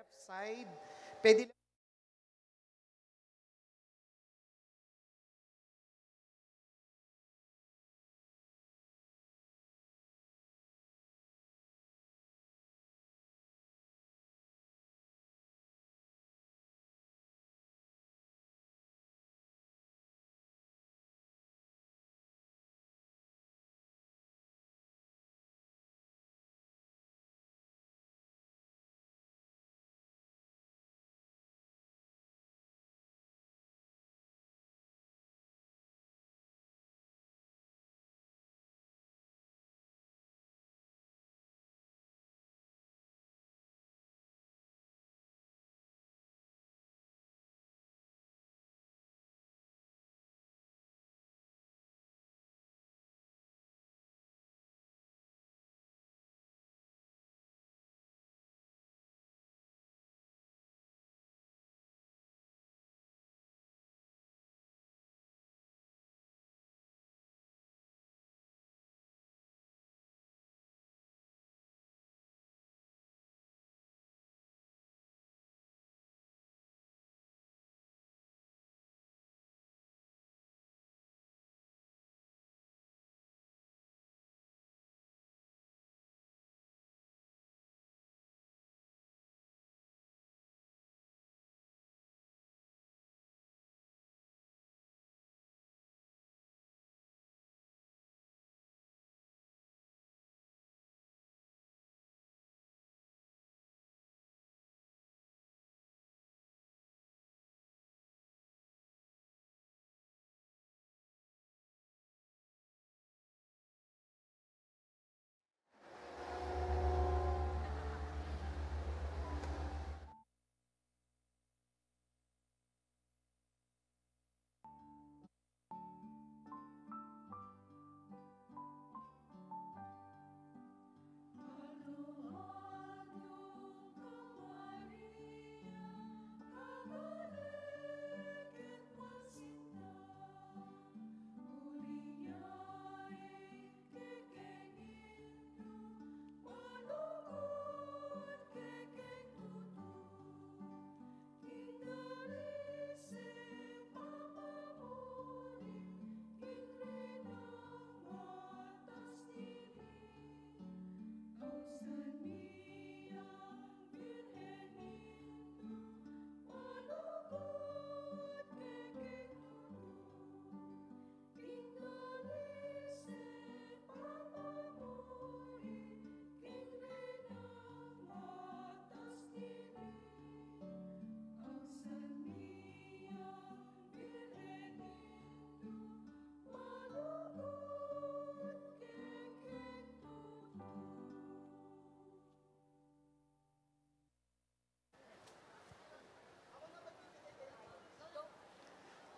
left side. Pwede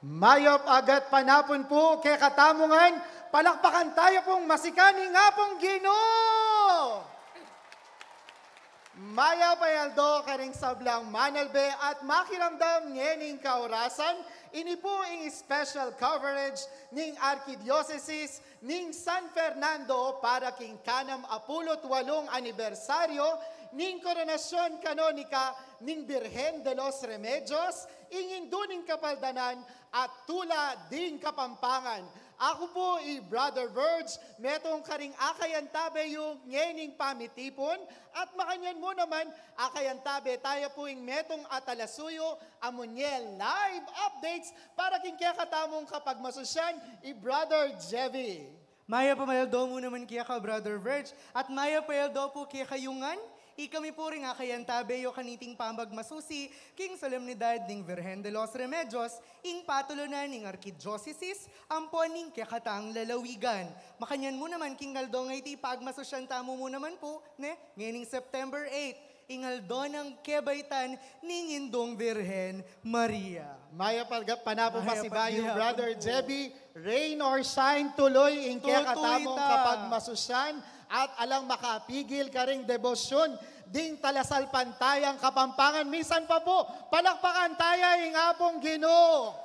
mayop agat panapon po kay katamungan, palakpakan tayo pong masikani nga pong Ginoo. Maya payaldo karing sablang manalbe at makiramdam ngening kaurasan, ini po ang special coverage ning Arkidiocese ning San Fernando para king kanam 18 anibersaryo ning koronasyon kanonika ning Birhen de los Remedios, ingin duning kapaldanan at tula din kapampangan. Ako po Brother Verge, metong karing akayantabe yung ngening pamitipon at makanyan mo naman akayantabe tayo po yung metong atalasuyo amunyel live updates para king kaya katamong kapag masusyan Brother Jevi. Maya pamayaldo mo naman kaya ka, Brother Verge. At maya payaldo po kaya kayungan. Ikami po rin nga kayantabe yung kaniting pambag masusi, king solemnidad ning Virgen de los Remedios, ing patulunan ning Arkidiocese, ampon ning kakatang lalawigan. Makanyan mo naman, king Aldo nga iti pagmasosyan tamo mo naman po, ne, ngayon September 8, ingaldo ng kebaitan ning Indong Virgen Maria. Maya panapo pa si Bayo, Brother Jebi, rain or shine tuloy ing kaya katamong kapag masusyan, at alang makapigil ka ring debosyon, ding talasal pantayang kapampangan. Minsan pa po, palakpakan tayo ing apong Ginoo.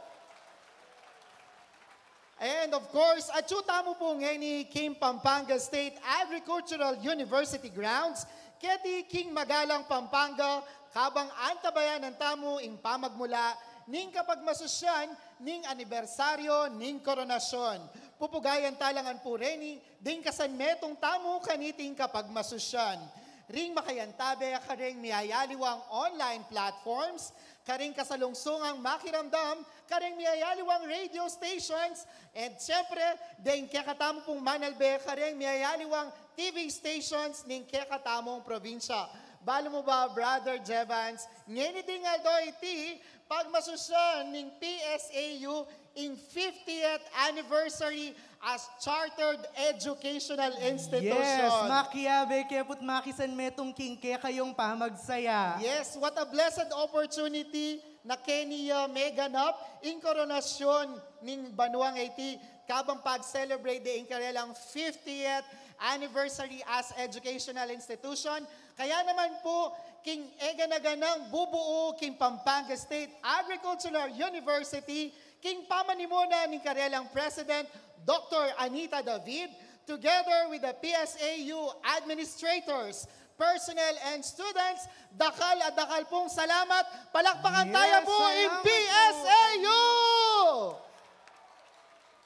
And of course, atsuta mo po ngayon ni Kim Pampanga State Agricultural University grounds, Keti King Magalang Pampanga, kabang antabayan ng tamu ing pamagmula, ning kapagmasusyan, ning anibersaryo, ning koronasyon. Pupugayan talangan po reni, ding kasanmetong tamu kaniting kapagmasusyan. Ring makayantabe karing miyayaliwang online platforms, karing kasalungsungang makiramdam, karing miyayaliwang radio stations, and syempre, ding kekatamo pong manalbe, karing miyayaliwang TV stations ning kekatamong probinsya. Balo mo ba, Brother Jevans? Ngayon din nga do iti, pagmasusyan ning PSAU in 50th anniversary as Chartered Educational Institution. Yes, makiabe kaya put makisan metong kingke kayong pamagsaya. Yes, what a blessed opportunity na kaniya may ganap in koronasyon ning Banuang iti kabang pag-celebrate the inkarelang 50th anniversary as educational institution. Kaya naman po, king eganaganang bubuo king Pampanga State Agricultural University, king pamanimuna ning karelang President Dr. Anita David, together with the PSAU administrators, personnel, and students, dakal at dakal pong salamat. Palakpakan tayo po in PSAU!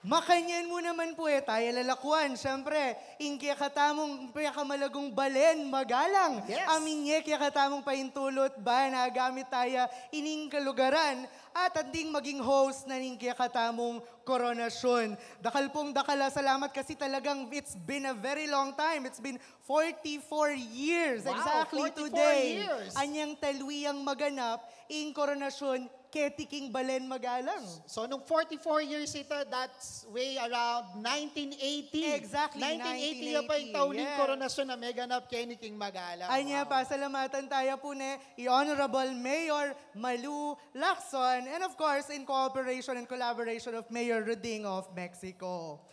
Makanyan mo naman po tayo lalakwan. Siyempre, ingkya katamong pinakamalagang balen, magalang. Yes. Aminye kaya katamong paintulot ba na gamit tayo ining kalugaran at anding maging host na ning kaya katamong koronasyon. Dakal pong dakala, salamat kasi talagang it's been a very long time. It's been 44 years. Wow, exactly 44 today. years. Anyang talwiyang maganap, ing koronasyon, ketiking balen magalang. So, nung 44 years ito, that's way around 1980. Exactly, 1980 pa yung taon ng koronasyon na may ganap kay ni King Magalang. Anya pa, salamatan tayo po ni Honorable Mayor Malu Lacson and of course, in cooperation and collaboration of Mayor Reding of Mexico.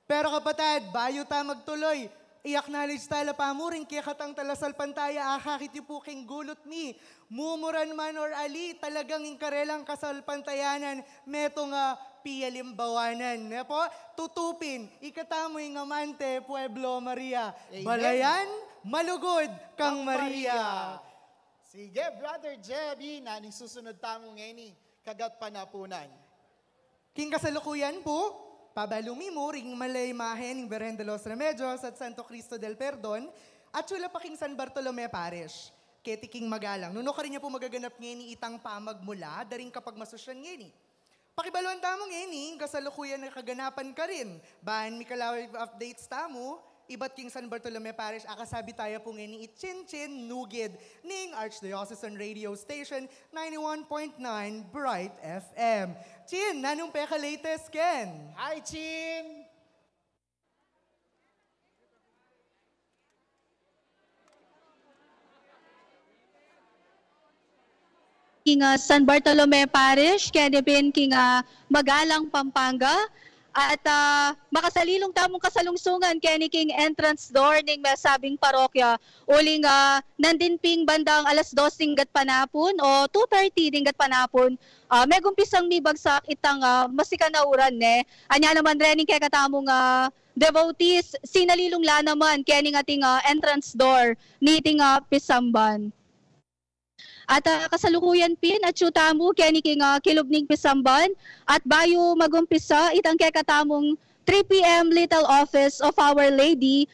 Pero kapatid, bayo ta magtuloy, i-acknowledge tala pa mo rin kaya katang talasal pantaya, akakit po king gulot mi. Mumuran man or ali, talagang ingkarelang kasalpantayanan, metong piyalimbawanan. Po, tutupin, ikatamo yung amante, Pueblo Maria. Amen. Balayan, malugod kang Maria. Sige, Brother Jebby, naning susunod tamong ngeni, kagat panapunan. King kasalukuyan po, pabalumi mo ring malay mahen ng Virgen de los Remedios at Santo Cristo del Perdon at sula pa king San Bartolome Parish. Keti King Magalang. Nuno ka rin niya po magaganap ngeni itang pamagmula, daring kapag masusyan ngeni. Pakibaluan tamong ngeni, kasalukuyan na kaganapan ka rin. Baan mi kalaway updates tamo, iba't king San Bartolome Parish, akasabi tayo po ngeni itchin-chin nugid ning Archdiocesan Radio Station 91.9 Bright FM. Chin, nanong peka latest ken? Hi, Chin! King San Bartolome Parish, King Magalang, Pampanga, at makasalilong tamong kasalungsungan King entrance door ning masabing parokya. Uling nandinping bandang alas 2 dinggat panapon o 2:30 dinggat panapon. May gumpisang mibagsak itang masikanauran ne. Anya naman rening kay katamong devotees sinalilong la naman ning ating entrance door ni ting Pisamban. At kasalukuyan pin at syutamu kaya king kilubning Pisamban at bayo magumpisa itang kaya katamong 3 p.m. Little Office of Our Lady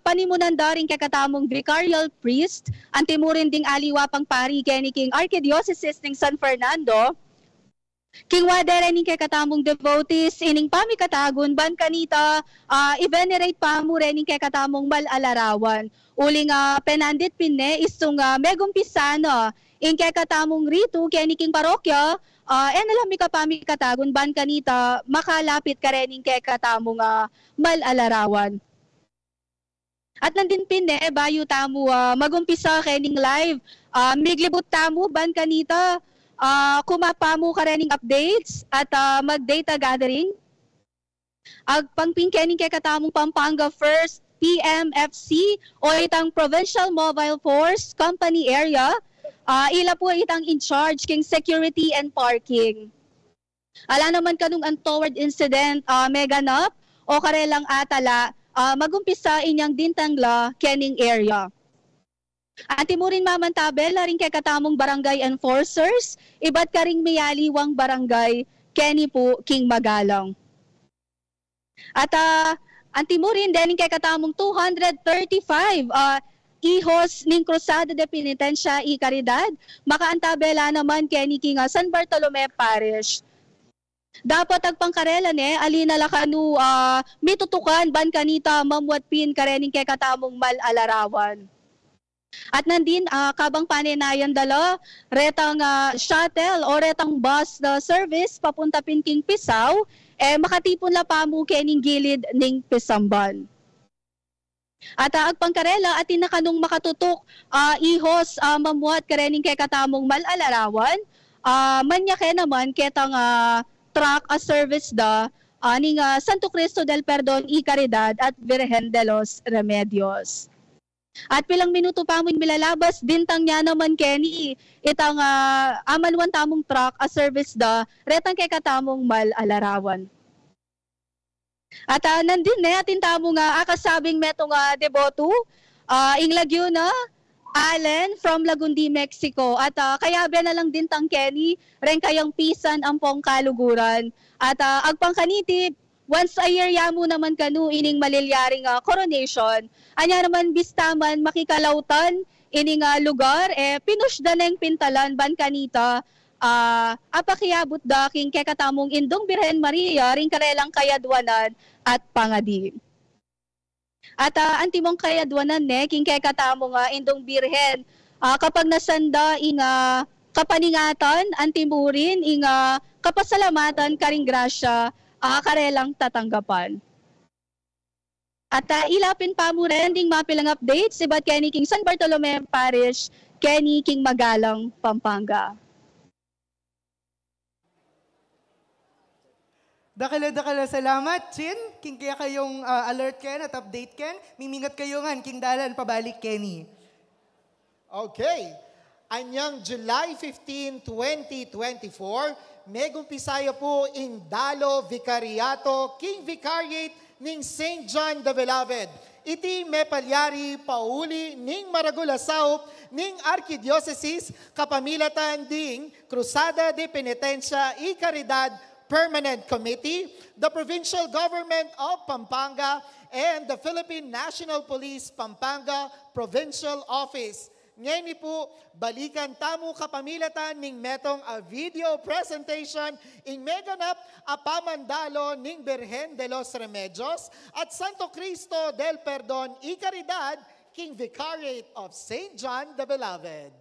panimunan daring kaya katamong Vicarial Priest antimurin ding aliwa pang pari kaya king Archdiocese ng San Fernando. King wadere ning kay katamong devotees ining pamikatagon ban kanita i-venerate pa mo rin ning kay katamong malalarawan. Uling penandit pinne istung megumpisano in kay katamong rito kay king parokya enalami ka pamikatagon ban kanita makalapit ka rin ning kay katamong malalarawan. At nandin pinne bayo tamo magumpisa kay ning live miglibot tamo ban kanita kumapa mo ka rin updates at mag-data gathering. Pangpingkening kay katamong Pampanga First PMFC o itang Provincial Mobile Force Company Area. Ila po itang in charge king security and parking. Ala naman kanung untoward incident meganap o karelang atala magumpisa inyang dintangla kening area. Antimurin mamantabel, rin kay katamong barangay enforcers, iba't ka ring mayaliwang barangay, Kenny po, King Magalang. At antimurin din kay katamong 235 ihos ning Cruzada de Penitencia y Caridad, makaantabela naman Kenny King San Bartolome Parish. Dapat agpangkarela ne, alina lakanu mitutukan ban kanita mamwatpin karening kay katamong malalarawan. At nandin, kabang paninayan dala, retang shuttle o retang bus na service papunta Pinking Pisaw, makatipon la pa mo kening gilid ning Pisamban. At agpangkarela at tinakanong makatutok ihos mamuhat karening kay katamong malalarawan, manya kay naman ketang truck service da ning Santo Cristo del Perdon y Caridad at Virgen de los Remedios. At pilang minuto pa mo milalabas, dintang niya naman Kenny, itang amanwan tamong truck service da, retang kay katamong malalarawan. At nandun na atin tamo nga akasabing metong deboto, ing Laguna, Allen from Lagundi, Mexico. At kaya na lang din tang Kenny, ren kayang pisan ang pong kaluguran. At agpangkanitip, once a year yamo naman kanu ining malilyaring coronation. Anya naman bistaman makikalautan ining lugar, pinush da na yung pintalan ban kanita. Apakiabot da king kekatamong Indong Birhen Maria ring karelang kayadwanan at pangadi. At antimong kayadwanan ne king kekatamong Indong Birhen kapag nasanda ing kapaningatan antimurin ing kapasalamatan karing grasya karelang tatanggapan. At ilapin pa mo rin ding mapilang updates si Bat Kenny King San Bartolome Parish, Kenny King Magalang, Pampanga. Dakala salamat, Chin. King kaya kayong alert ken at update ken. Mimingat kayo nga, King Dalan, pabalik Kenny. Okay. Anyang July 15, 2024, megumpisaya po in Dalo Vicariato, King Vicariate ning St. John the Beloved. Iti mepalyari pauli ning Maragula-Saup ning Archdiocese kapamilatan ding Cruzada de Penitencia y Caridad Permanent Committee, the Provincial Government of Pampanga, and the Philippine National Police Pampanga Provincial Office. Ngayon po, balikan tamo kapamilatan ning metong a video presentation in meganap a pamandalo ning Birhen de los Remedios at Santo Cristo del Perdon y Caridad, King Vicariate of St. John the Beloved.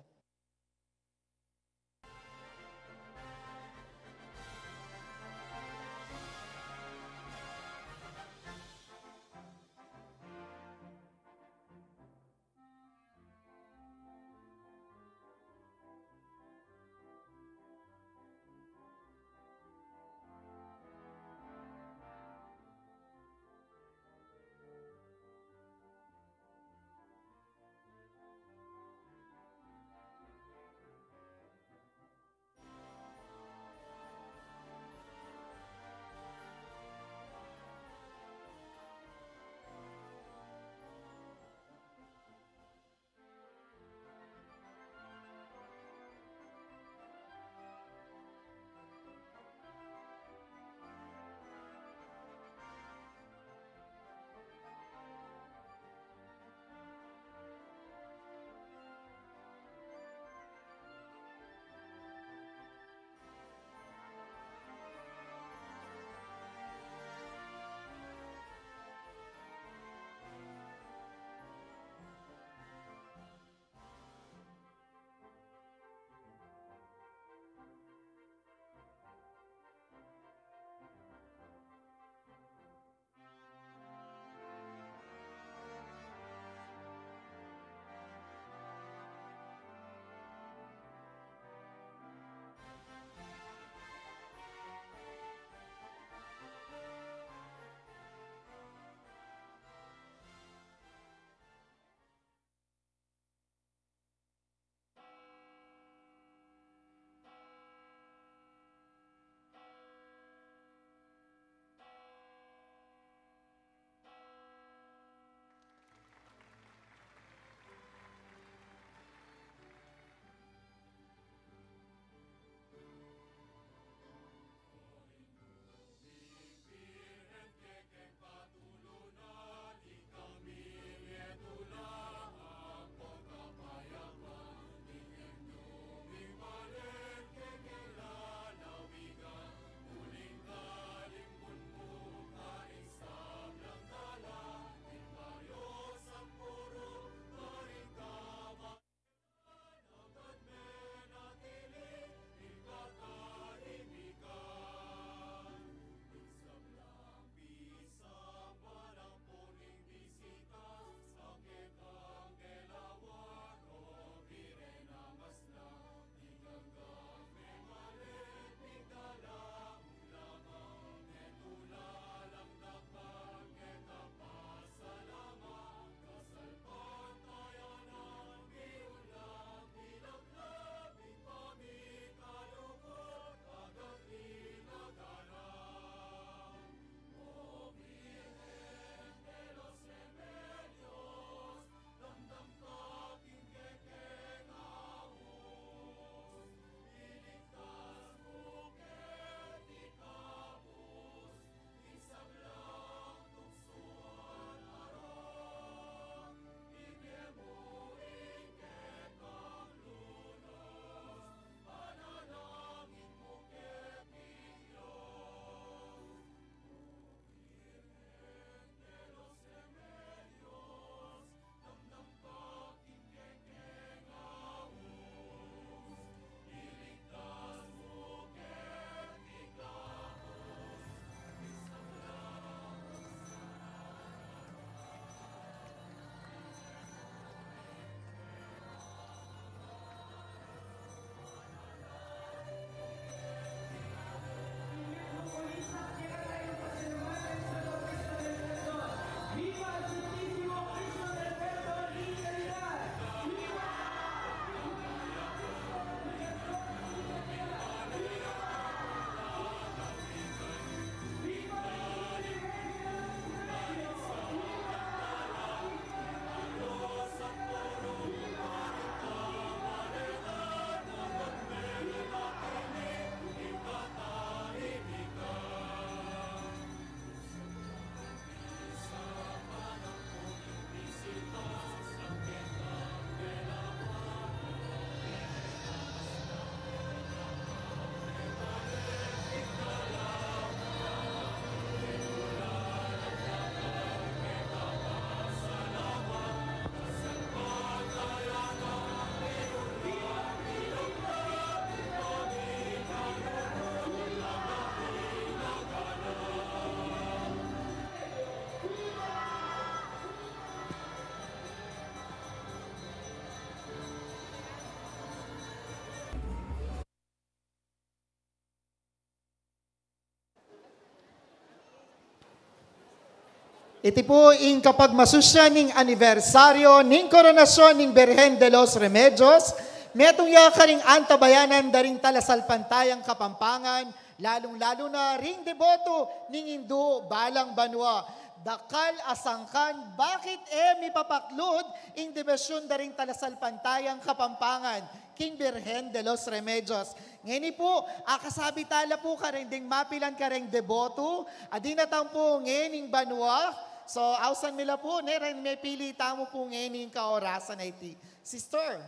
Iti po ing kapag masusya ning anibersaryo ning koronasyon ning Birhen de los Remedios, metong ya karing antabayanan daring talasalpantayang Kapampangan, lalong-lalo na ring deboto ning Hindu balang banwa. Dakal asangkan, bakit mipapaklod ing debesyon daring talasalpantayang Kapampangan, King Birhen de los Remedios. Ngayon po, akasabi tala po ka rin ding mapilan ka rin deboto, adinatang po ngayon banwa. So, ausan nila po, rin may pili tamo po ngayon kaorasan na iti. Sister,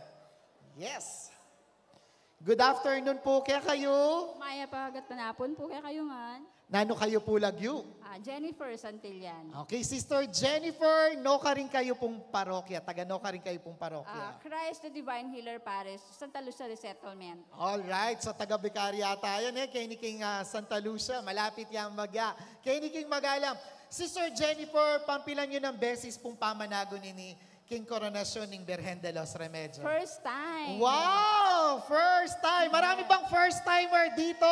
yes. Good afternoon po kaya kayo. Maya pagat panapon po kaya kayo nga. Nano kayo po lagyo? Jennifer Santillan. Okay, Sister Jennifer, no ka rin kayo pong parokya. Taga no ka rin kayo pong parokya. Christ the Divine Healer Parish, Santa Lucia Resettlement. Alright, so taga Vicaria tayo kay ni King Santa Lucia, malapit yang magya. Kay ni King Magalam. Sister Jennifer, pampilan nyo ng beses pong pamanago ni King Coronasyon ng Birhen de los Remedios. First time. Wow! First time! Marami bang first timer dito?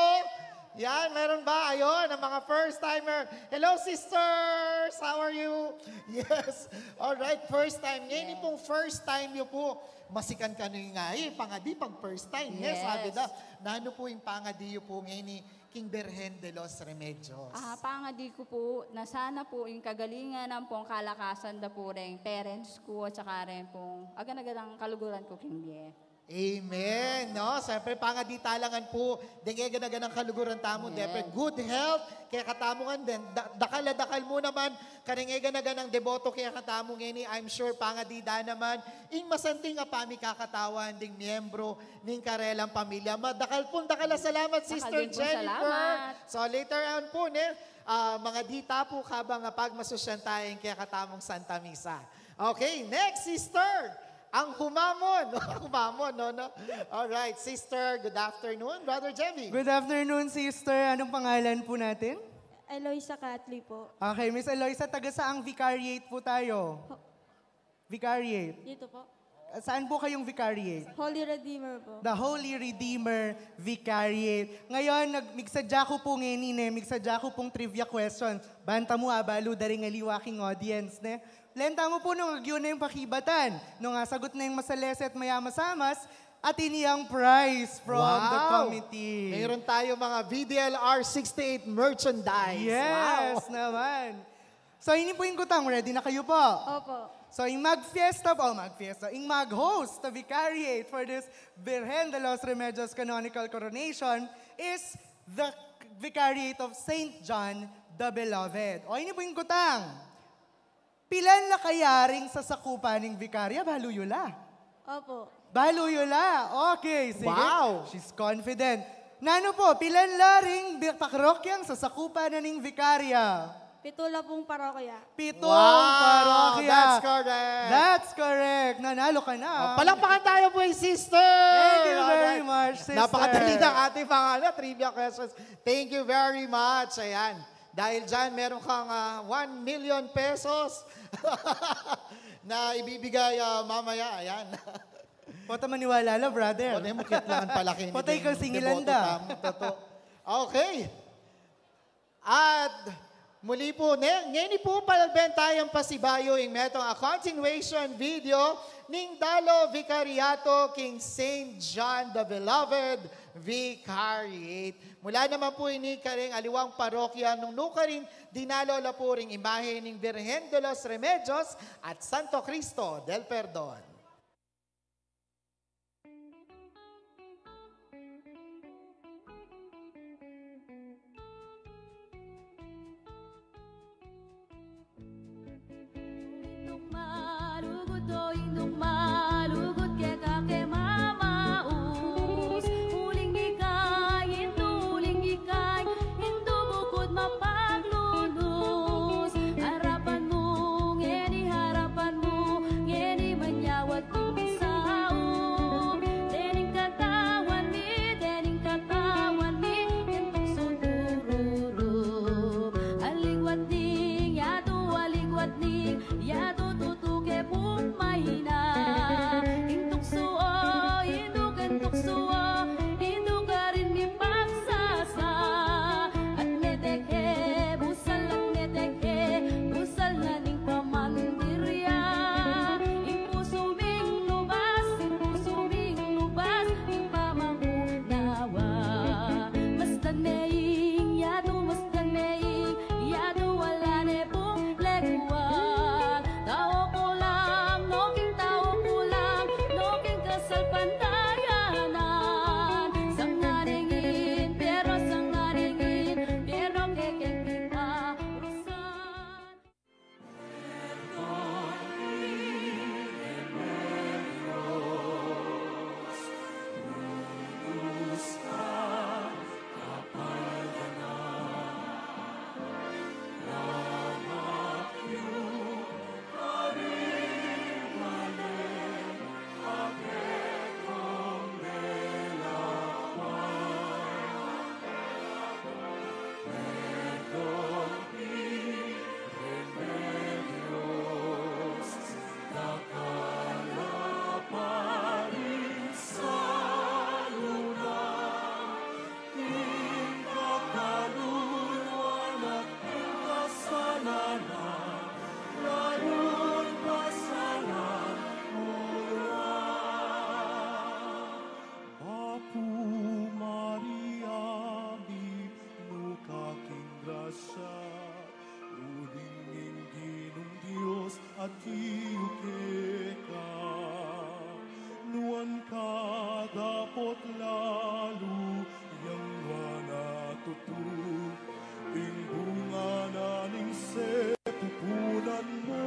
Yan, meron ba? Ayun, ang mga first timer. Hello, sisters! How are you? Yes. Alright, first time. Ngayon pong first time nyo po. Masikan ka nyo nga pangadi pag first time. Yes, sabi na. Nano po yung pangadi po ngayon ni King Birhen de los Remedios. Pangadi ko po, na sana po yung kagalingan ng pong kalakasan da po rin parents ko at saka rin pong agad-agadang kaluguran ko, King Die. Amen. No? Siyempre, pangadi talangan po, dengegan-agan kaluguran tamo. Yes. Good health, kaya katamungan din. Dakal mo naman, karingegan-agan ng deboto, kaya katamong ini, I'm sure, pangadi da naman. Ing masanting apami kakatawan, ding miyembro, ning karelang pamilya. Madakal po, salamat, Sister Jennifer. Salamat. So, later on po, mga dita po kabang pagmasosyan tayong kaya katamong Santa Misa. Okay, next, Sister. Ang humamon. Humamon, no? Alright, Sister, good afternoon. Brother Jemmy. Good afternoon, sister. Anong pangalan po natin? Eloisa Catli po. Okay, Miss Eloisa, taga saang vicariate po tayo? Vicariate. Dito po. Saan po kayong vicariate? Holy Redeemer po. The Holy Redeemer Vicariate. Ngayon, migsadya ko po ngayon, migsadya ko pong trivia question. Banta mo, balo daring aliwaking audience, ne? Lenta mo po nung yun na yung pakibatan. Nung sagot na yung masaleset mayamasamas, at iniyang prize from the committee. Mayroon tayo mga VDLR 68 merchandise. Yes, naman. So, ini po yung kutang. Ready na kayo po? Opo. So, yung yung mag-host the Vicariate for this Birhen de los Remedios Canonical Coronation is the Vicariate of St. John the Beloved. O, ini po yung kutang. Pilan na kayaring sa sakupan ng Vicaria? Baluyula. Opo. Baluyula. Okay, sige. Wow. She's confident. Nano po, pilan laring pakrokyang sa sakupan na ng Vicaria? Pitula pong parokya. Pitong parokya. That's correct. That's correct. Nanalo ka na. Palakpakan tayo po yung sister. Thank you very much, sister. Napakadali ng ating mga trivia questions. Thank you very much. Ayan. Dahil dyan, meron kang 1 million pesos na ibibigay mamaya. Ayan. Pota maniwala la, brother. O, mo kitlaan palaki. Potay kang singilanda. Okay. At muli po, ngayon po palagben tayong pasibayo yung metong a continuation video ning Dalo Vicariato King St. John the Beloved Vicariate. Mula naman po ini karing aliwang parokya nung nukarin dinalo la po ring imahe ning Birhen de los Remedios at Santo Cristo del Perdon. Harapan mo, ngeni harapan mo, ngeni manyawa. at iyukeka. Nuan ka dapot lalo yang wana tutu. Ing bunga na ning sepupunan mo.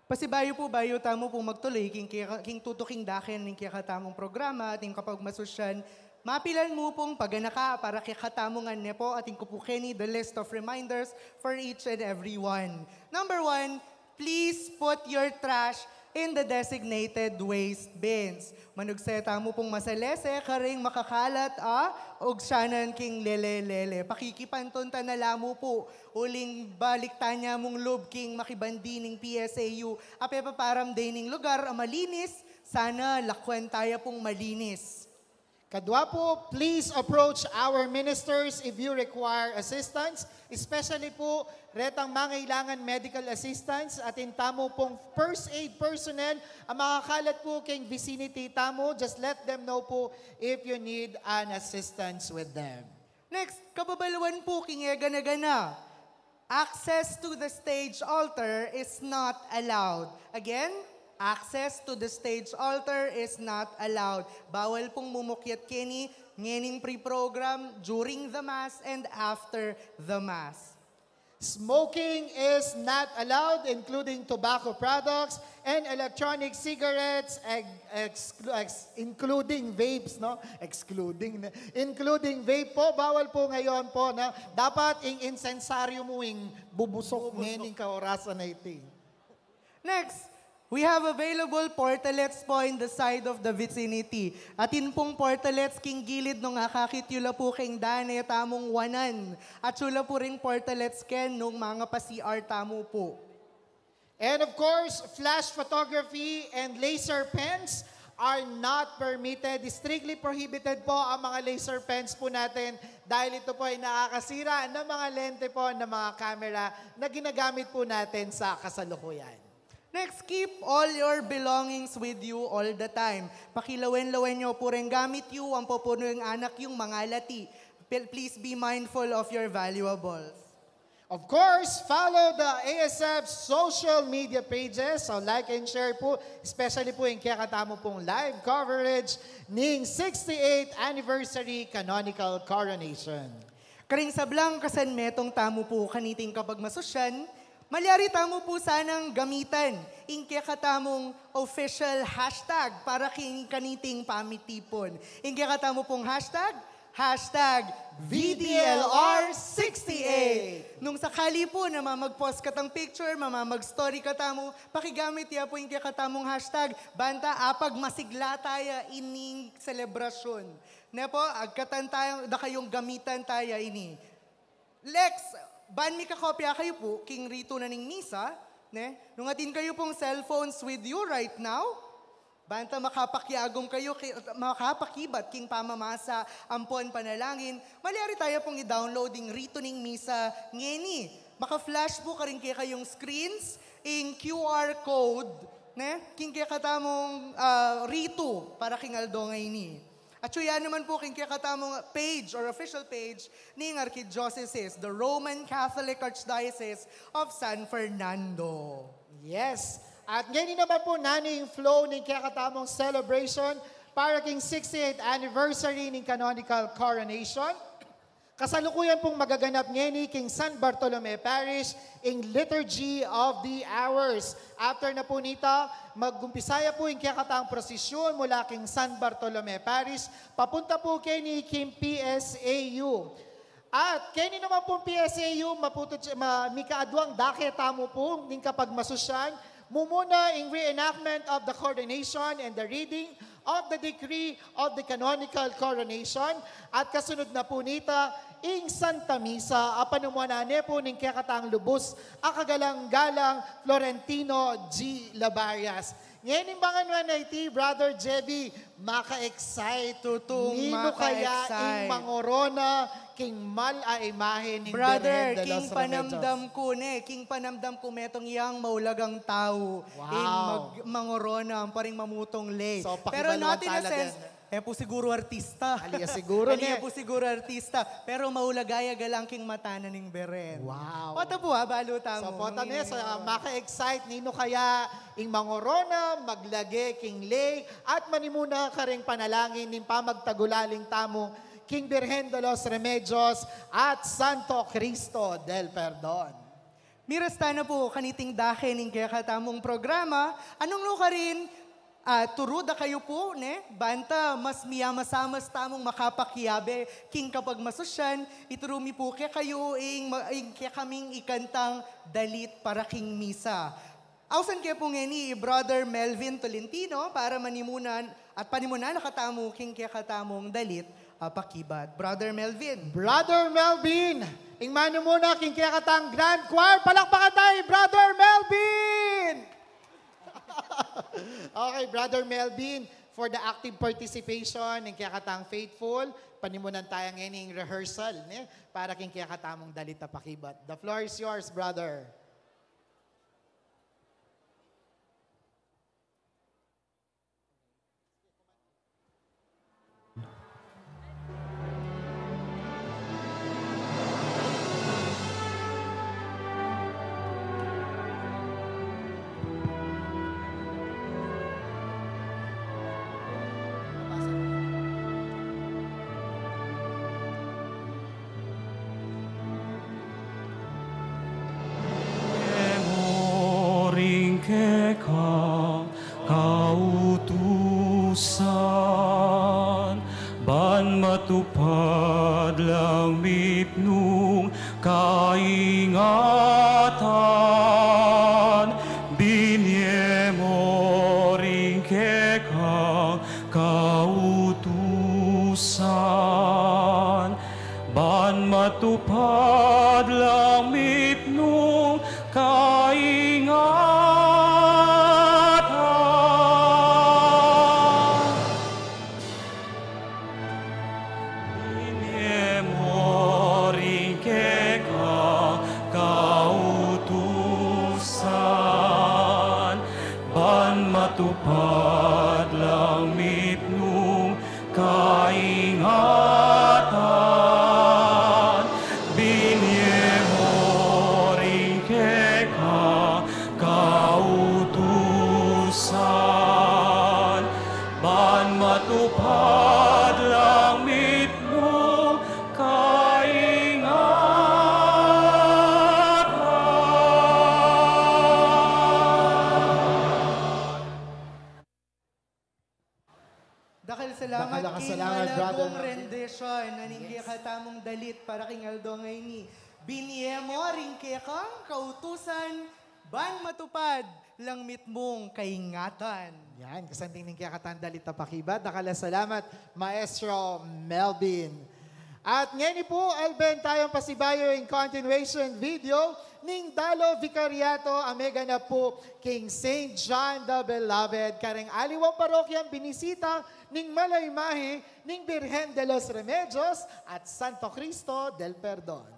Pasibayo po bayo tamo po magtuloy king tutuking daken ning kakatamong programa ating kapag masusyan. Mapilan mo pong paganaka para kikatamongan ne po ating kupukeni the list of reminders for each and every one. Number 1, please put your trash in the designated waste bins. Manugseta mo pong masalese, karing makakalat og syanan king lele-lele. Pakikipantunta na lamo po, uling baliktanya mong lob king makibandi ning PSAU. Ape paparam day ning lugar malinis, sana lakwan tayo pong malinis. Kadwa po, please approach our ministers if you require assistance, especially po retang mangailangan medical assistance at tamo pong first aid personnel ang makakalat po king vicinity tamo. Just let them know po if you need an assistance with them. Next, kababaluan po king gana-gana. Access to the stage altar is not allowed. Again, access to the stage altar is not allowed. Bawal pong mumukyat kini ngening pre-program during the Mass and after the Mass. Smoking is not allowed, including tobacco products and electronic cigarettes, including vapes, no? Including vape po, bawal po ngayon po na dapat insensaryo mo bubusok ngening kaorasan na iti. Next, we have available portalets po in the side of the vicinity. Atin pong portalets king gilid nung akakityula po king dane tamong wanan. At sula po ring portalets ken nung mga pa-CR tamo po. And of course, flash photography and laser pens are not permitted. Strictly prohibited po ang mga laser pens po natin dahil ito po ay nakakasira ng mga lente po ng mga camera na ginagamit po natin sa kasalukuyan. Next, keep all your belongings with you all the time. Pakilawen-lawen nyo po rin gamit yung ang pupuno yung anak yung mga lati. Please be mindful of your valuables. Of course, follow the ASF social media pages. So like and share po, especially po yung kakatamo pong live coverage ng 68th Anniversary Canonical Coronation. Karing sablang kasan metong tamo po kaniting kapag masusyan, malyari tamo po sanang gamitan ingke katamong official hashtag para kaniting pamitipon. Ingke katamo pong hashtag VDLR68. Nung sakali po na mamag-post katang picture, mamamag-story katamo, pakigamit ya po ingke katamong hashtag banta apag masigla tayo ining selebrasyon. Na po, agkatan tayo, da kayong gamitan tayo ini. Lex, ban mi kakopya kayo po, king rito na ning misa, ne? Nung atin kayo pong cellphones with you right now, banta makapakyagom kayo, makapakibat king pamamasa, ampon panalangin, malyari tayo pong i-downloading rito ning misa ngeni. Maka-flash po karing kaya kayong screens, ing QR code, ne? King kaya katamong rito para king aldo ngay ni. At yan naman po king katamong page or official page ng Archdiocese, the Roman Catholic Archdiocese of San Fernando. Yes. At ngayon naman po naning flow ng kakatamong celebration para king 68th anniversary ng Canonical Coronation. Kasalukuyan pong magaganap ngayon king San Bartolome Parish in Liturgy of the Hours. After na po nita, magumpisaya po yung kakatang prosesyon mula king San Bartolome Parish, papunta po kay ni king PSAU. At kaya naman pong PSAU, mikaadwang daketamo po ng kapag masusyan, mumuna in reenactment of the coronation and the reading of the decree of the canonical coronation at kasunod na po nita, ing Santa Misa, apanumanane po ning kayakatang lubos, akagalang-galang Florentino G. Labarias. Ngayon imbangan mo na iti, Brother Jebby, maka-excite. Tutong Nino kaya maka-excite. ing mangorona, king mal a imahe ning Brother, Virgen de king los Remedios. panamdam ko king panamdam ko metong yang maulagang tao. Wow. Ing mangorona, ang paring mamutong lay. So, Pero not pakibalwan in a talaga. sense, po siguro artista. Aliya siguro Aliya ni. po siguro artista. Pero maulagaya galang king matanan ning beren. Wow. Oto po baluta So mo. po tani sa maka-excite nino kaya ing mangorona, maglage king lay at manimuna ka ring panalangin ning pamagtagulaling tamo King Virgen de los Remedios at Santo Cristo del Perdon. Mirasta na po kaniting dakin ning kaya katamong programa. Anong luka rin? Turuda kayo po, ne? Banta, mas miyamasamas tamong makapakiyabe, king kapag masusyan, iturumi po kaya kayo, kaya kaming ikantang dalit para king misa. Ausan kaya po ni Brother Melvin Tolentino para manimunan at panimunan nakatamo king kaya katamong dalit pakibat. Brother Melvin. Brother Melvin, ingmano muna king kaya katang Grand Choir. Palakpakan tayo, Brother Melvin! Okay, Brother Melvin, for the active participation ng Kiyakatang Faithful, panimunan tayo ngayon rehearsal para king Kiyakatamong dalit na pakibat. The floor is yours, brother. Keka kautusan ban matupad langit nung kaingatan binye mo ring keka kautusan ban matupad langit nung kaingatan matupad langit nung kaingatan binye mo ring keka kautusan ban matupad langit nung kaingatan. Salamat king brother. malabong rendition na ninggay katamong dalit para king Aldo ngay ni Biniemo ring kekang kautusan ban matupad lang mitmong kaingatan. Yan, kasanting ning Kiyakatang dalit na pakibat. Salamat, Maestro Melvin. At ngayon po, alben tayong pasibayo in continuation video ning Dalo Vicariato Amega na po King St. John the Beloved. Kareng aliwang parokyang binisita ning malaymahe ning Virgen de los Remedios at Santo Cristo del Perdon.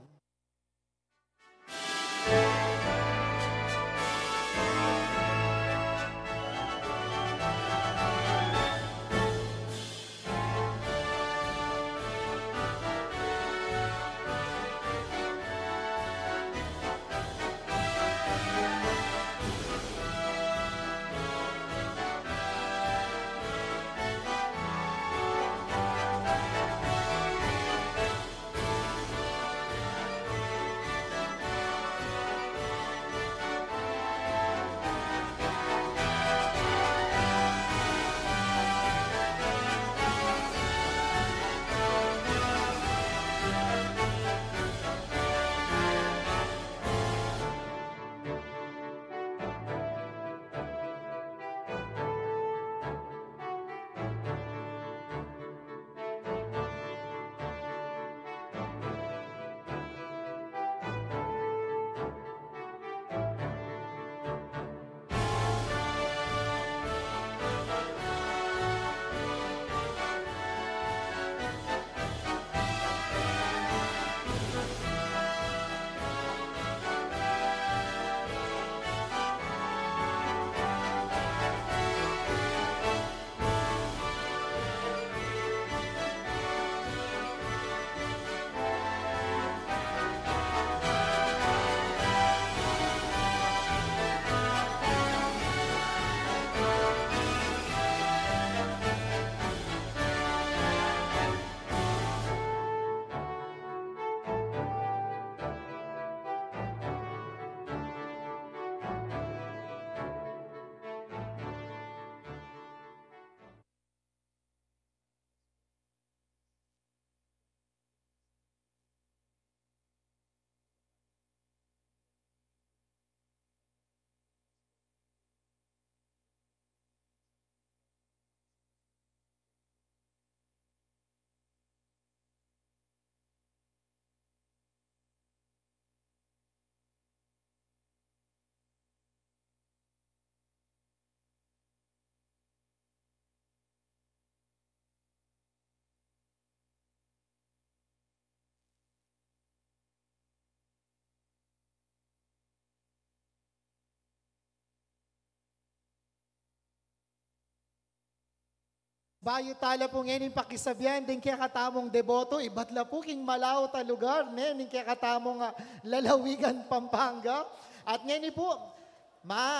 Bayo tala po ngayon pakisabyan din kaya katamong deboto, iba't la po king malaw ta lugar, nin kaya katamong lalawigan Pampanga. At ngayon po,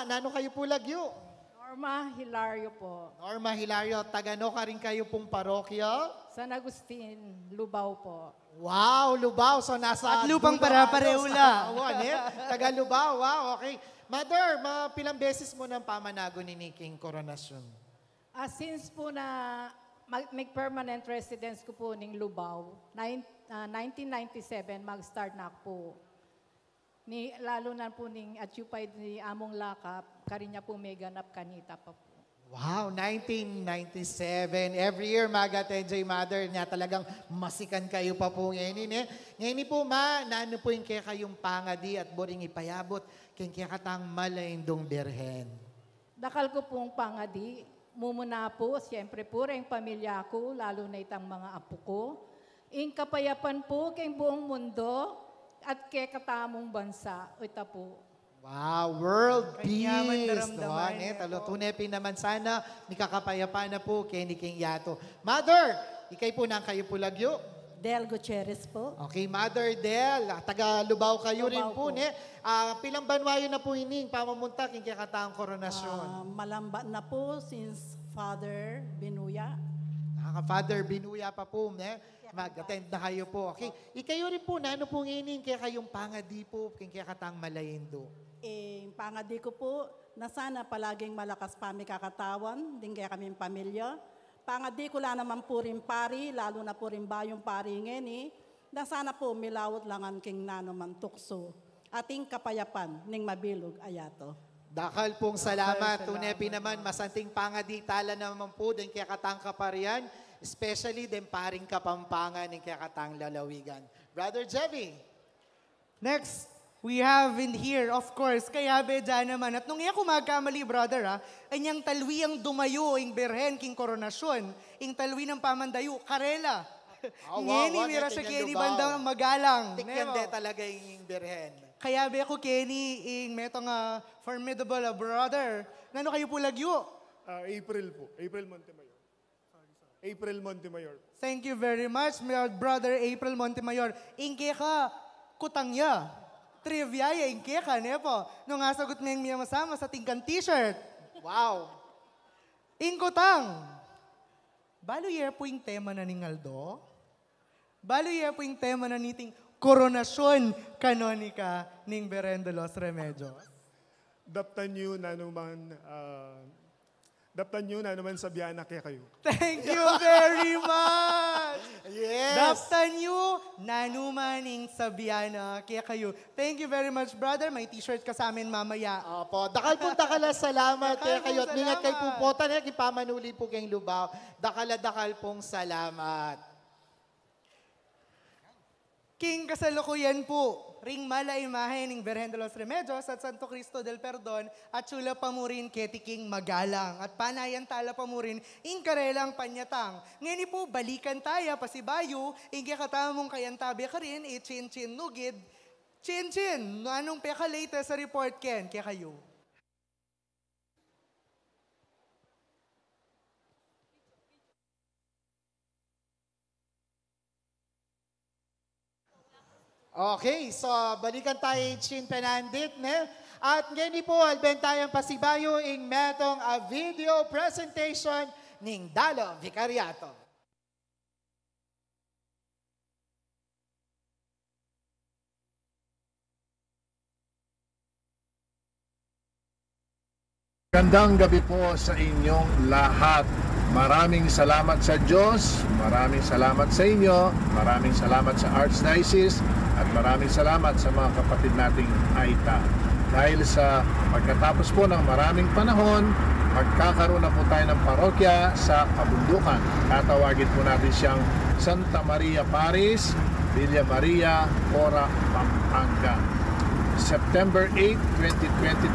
nano kayo po lagyo? Norma Hilario po. Norma Hilario, tagano ka rin kayo pong parokya? San Agustin, Lubao po. Wow, Lubao. So nasa... At lupang para-pareula. Taga Lubao, wow, okay. Mother, pilang beses mo nang pamanago ni Niking Koronasyon? Since po na mag-permanent residence ko po ning Lubao, 1997, mag-start na po. Lalo na po ning occupied ni Among Lakap, karinya po may ganap kanita pa po. Wow, 1997. Every year, mag-attend Mother niya talagang masikan kayo pa po ngayon. Ngayon po, nano po yung kaya kayong pangadi at boring ipayabot, kaya katang malaindong berhen. Dakal ko pong pangadi, mumuna po, siyempre po rin pamilya ko, lalo na itang mga apo ko. In kapayapan po kay buong mundo at kay katamong bansa. Ito po. Wow, world Kanyaman peace. naramdaman niya po. Tunepin naman sana, ni kakapayapa na po, kay ni King Yato. Mother, ikay po nang kayo po lagyo. Del Gutierrez po. Okay, Mother Del, taga Lubao kayo rin po. Lubao po. Pilang banwayo na po ining pamamunta, king kaya kataang koronasyon. Malamba na po since Father Binuya. Father Binuya pa po, mag-attend na kayo po. Okay, ikayo rin po, nano po ngayon, kaya kayong pangadi po, kaya katang malayindo. Pangadi ko po na sana palaging malakas pa mi kakatawan, din kaya kaming pamilya. Pangadi ko lang naman po rin pari, lalo na po rin bayong pari ngeni, na sana po milawot lang ang king nanoman tukso. Ating kapayapan ning mabilog ayato. Dakal pong salamat. Tunepi naman, masanting pangadi tala naman po, din kaya katang kaparian, especially din paring Kapampangan, din kaya katang lalawigan. Brother Jevy. Next, we have in here, of course, kaya bedya naman. At nung iya kumagkamali, brother, anyang talwi ang dumayo, ing berhen, king koronasyon, ing talwi ng pamandayo, karela. Ngeni, mira sa Kenny bandang magalang. Tikyan de talaga yung berhen. Kaya be ko Kenny, ing metong formidable brother. Nano kayo po lagyo? April po. April Montemayor. April Montemayor. Thank you very much, my brother April Montemayor. Ingke ka, kutangya. Trivia ya, ingke ka, nepo. Nung sagot ngayong miya masama sa tingkan t-shirt. Wow. Ingkutang. Balo year po yung tema na ni Aldo. Balo year po yung tema na niting koronasyon kanonika ning Beren de los Remedios. Daptan nyo na naman sa biyana kaya kayo. Thank you very much! Yes! Daptan nyo na numaning sabiana kaya kayo. Thank you very much, brother. May t-shirt ka sa amin mamaya. Opo, dakal po salamat kaya kayo. At mingat kay salamat. Pupota na ipamanuli po kayong Lubao. Dakal pong salamat. King kasalukuyan po, ring mala imahe ng Virgen de los Remedios at Santo Cristo del Perdon at Chula Pamurin Keti King Magalang at Panayan Tala Pamurin ing Karelang Panyatang. Ngayon po, balikan tayo pasibayo, ing katamong kayantabi ka rin, chin-chin nugid. Chin-chin, anong peka latest sa report, Ken? Kaya kayo. Okay, so balikan tayo Chin Penandit, At ngayon po, alben tayong pasibayo ing metong a video presentation ning Dalo Vicariato. Magandang gabi po sa inyong lahat. Maraming salamat sa Diyos, maraming salamat sa inyo, maraming salamat sa Archdiocese, at maraming salamat sa mga kapatid nating Aita. Dahil sa pagkatapos po ng maraming panahon, magkakaroon na po tayo ng parokya sa kabundukan. Tatawagin po natin siyang Santa Maria Paris, Villa Maria, Cora, Pampanga. September 8,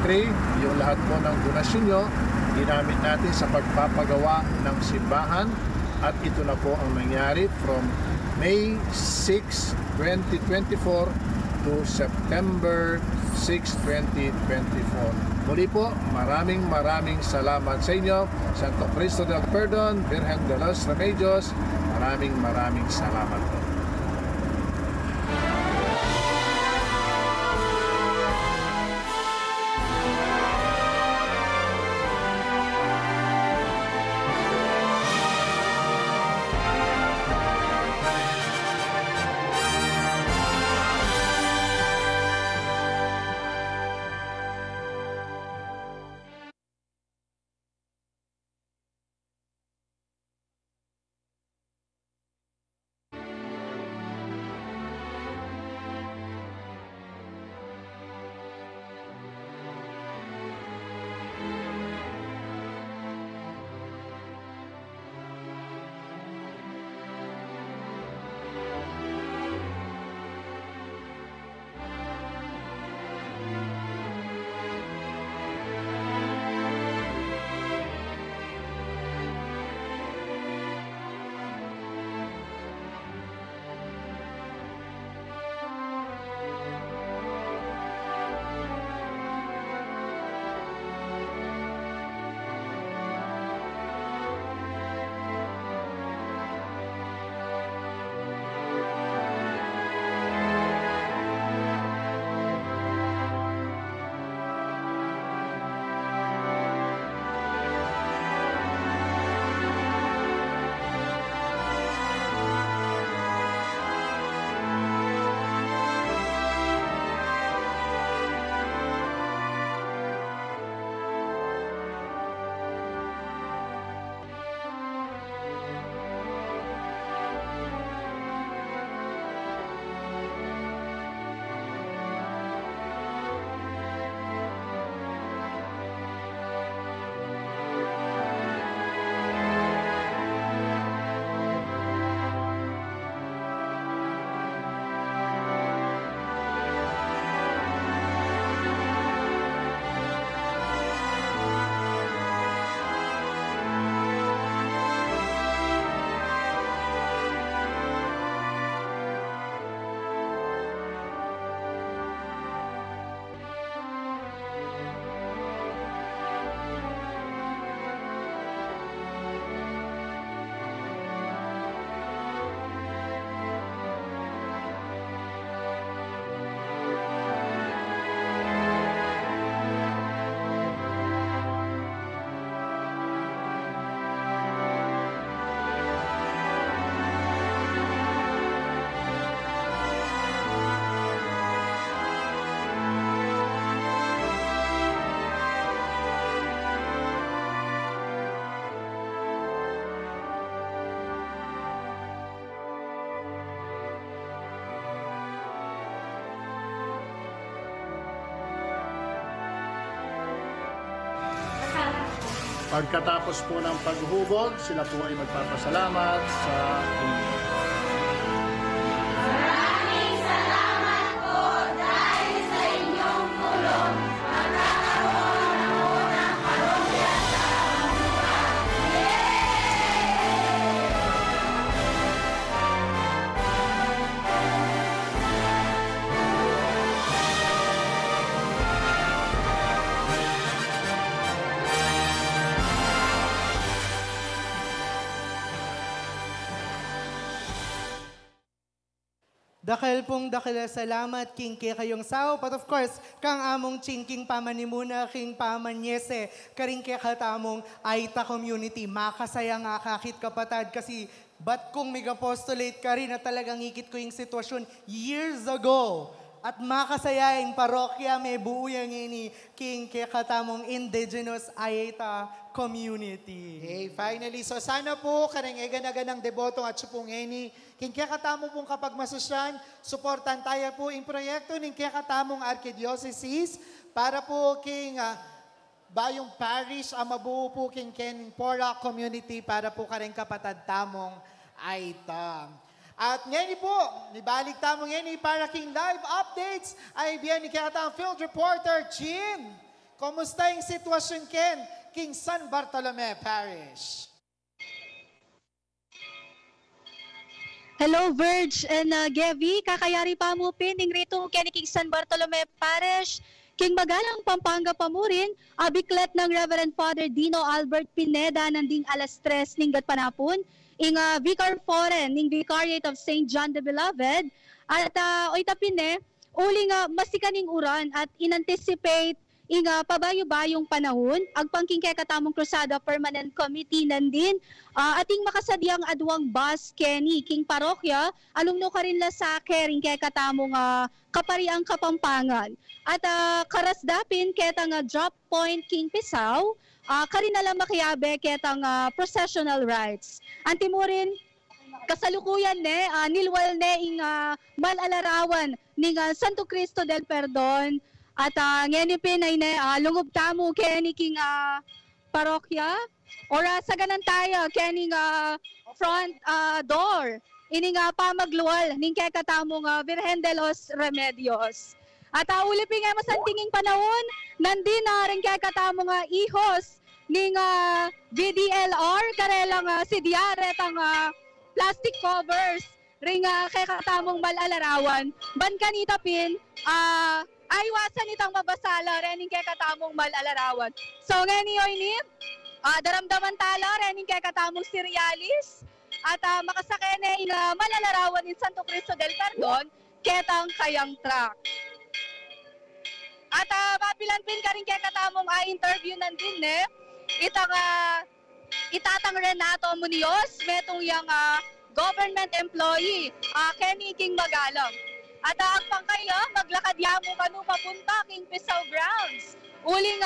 2023, yung lahat po ng donasyon nyo, ginamit natin sa pagpapagawa ng simbahan at ito na po ang nangyari from May 6, 2024 to September 6, 2024. Muli po, maraming salamat sa inyo. Santo Cristo del Perdon, Virgen de los Remedios, maraming salamat po. Pagkatapos po ng paghuhubog, sila po ay magpapasalamat sa Maraming salamat po dahil sa inyong tulong. Magkakaroon ako ng parokya sa Amunga. Dakal pong dakala salamat king kay kayong sao. But of course, kang among chingking pamanimuna king pamanyese. Karing kay katamong Aita community. Makasaya nga kakit kapatad kasi ba't kung megapostulate ka rin na talagang ikit ko yung sitwasyon years ago. At makasaya yung parokya may buuyang ini king kay katamong indigenous Aita community. Okay, finally, so sana po kanang egan-agan ng debotong at supungeni, king kaya katamo pong kapag masusyan, suportan tayo po yung proyekto ng kaya katamong Archdiocese para po king bayong parish ang mabuo po king ken Pora community para po kareng kapatad tamong Aita. At ngayon po, nibalik tamong ngayon para king live updates ay biyan ni kaya katamong field reporter Jean. Kumusta yung sitwasyon ken King San Bartolome Parish? Hello, Verge and Gevi. Kakayari pa mo pining rito King San Bartolome Parish. King Magalang, Pampanga Pamurin, abiklet ng Reverend Father Dino Albert Pineda nanding alas 3 ning panapon. Ing Vicar Foreign, ning Vicariate of St. John the Beloved. At oy tapine, uling masikaning uran at inanticipate pabayo-bayong panahon, agpangking kay katamong Crusada Permanent Committee nandin, ating makasadyang adwang bus Kenny, King Parokya, alumno ka rin la sa kering kay katamong kapariang Kapampangan. At karasdapin ketang drop point King Pisaw, karin alam makiabe ketang processional rites. Antimurin, kasalukuyan nilwal ing malalarawan ning Santo Cristo del Perdon. At ngayon pinay lungub tamo keni king parokya or sa ganan tayo keni front door ini nga pamagluwal ning kay katamong Virgen de los Remedios. At ulipin nga masantinging panahon nandin rin kay katamong ihos ning VDLR karelang si Diaret ang plastic covers ring kay katamong malalarawan ban kanita pin aywasan itang mabasala rening kay katamong malalarawan. So ngayon ni daramdaman tala rening kay katamong serialis at makasakene ing malalarawan in Santo Cristo del Perdon ketang kayang truck. At mapilanpin ka rin kay katamong interview nandin itang itatang Renato Munoz metong yang government employee Kenny King Magalang. At agpang kayo, maglakad yamo kanu papunta King Pisaw Grounds. Uling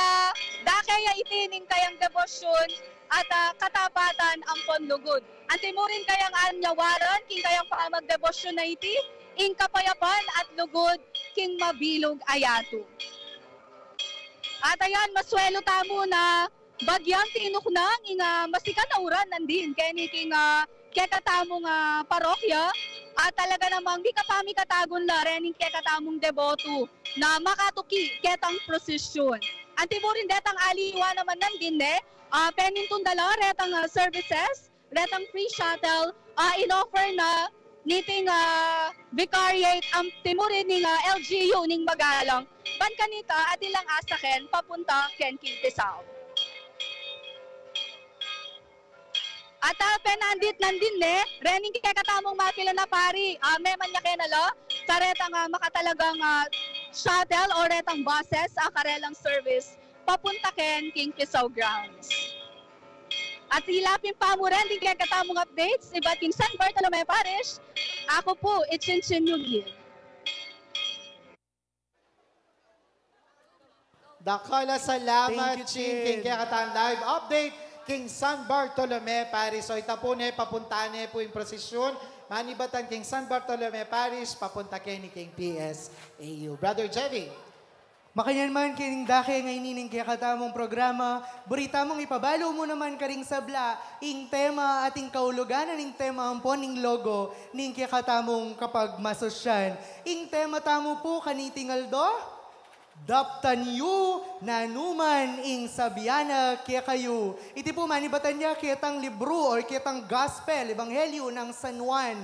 dakaya itining kayang debosyon at katapatan ang ponlugod. Antimurin kayang anyawaran, king kayang paamagdebosyon na iti, ing kapayapan at lugod, king mabilog ayato. At ayan, maswelo tamo na bagyang tinuknang ing masikan na uran nandin, kaya king kekatamong parokya, at talaga namang di kapami katagon na rening kekatamong deboto na makatuki ketang prosesyon. Antimurin detang aliwa naman nandin penintong dala retang services, retang free shuttle, in-offer na niting vicariate ang timurin ning LGU ning Magalang. Ban kanita at ilang asaken papunta ken King Pisaw. At penandit nandin rening kay katamong mapila na pari, meman niya kenalo, karetang makatalagang shuttle o retang buses, karelang service, papunta ken King Pisaw Grounds. At hilapin pa mo rin din kay katamong updates, iba't King San Bartolome Parish, ako po, Itchinchin Yugin. Dakala salamat, Chin, King kay katamong live update. King San Bartolome Parish. So ita po papuntane po yung prosesyon. Manibatan King San Bartolome Parish, papunta kay ni King PSAU. Brother Jevy. Makanyan man kining dake ngay nining kaya katamong programa, burita mong ipabalo mo naman karing sabla, ing tema ating kauluganan, ing tema ampon, ing logo, ning kaya katamong kapag masosyan. Ing tema tamo po kanitingaldo, daptan yu nanuman ing sabiana kaya kayo. Iti po manibatan niya kitang libro or kitang gospel, ebanghelyo ng San Juan,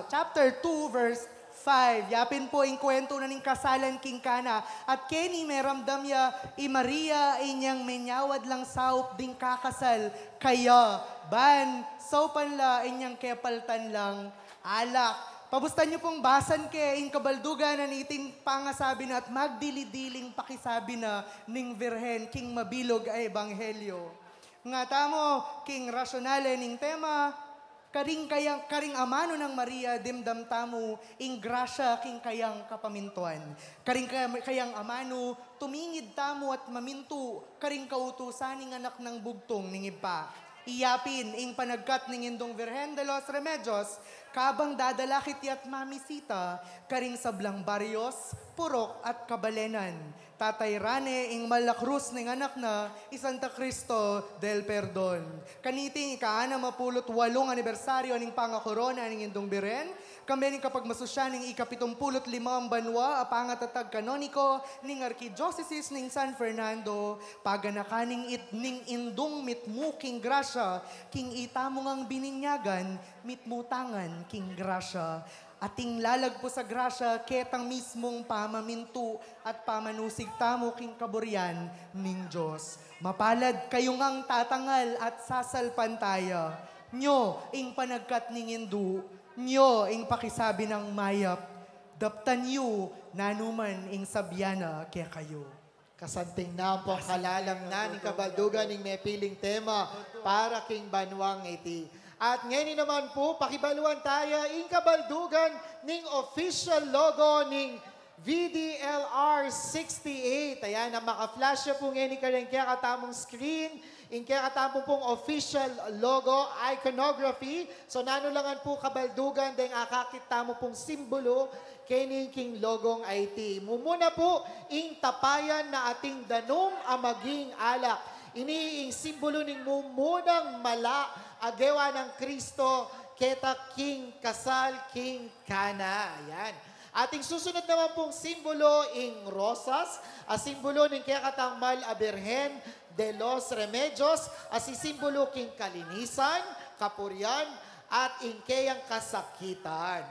chapter 2, verse 5. Yapin po ing kwento na ning kasalan king kana. At Kenny meramdam ya Maria inyang menyawad lang saup ding kakasal. Kaya ban saupan la inyang kepaltan lang alak. Pabustan niyo pong basan ke ing kabaldugan na niting pangasabi na at magdilidiling pakisabi na ning Virhen king mabilog ay ebanghelyo. Nga tamo king rasyonale ning tema karing amano ng Maria dimdam tamo ing grasya king kayang kapamintuan. Karing kayang amano tumingid tamo at mamintu karing kautusan ning anak ng bugtong ning iba. Iyapin ing panagkat ning indong Virgen de los Remedios, kabang dadalakit yat mamisita, karing sablang Barrios, Purok at Kabalenan. Tatay Rane, ing Malacruz ning anak na, Santa Cristo del Perdon. Kaniting ika-6 mapulot 8 anibersaryo ning pangakorona ning indong biren, kami ning kapag masusya ning ika-75 banwa, apangatatag kanoniko ning Archdiocese ning San Fernando, paganakaning ning indong mitmu king grasya, king itamo ngang bininyagan, mitmutangan king grasya. Ating lalagpo sa grasya, ketang mismong pamamintu at pamanusig tamo king kaburyan ning Diyos. Mapalad kayo ngang tatangal at sasalpantaya. Nyo, ing panagkat ning indu, nyo, ing pakisabi ng mayap, daptan yu, nanuman ing sabyana kaya kayo. Kasanting na po kalalang na ng kabaldugan ng may piling tema para king banwang iti. At ngayon naman po, pakibaluan tayo in kabaldugan ng official logo ng VDLR 68. Ayan, na maka-flash po ngayon ng kaya katamong screen, in kaya katamong pong official logo, iconography. So nanulangan po kabaldugan dahil akakita mo pong simbolo kini king logong IT. Mumuna po, in tapayan na ating danong amaging alak. Ini simbolo ng mumunang mala, agewa ng Kristo, keta king kasal, king kana. Ayan. Ating susunod naman pong simbolo ing rosas, simbolo ng kaya katangmal a Birhen de los Remedios, simbolo king kalinisan, kapuryan, at ing kayang kasakitan.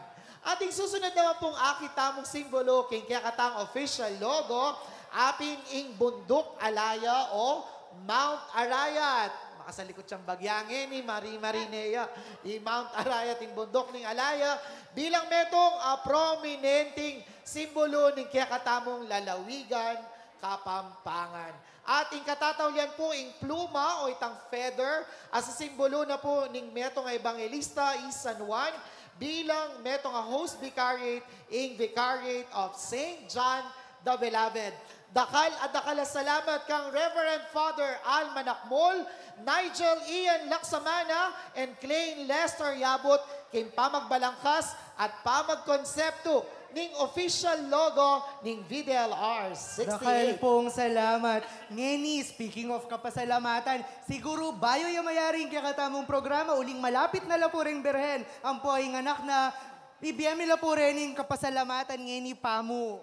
Ating susunod naman pong akitamong simbolo king kaya katang official logo, aping ing bundok alaya o Mount Arayat. Makasalikot siyang bagyangin ni Marinea. Mount Arayat, yung bundok ng Alaya. Bilang metong prominenting simbolo ng kaya katamong lalawigan, Kapampangan. At yung katatawlian po, yung pluma o itang feather, as simbolo na po ng metong evangelista San Juan, bilang metong host vicariate, in Vicariate of St. John the Beloved. Dakal at dakala salamat kang Reverend Father Al Manakmol, Nigel Ian Laksamana, and Klein Lester Yabot, king pamagbalangkas at pamagkonsepto ning official logo ning VDLR 68. Dakal pong salamat. Ngeni, speaking of kapasalamatan, siguro bayo yung mayaring kakatamong programa, uling malapit na lapuring Birhen, ang poing anak na ibiyami lapurening kapasalamatan ngeni pamu.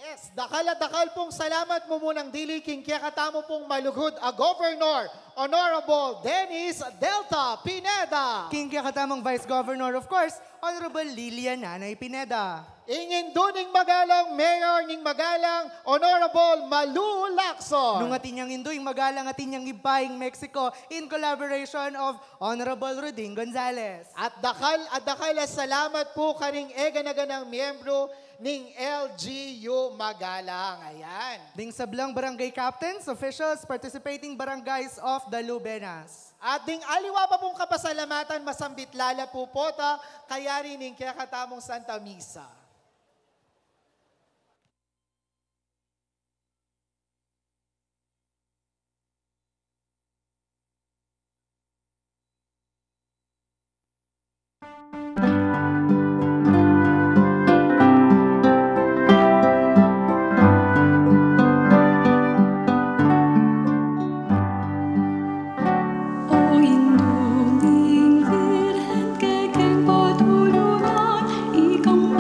Yes, dakal pong salamat mo munang dili king kaya katamo pong malugod a Governor, Honorable Dennis Delta Pineda. King kaya katamang Vice Governor, of course, Honorable Lilian Nanay Pineda. Ingin doon ning magalang Mayor ning magalang Honorable Malu Lacson. Nung atin niyang induing magalang atin niyang ibaying Mexico in collaboration of Honorable Roding Gonzales. At dakal salamat po kaning ega-naganang miyembro ning LGU Magalang. Ayan. Ding sablang barangay captains, officials, participating barangays of the Lubenas. At ding aliwa pa pong kapasalamatan, masambit lala po pota, kaya rin ning kaya katamong Santa Misa. Virgen que en potulunan y con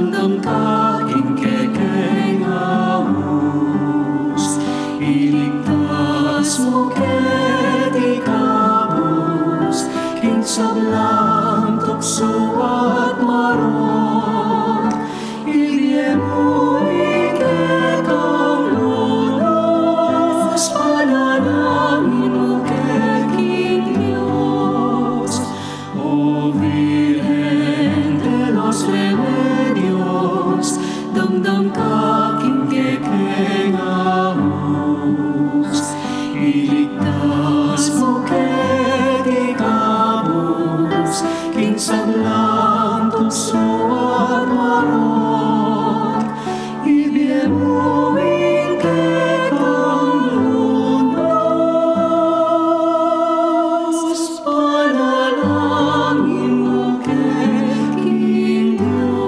damdam ka king kekengaus, iligtas mo ket ikabus, king sablang tukso at maron, ibigay mo iket ang lunos, panalangin mo ket king Diyos. O Virgen de los Remedios, damdam ka king kekengaus, iligtas mo ket ikabus, king sablang tukso at maron, ibigay mo iket ang lunos, panalangin mo ket king Diyos.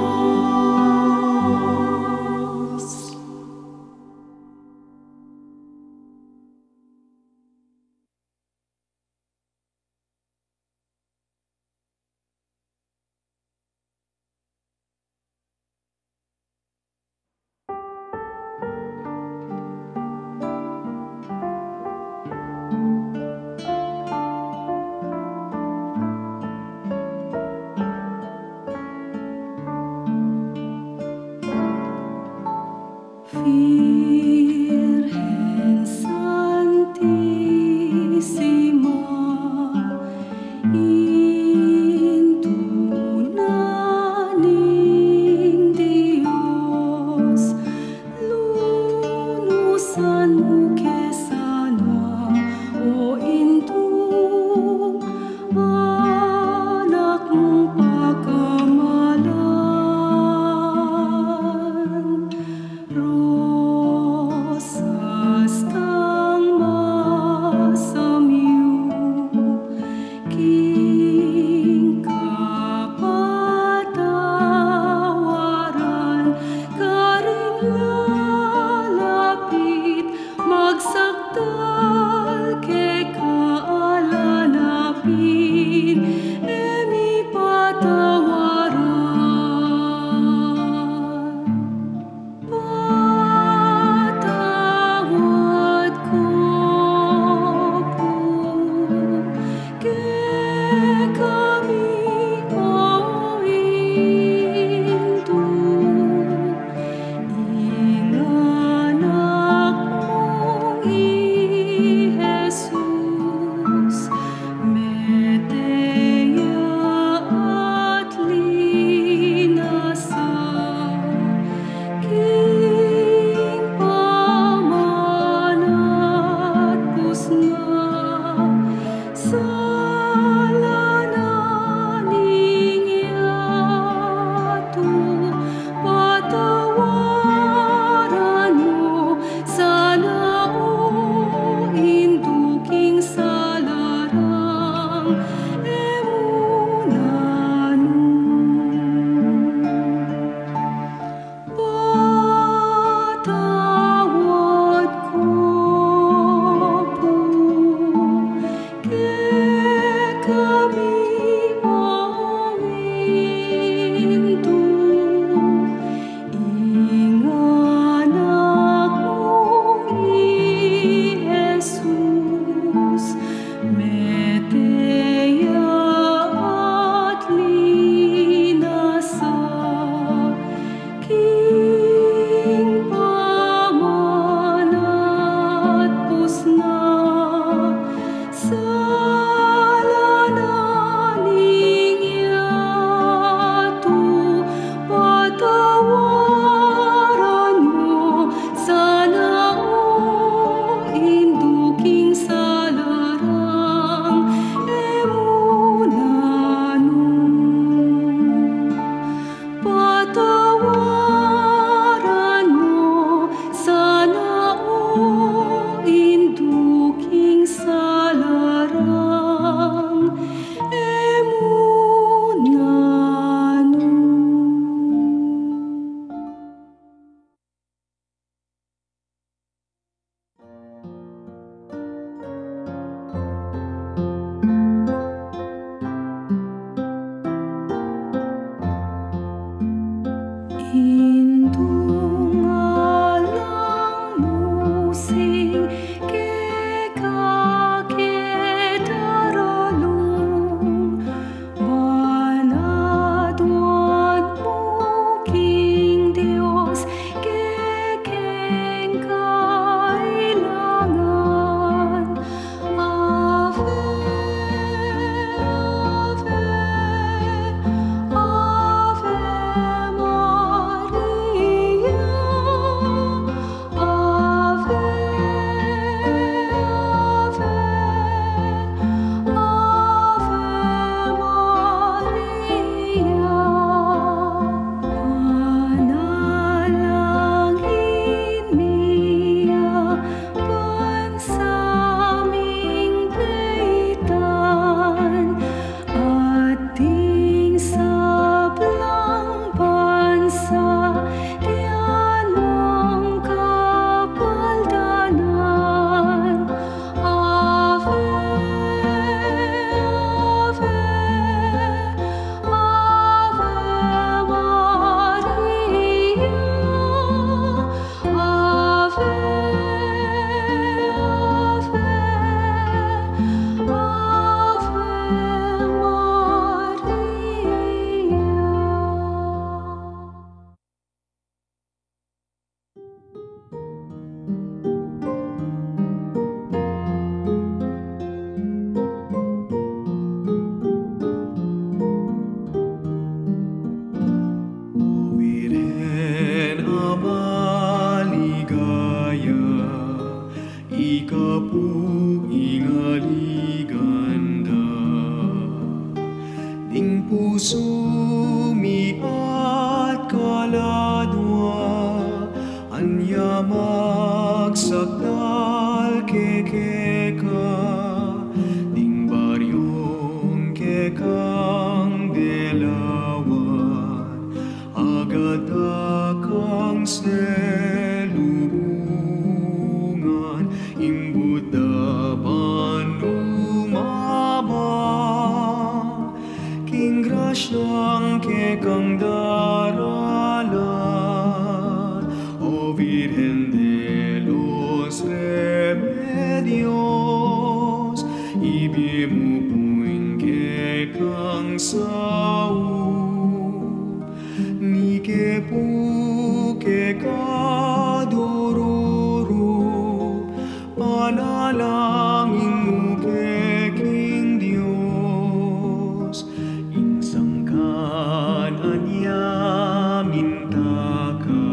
buing aliganda. Ding puso mi at kaladwa, anya magsakdal kekeka, ding baryong kekang delawan, agad akang selubungan, imbut dapan lumabang, king grasyang kekang daralan, o Virgen de los Remedios, ibimu puing kekang sau, ni kepu kekadururu, panalangin mo keking Diyos, insangkan anya mintaka,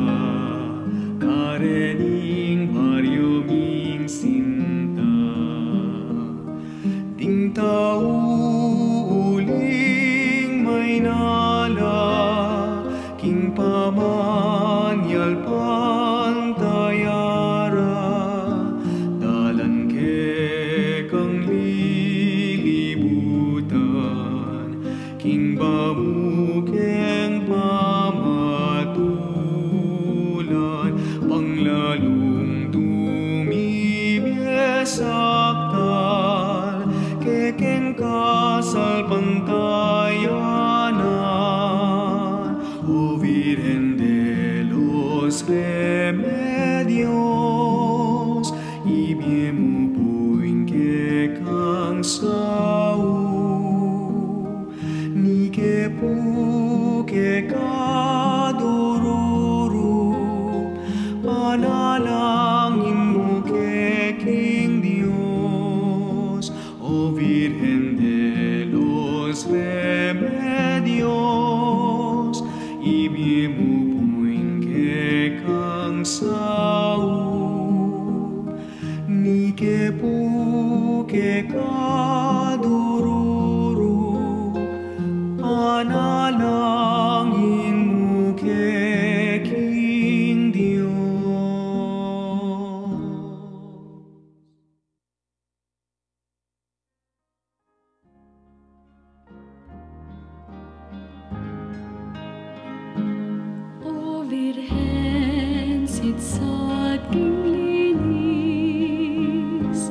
karening paryoming sinta, ting tao uling may nala, king pamanyal pantayara, dalan kekang lilibutan, king bamukeng pamatulan, panglalong tumibiyesaktal, kekeng kasal pantayanan, o Virgen de los Remedios, ibimu puing kekang sau, ni kepu kekadururu, panalangin mo keking Diyos, o Virgen de los Remedios, ibimu puing kekang sau, ni kepu kekadururu, panalangin mo keking Diyos. O Virgen, sitsat king linis,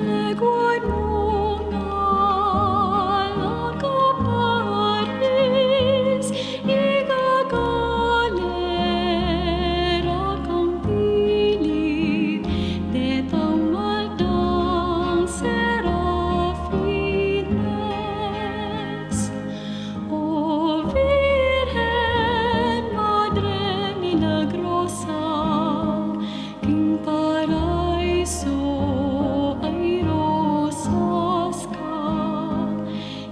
leguan mong nalakaparis, igagalera kang pilit, detang matang serafines. O Virgen, Madre Milagrosa, king paraiso ay rosas ka,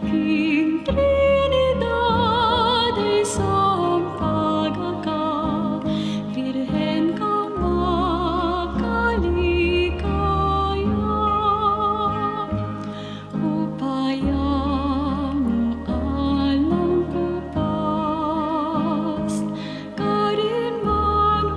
king Trinidad ay sampaga ka, Virgen ka makaligaya, upayang alam ko pas, karin man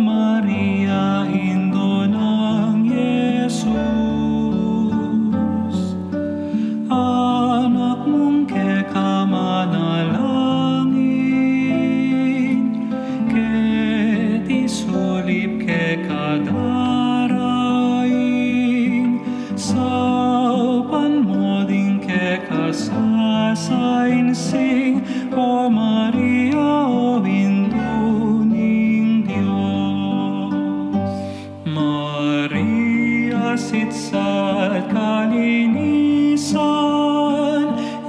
Maria, Indo ng Jesus, anak mong kekamanalangin, ket isulip kekadarain, saupan mo ding kekasasainsing, O Maria, o induning Diyos. Maria, sitsat kalinisan,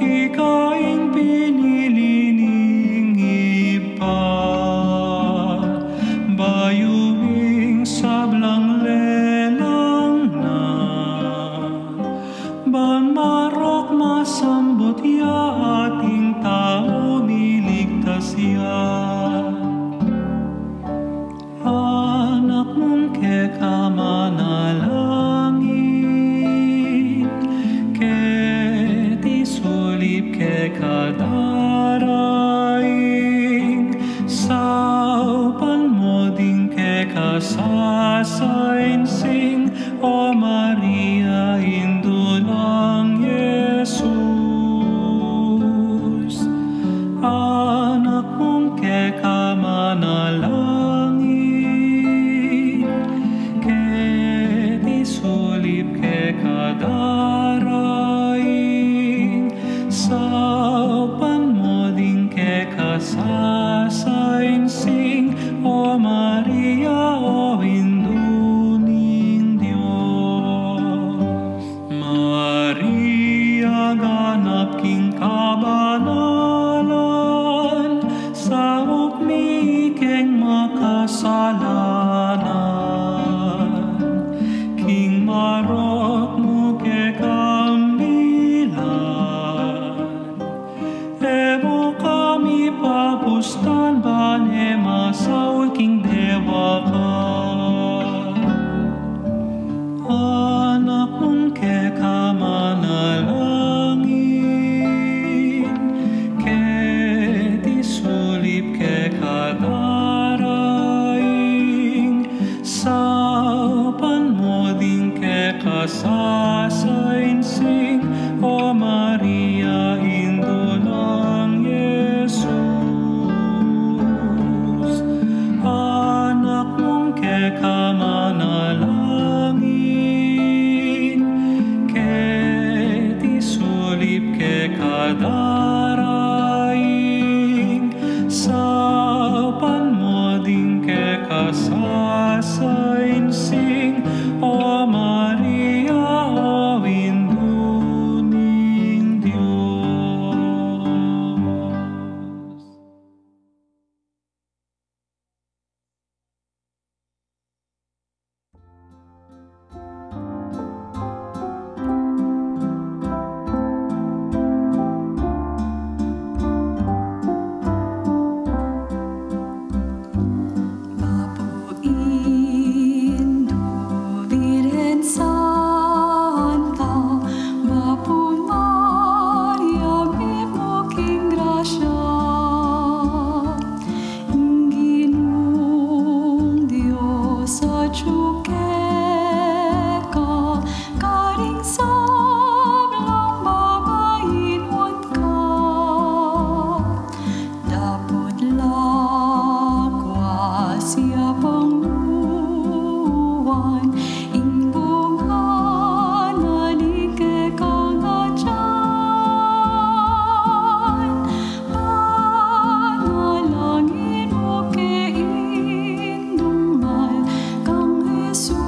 ikaing pinili ning iba, bayuing sablang lelang na, ban marok masambot ya ating tao miligtas ya. Anak mong kekamanalangin, ket isulip kekadarain, saupan mo ding kekasasainsing, O Maria, Indo ng Jesus, anak mong kekamanalangin, ket isulip kekadarain, saupan mo ding kekasasainsing, O Maria, o induning Diyos. Maria, ganap king kabanalan, sa ukmikeng makasalanan, king marok mo kekambilan, emo kami papustan bane masaul king dewa ka. Anak mong kekamanalangin, ket isulip kekadarain, saupan mo ding kekasasainsing, O Maria, Indo ng Jesus, anak mong kekamanalangin, ket isulip kekadarain, saupan mo ding kekasasainsing, O Maria, o induning Diyos. Jesus.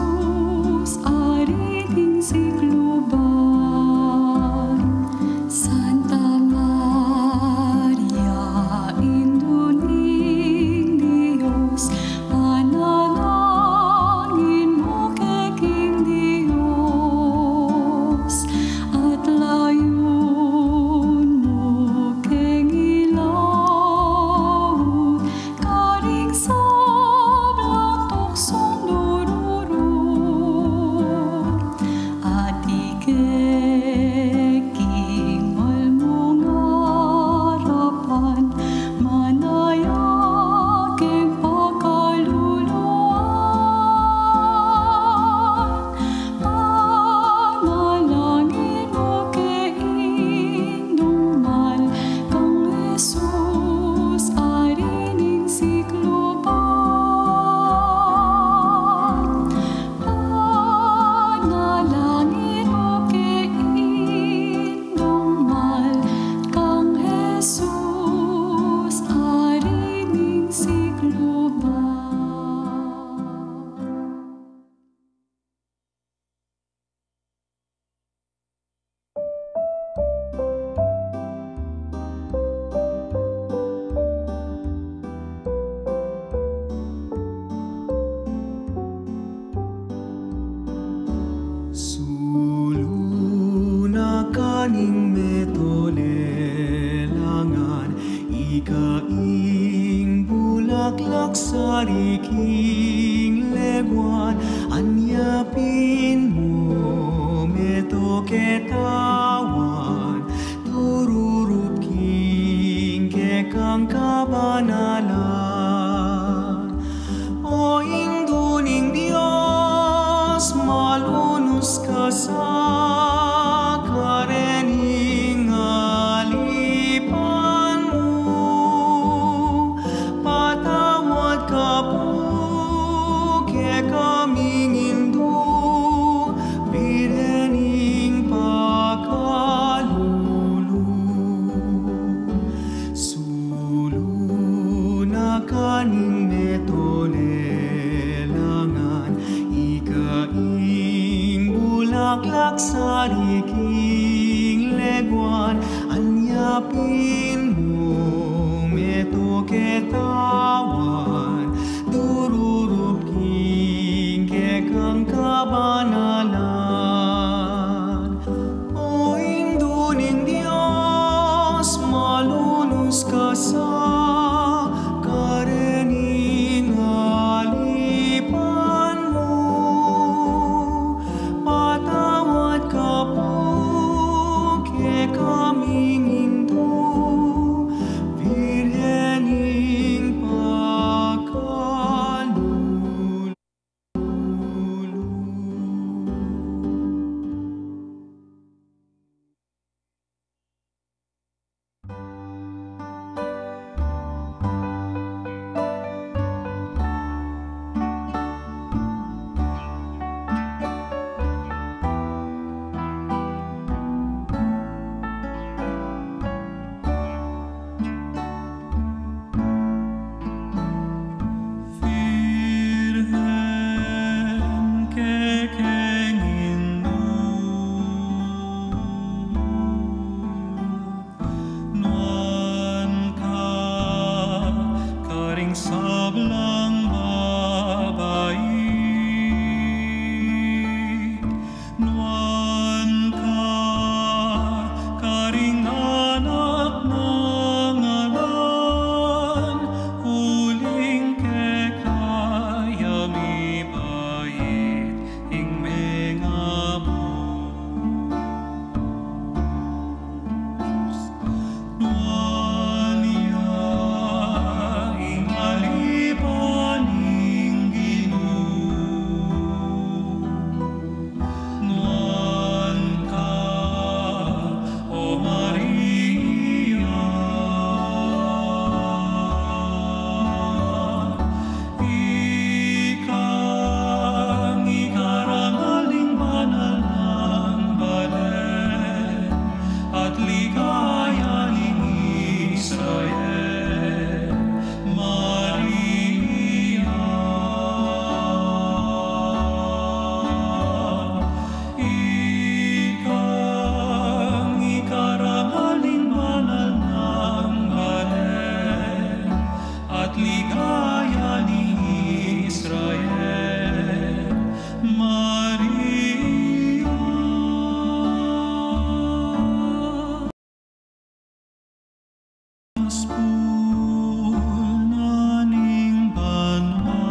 sariking leguan, anyapin mo meto ketawan, tururupking kekang kabanalan. O induning Diyos, malunus ka sa karening alipan mo. Patawad ka po, ke kaming Hindu, birening pagkalulu. Sulu na kaning metonelangan, ikaing bulaklak sa riking leguan, anyapin mo meto ketawan, dururupking kekang kabanalan. O induning Diyos, malunus ka sa karening alipan mo. Patawad ka po, ke kaming Hindu, birhening pagkalulu. Virgen kekeng Hindu, nuan ka karing sablang babae, nuan ka karing anak ng alan, huling kekayami bayit ing mengabos. Nuania ing alipan ing Ginoo, nuan ka o Maria, ikang ikarangaling banal ng Balen, at ligaya ning Israel, Maria. Ikang ikarangaling banal ng Balen, at ligaya ning Israel, Maria. Naning banwa,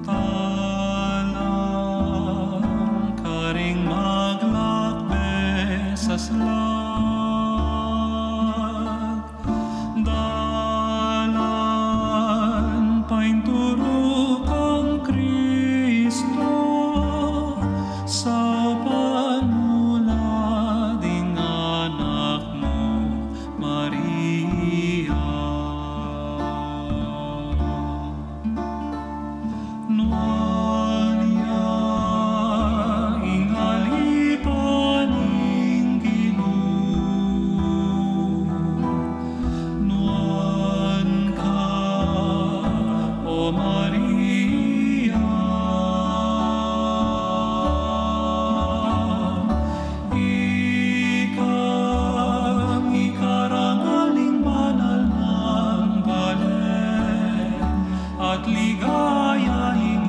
talang karing maglakbe sa slag, dalan painturo kang Kristo sa panulading anak mo, Maria. Nuania ing alipan ing Ginoo, nuan ka o Maria. Ikang ikarangaling banal ng Balen, at ligaya ing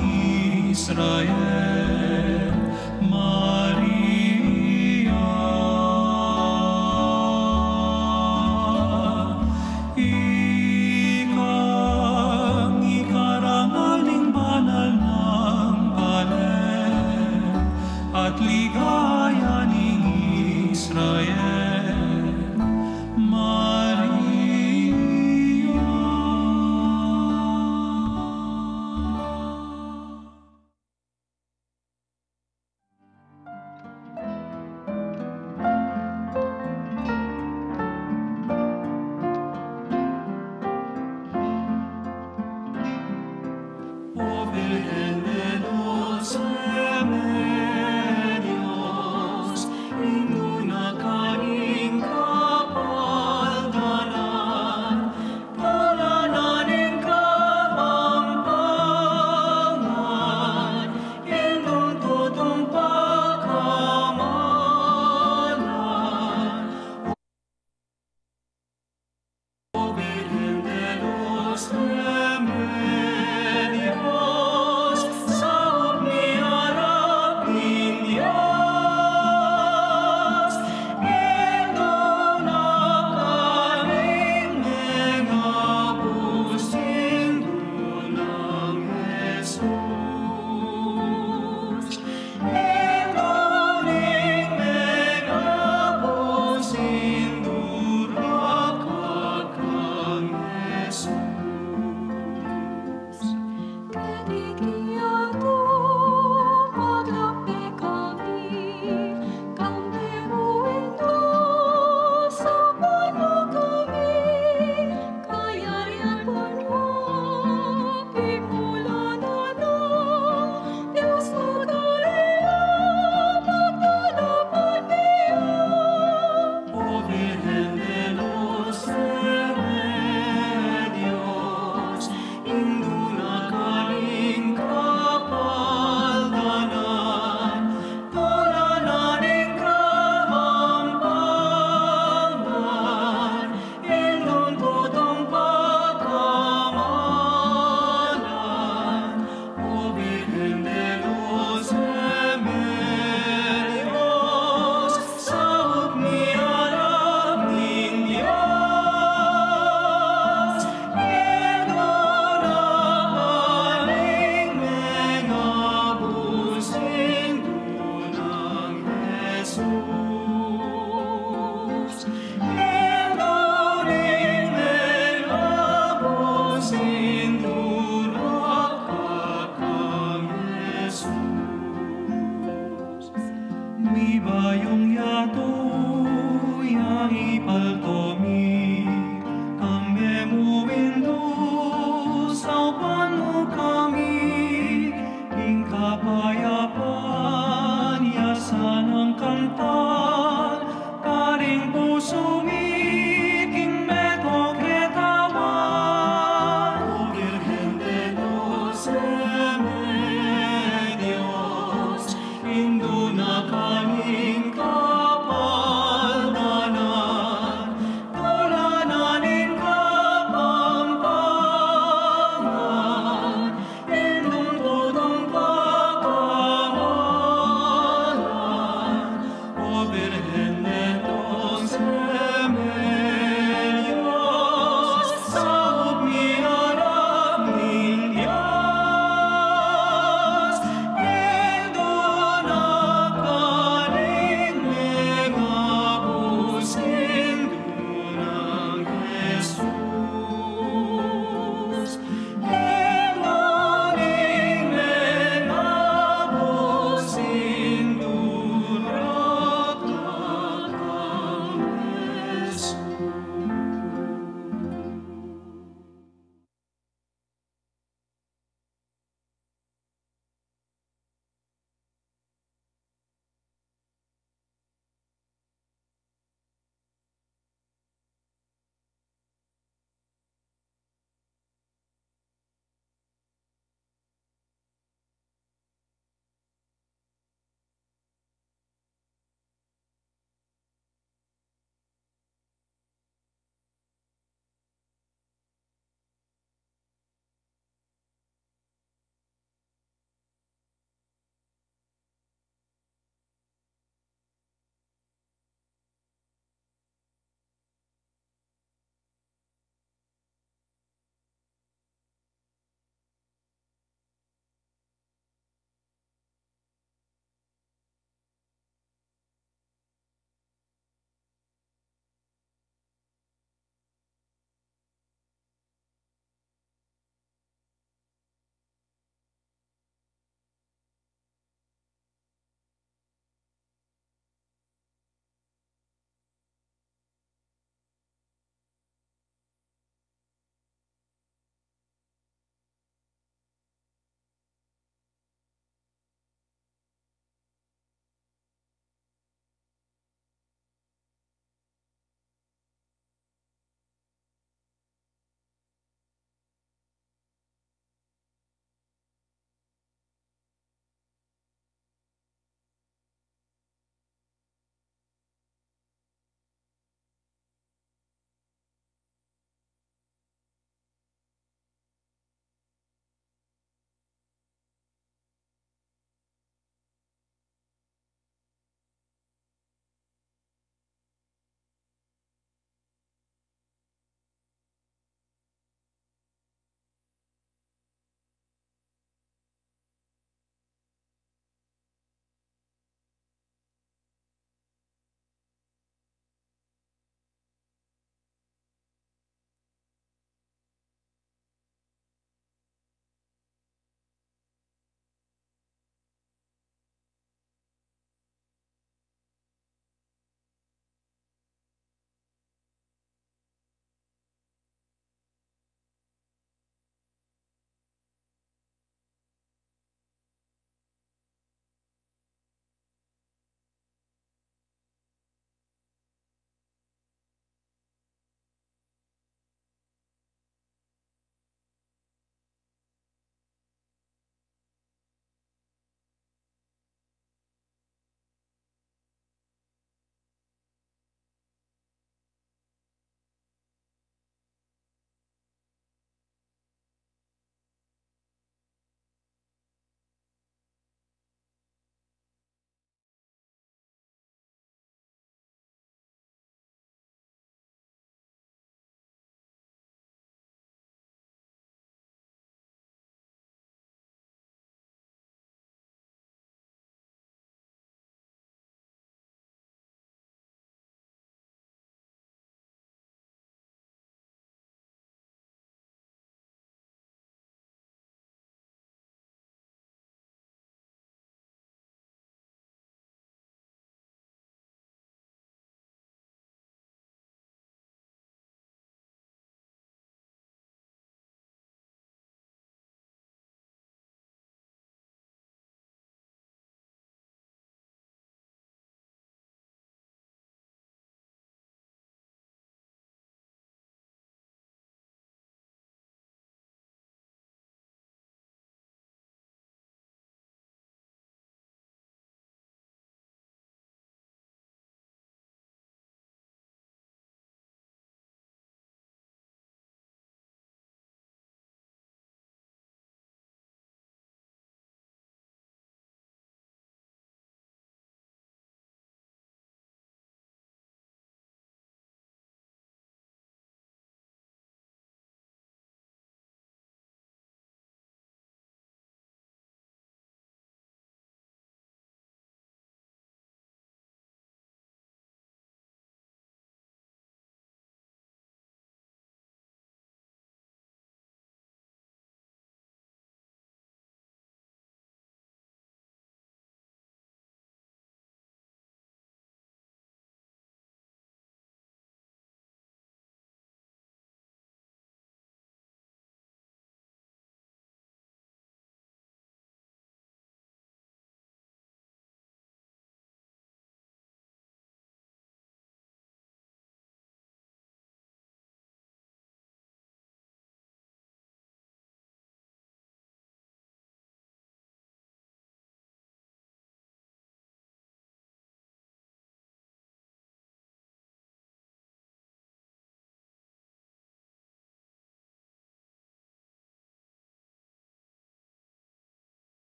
Israel, Maria.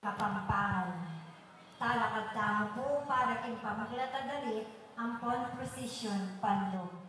Kapampangan. Talakad tamo po para kin pamaglatadalit ang pon precision pandong.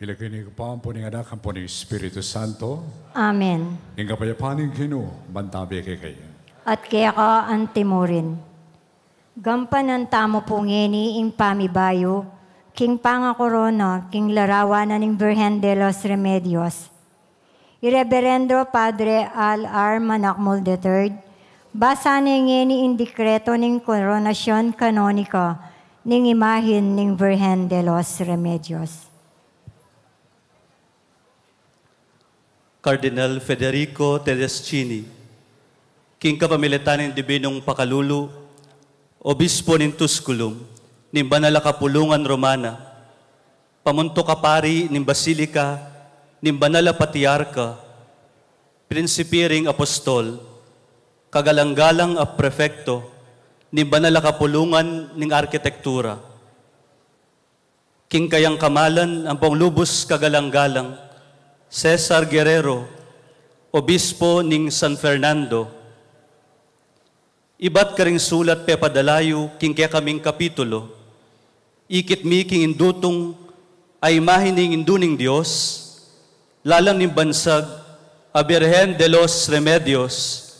Kilagini ko pa ang po ng anak ang po ng Espiritu Santo. Amen. Yung kapayapaan ng Ginoo, mantabi kay kayo. At kaya ka antimurin. Gampanan tamo po ngeni ing pamibayo, king panga corona, king larawanan ng Virgen de los Remedios. Ireverendo Padre Al.R. Manakmul III, basa ngeni ing dekreto ng koronasyon kanonika ning imahin ng Virgen de los Remedios. Cardinal Federico Tedeschini, King Kapamilitanin Dibinong Pakalulu, Obispo ng Tusculum, ng Banala Kapulungan Romana, Pamunto Kapari ng Basilika, ng Banala Patriarka, Prinsipiring Apostol, Kagalang-galang a Prefekto, ng Banala Kapulungan ng Arkitektura, King Kayang Kamalan, ang Panglubos Kagalang-galang, Cesar Guerrero, Obispo ng San Fernando. Iba't karing sulat pepadalayo king kaya kaming kapitulo. Ikit mi king indutong ay mahining induning Diyos, lalang ni bansag a Virgen de los Remedios,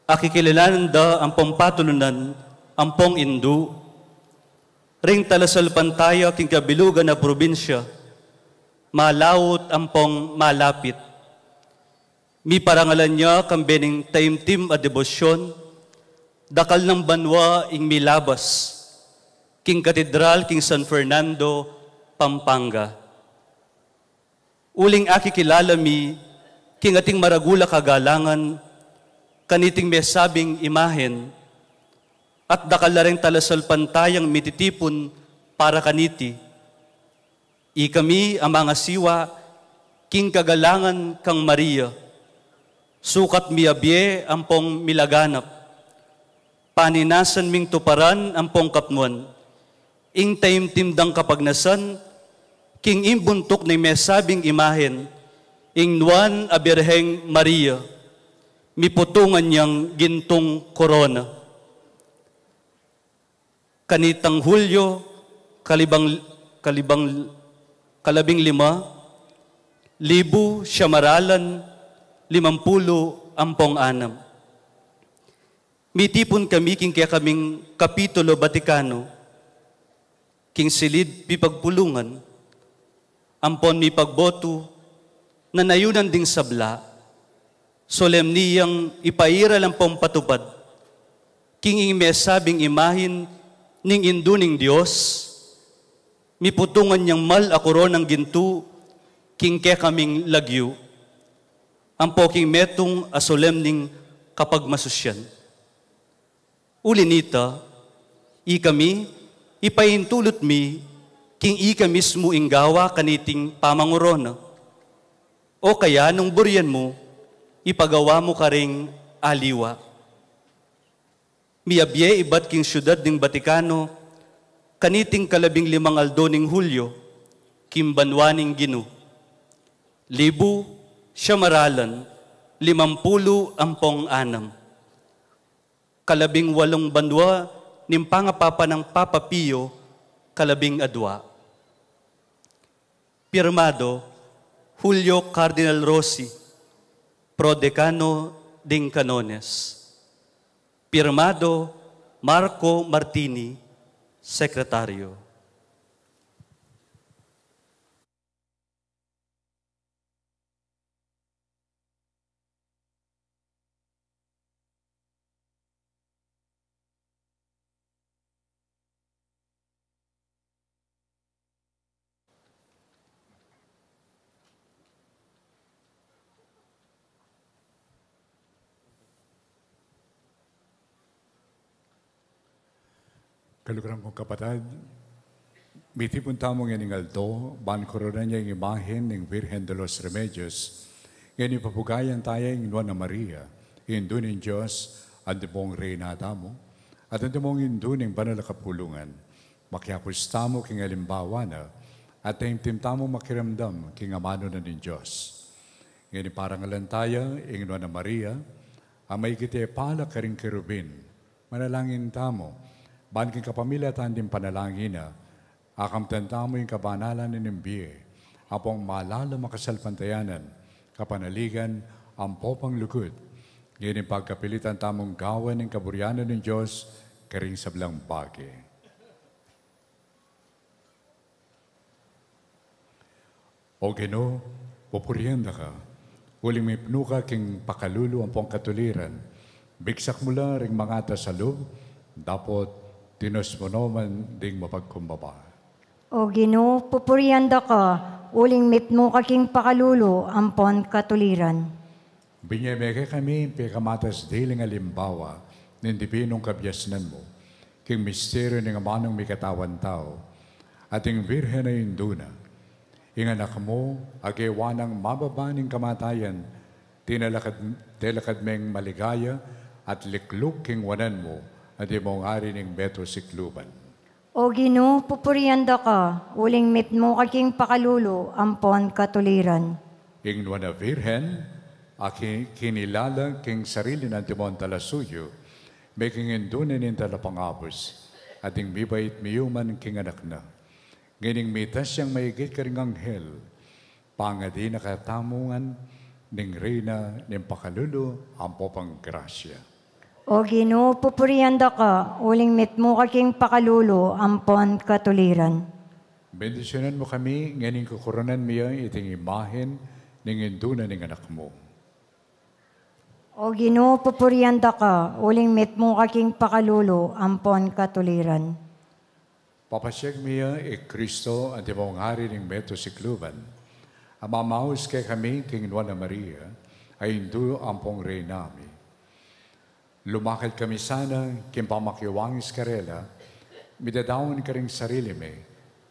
akikililanan da ang pampatulunan ang pong indu, ring talasal pantaya king kabilugan na probinsya, malawot ang pong malapit. Mi parangalan niya kambening taimtim a debosyon, dakal ng banwa ing milabas, king katedral king San Fernando, Pampanga. Uling aki kilala mi, king ating maragula kagalangan, kaniting mesabing imahen, at dakal na rin talasal pantayang mititipon para kaniti. Ikami ang mga siwa, king kagalangan kang Maria, sukat miabye ang pong milaganap, paninasan ming tuparan ang pong kapnuan, ing taimtimdang kapagnasan, king imbuntok ni mesabing imahen, ing nuan a Birheng Maria, miputungan niyang gintong korona. Kanitang Hulyo, kalabing 5, 1,000 siyamaralan, 50 ampong anam. Mitipon kami king kaya kaming Kapitulo Vaticano, king silid pipagpulungan, ampon mi pagboto, na nayunan ding sabla, solemniyang ipairal ang pong patupad, king mesabing imahin ning induning Diyos, miputungan niyang mal a koronang gintu, king kaya kaming lagyo, ang poking metong a solemning kapagmasusyan. Ulinita, ikami, ipaintulot mi, king ika mismo inggawa kaniting pamangurona. O kaya nung buryan mo, ipagawa mo karing aliwa. Miabye iba't king syudad ng Vaticano, kaniting 15 aldo ning Hulyo, kimbanwaning Ginu. 1,000 siyamaralan, 50 ampong anam. 18 banwa ning pangapapa ng Papa Pio, 12. Pirmado, Julio Cardinal Rossi, Prodecano ding Canones. Pirmado, Marco Martini, Sekretaryo. Kalukuran kong kapatid, mitipon tamong yan ng aldo, ban korona niya yung imahen ng Virgen de los Remedios, yan ipapugayan tayo ng Nuana Maria, hindu ng Diyos, at mong reyna tamo, at ang mong hindu ng banal na kapulungan, makiapos tamo king alimbawa na, at taimtim tamo makiramdam king amano na ng Diyos. Yan iparangalan tayo, ng Nuana Maria, ang may kiti pala karing kerubin, manalangin tamo, ban king kapamilya tandim panalangin na, akamtan tamo yung kabanalan ng imbiye, apong malala makasalpantayanan, kapanaligan, ang popang lugod, ngayon pagkapilitan tamong gawan ng kaburyanan ng Diyos, karing sablang bagi. O Ginoo, pupurianda ka, uling may pnuka king pakalulo ang pong katuliran, bigsak mula ring mga tasalub, dapat tinos mo naman ding mapagkumbaba. O Ginoo, pupurianda ka, uling mitmo kaking pakalulo ampon katuliran. Binyemeke kami pekamatas diling alimbawa ng dibinong kabyasnan mo, king misteryo ng amanong may katawan tao, ating birhen na induna, inganak mo, agewanang mababaning kamatayan, telakad meng maligaya, at likluk king wanan mo, at imong ari ng beto sikluban. O Ginoo, pupurianda ka, uling mitmo kaking pakalulo ampon katuliran. Ing na virhen, kinilala king sarili ng timon talasuyo, making indunan in talapangabos, ating bibait miyuman king anak na. Nganing mitas siyang maigit ka ring anghel, pangadi nakatamungan ning reyna ng pakalulo ang popang grasya. O Ginoo, pupurianda ka, uling mitmo kaking pakalulo ampon katuliran. Bendisyonan mo kami, nganing kukurunan miya iting imahen ning indunan ng anak mo. O Ginoo, pupurianda ka, uling mitmo kaking pakalulo ampon katuliran. Papasyag miya Kristo at imong hari ng beto sikluban. Ang mamaus kay kami king Nuana Maria ay hindu ampong reynami. Lumakad kami sana king pamakiwangis karela, midadawon ka ring sarili me,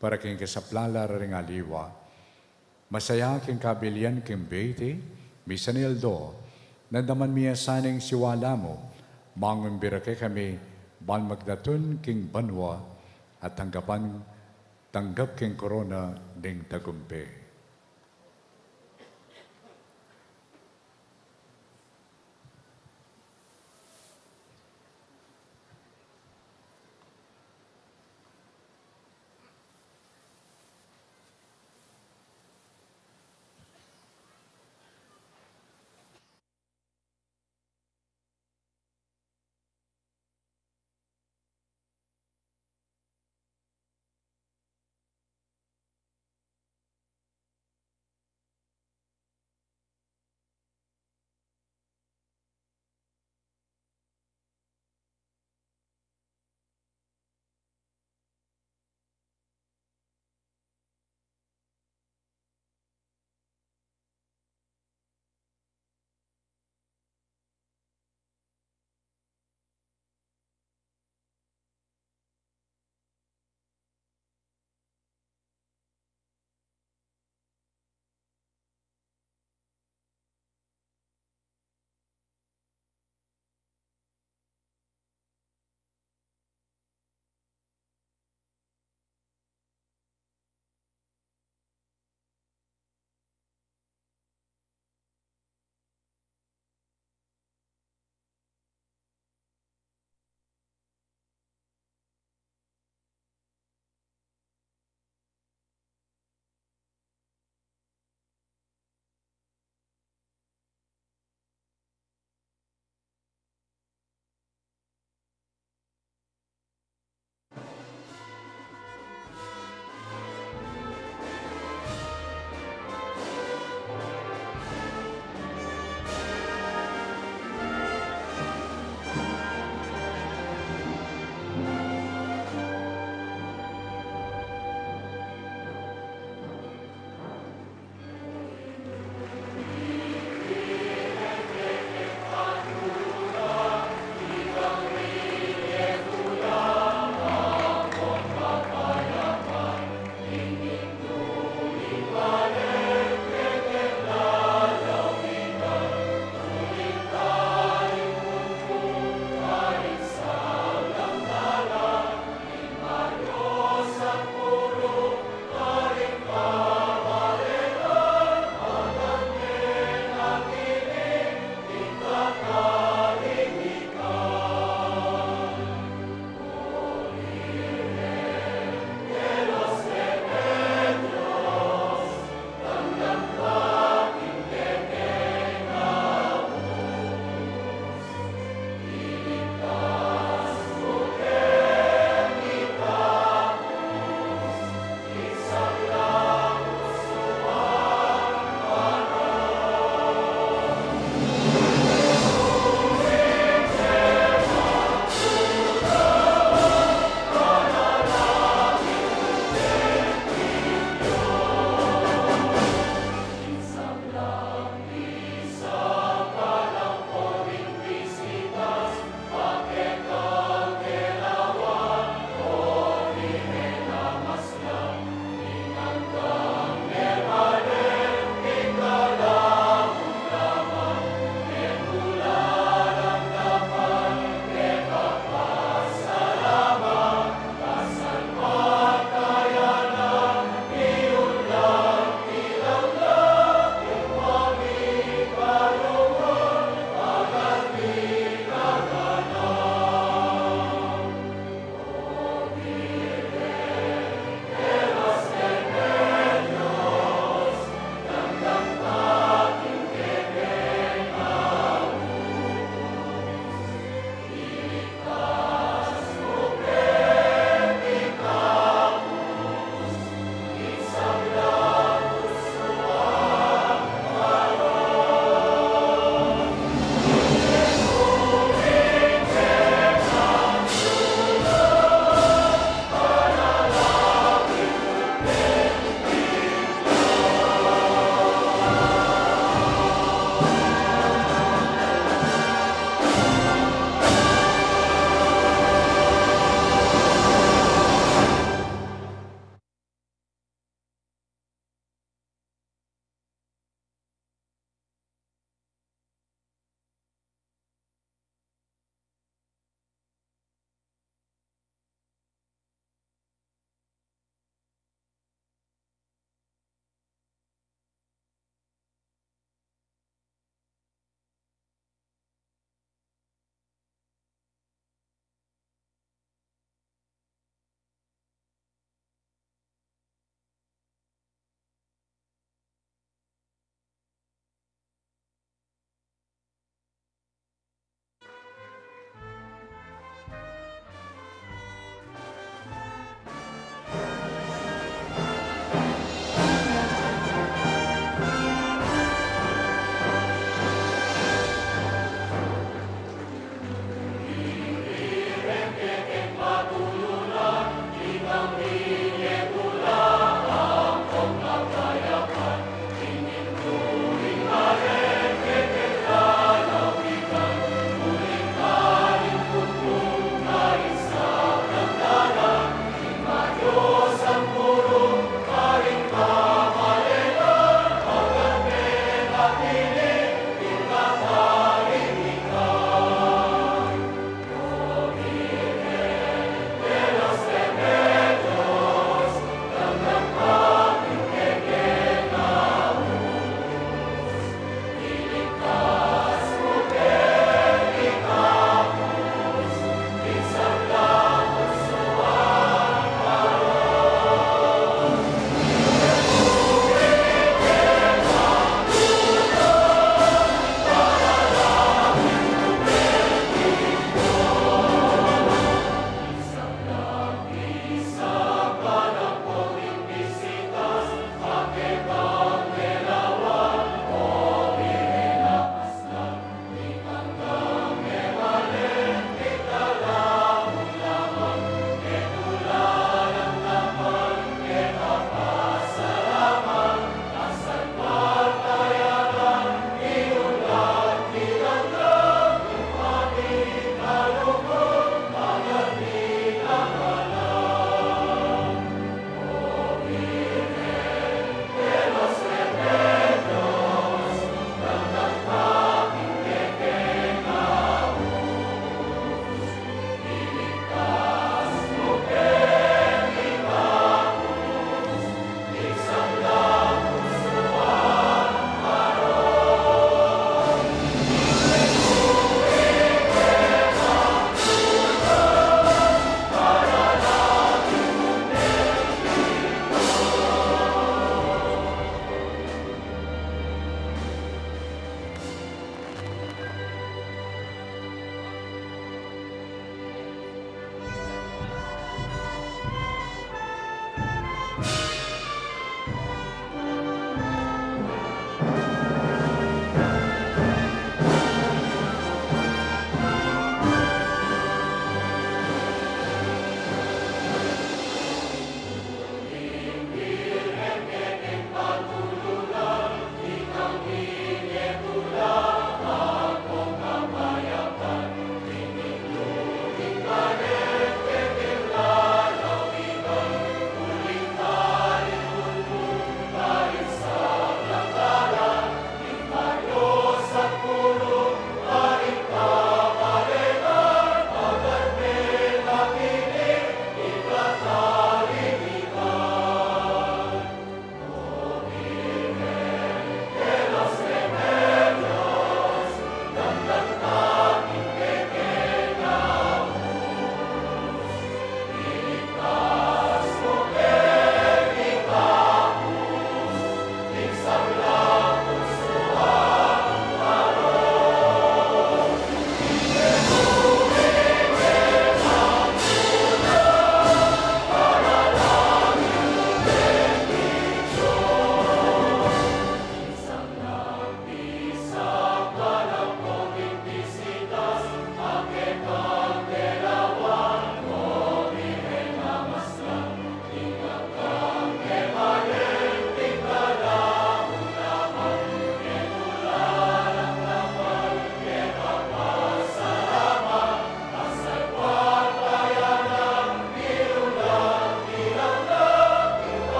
para king kasaplala ring aliwa. Masaya king kabilian king bete, misanildo, nandaman miya saning siwala mo, mangumbira kay kami, ban magdatun king banwa, at tanggap king korona ding tagumpe.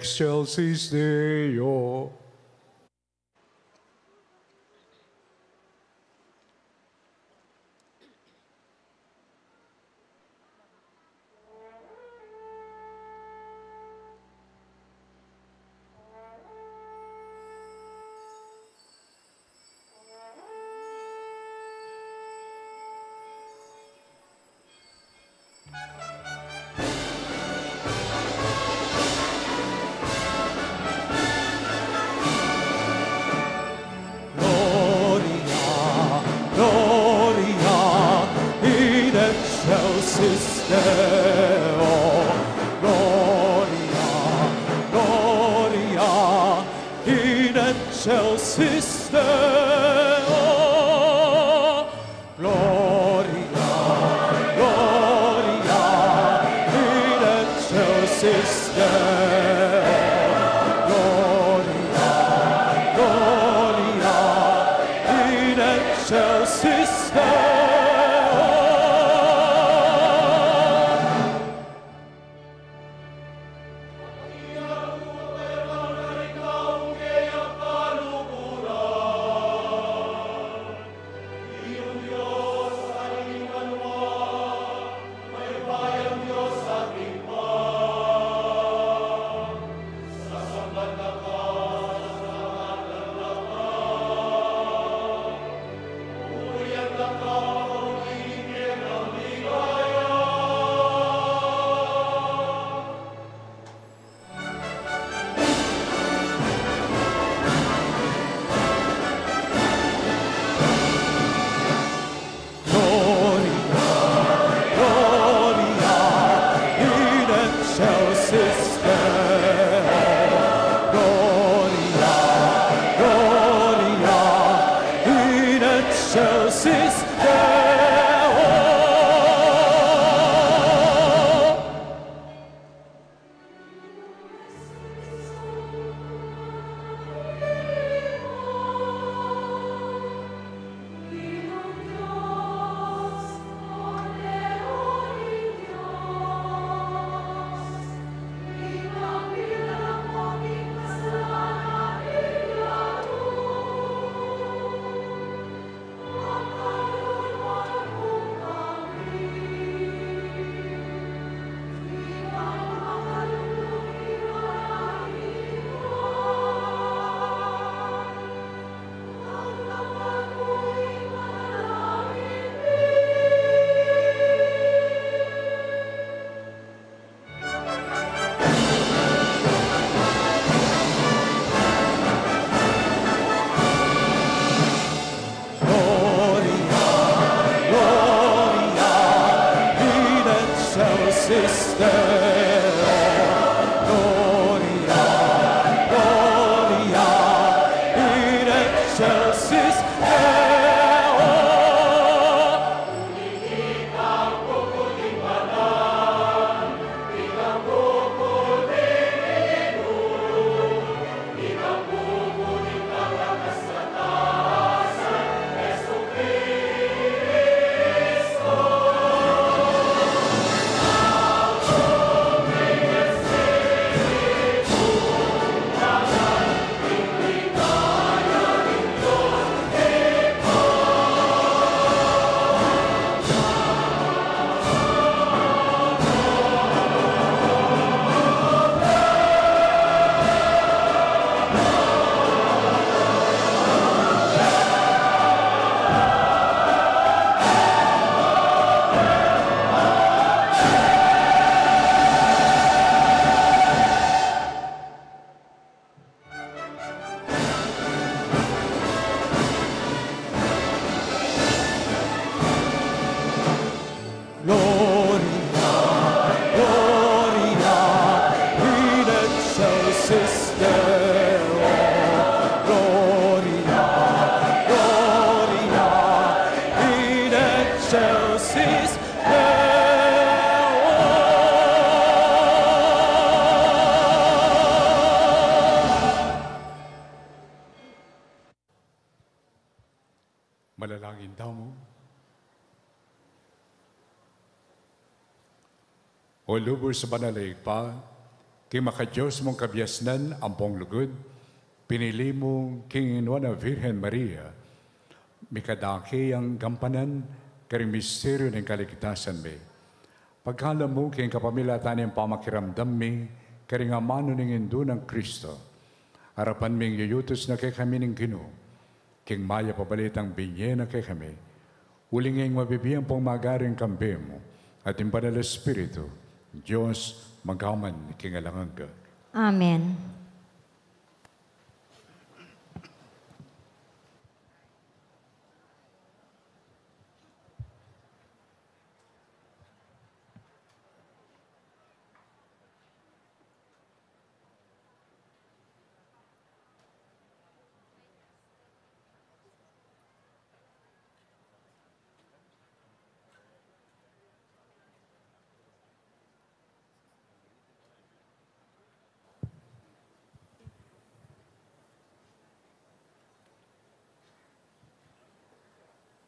Excelsis Deo. Manalangin daw mo. O lubos sa banalig pa, King makadiyos mong kabyasnan ang pong lugod, pinili mong King Inwana Virgen Maria, mikadaki ang gampanan, karing misteryo ng kaligtasan mi. Pagkala mo king kapamilatan ng pamakiramdam mi, karing amano ng Indo ng Kristo, harapan ming yuyutos na kay kami ng Ginoo, king maya pabalitang binye na kay kami, ulinging mabibiyang pong magaring kambi mo, at yung banal na Espiritu, Diyos, magaman king alangan ka. Amen.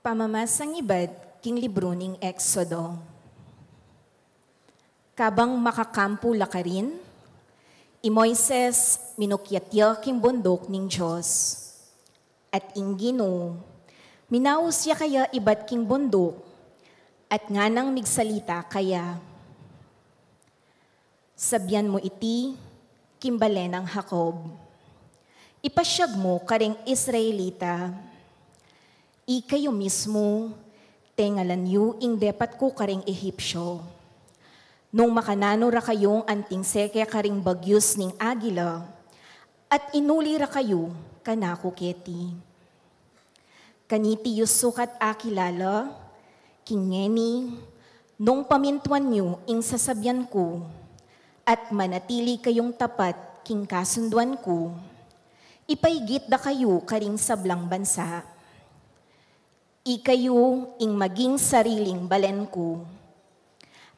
Pamamasang ibad, king libro ning Exodo. Kabang makakampo lakarin, i Moises minukyatya king bundok ning Diyos. At inggino, minaus ya kaya ibat king bundok, at nganang migsalita kaya. Sabyan mo iti, kimbalen ng Jacob. Ipasyag mo karing Israelita, ikayo mismo, tengalan yu ing depat ko karing Ehipsyo. Nung makanano ra kayong anting seke karing bagyos ning agila, at inuli ra kayo kanako keti. Kaniti yu sukat akilala, kingeni, nung pamintuan nyo ing sasabyan ko, at manatili kayong tapat king kasunduan ko, ipaigit da kayo karing sablang bansa. Ikayo ing maging sariling balen ko.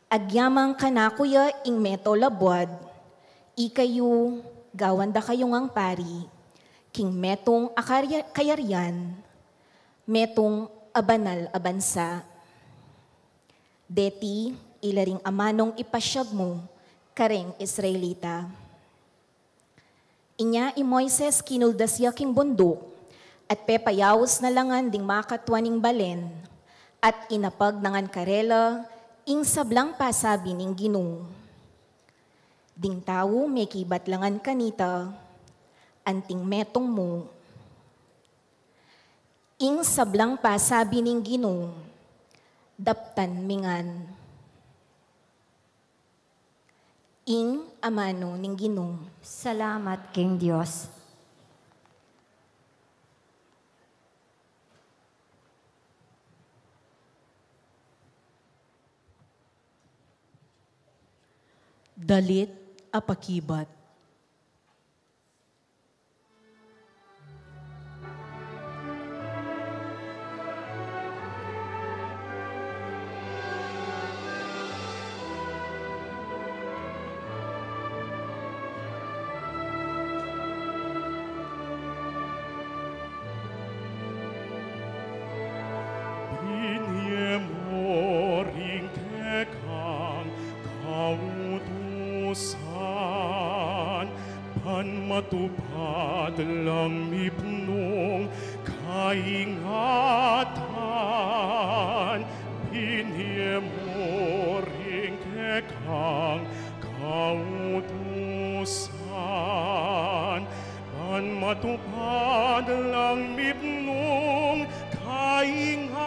Agyamang kanakuya ing meto labwad, ikayo gawanda kayong ang pari, king metong kayaryan, metong abanal abansa. Deti, ilaring amanong ipasyag mo, kareng Israelita. Inya i Moises kinuldasya king bundok, at pepayaws na langan ding makatwaning balen, at inapag nangan karela, ing sablang pasabi ning Ginoo. Ding tao may kibatlangan kanita, anting metong mo. Ing sablang pasabi ning Ginoo, daptan mingan. Ing amano ning Ginoo. Salamat, King Diyos. Dalit apakibat. Matupad lang mipnong kaingatan, pinhemo ring kekang kautusan. Pan matupad lang mipnong kaingatan,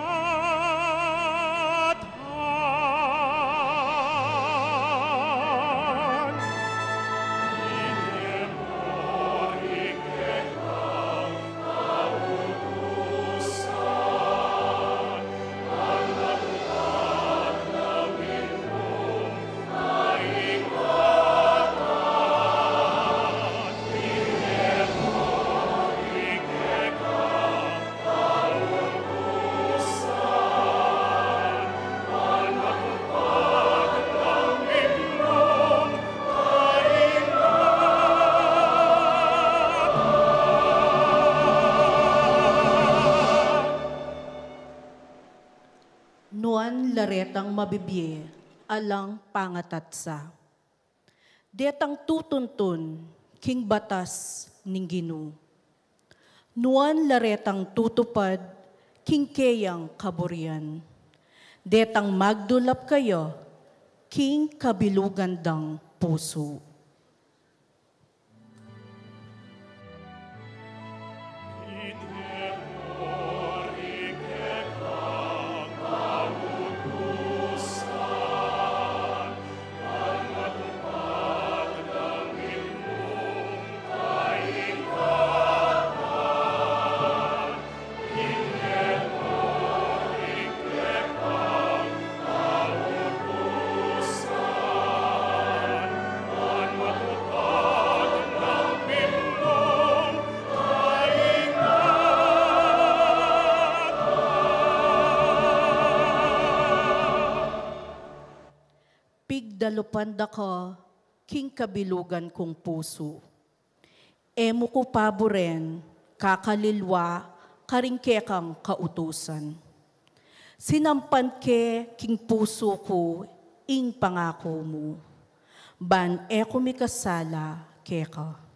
laretang mabibye, alang pangatatsa. Detang tutuntun, king batas ning Ginoo. Nuan laretang tutupad, king keyang kaburian. Detang magdulap kayo, king kabilugandang puso. Pigdalupanda ka, king kabilugan kong puso. Emo ko paboren, kakalilwa, karingkekang kautusan. Sinampan ke, king puso ko, ing pangako mo. Ban eko mikasala, keka.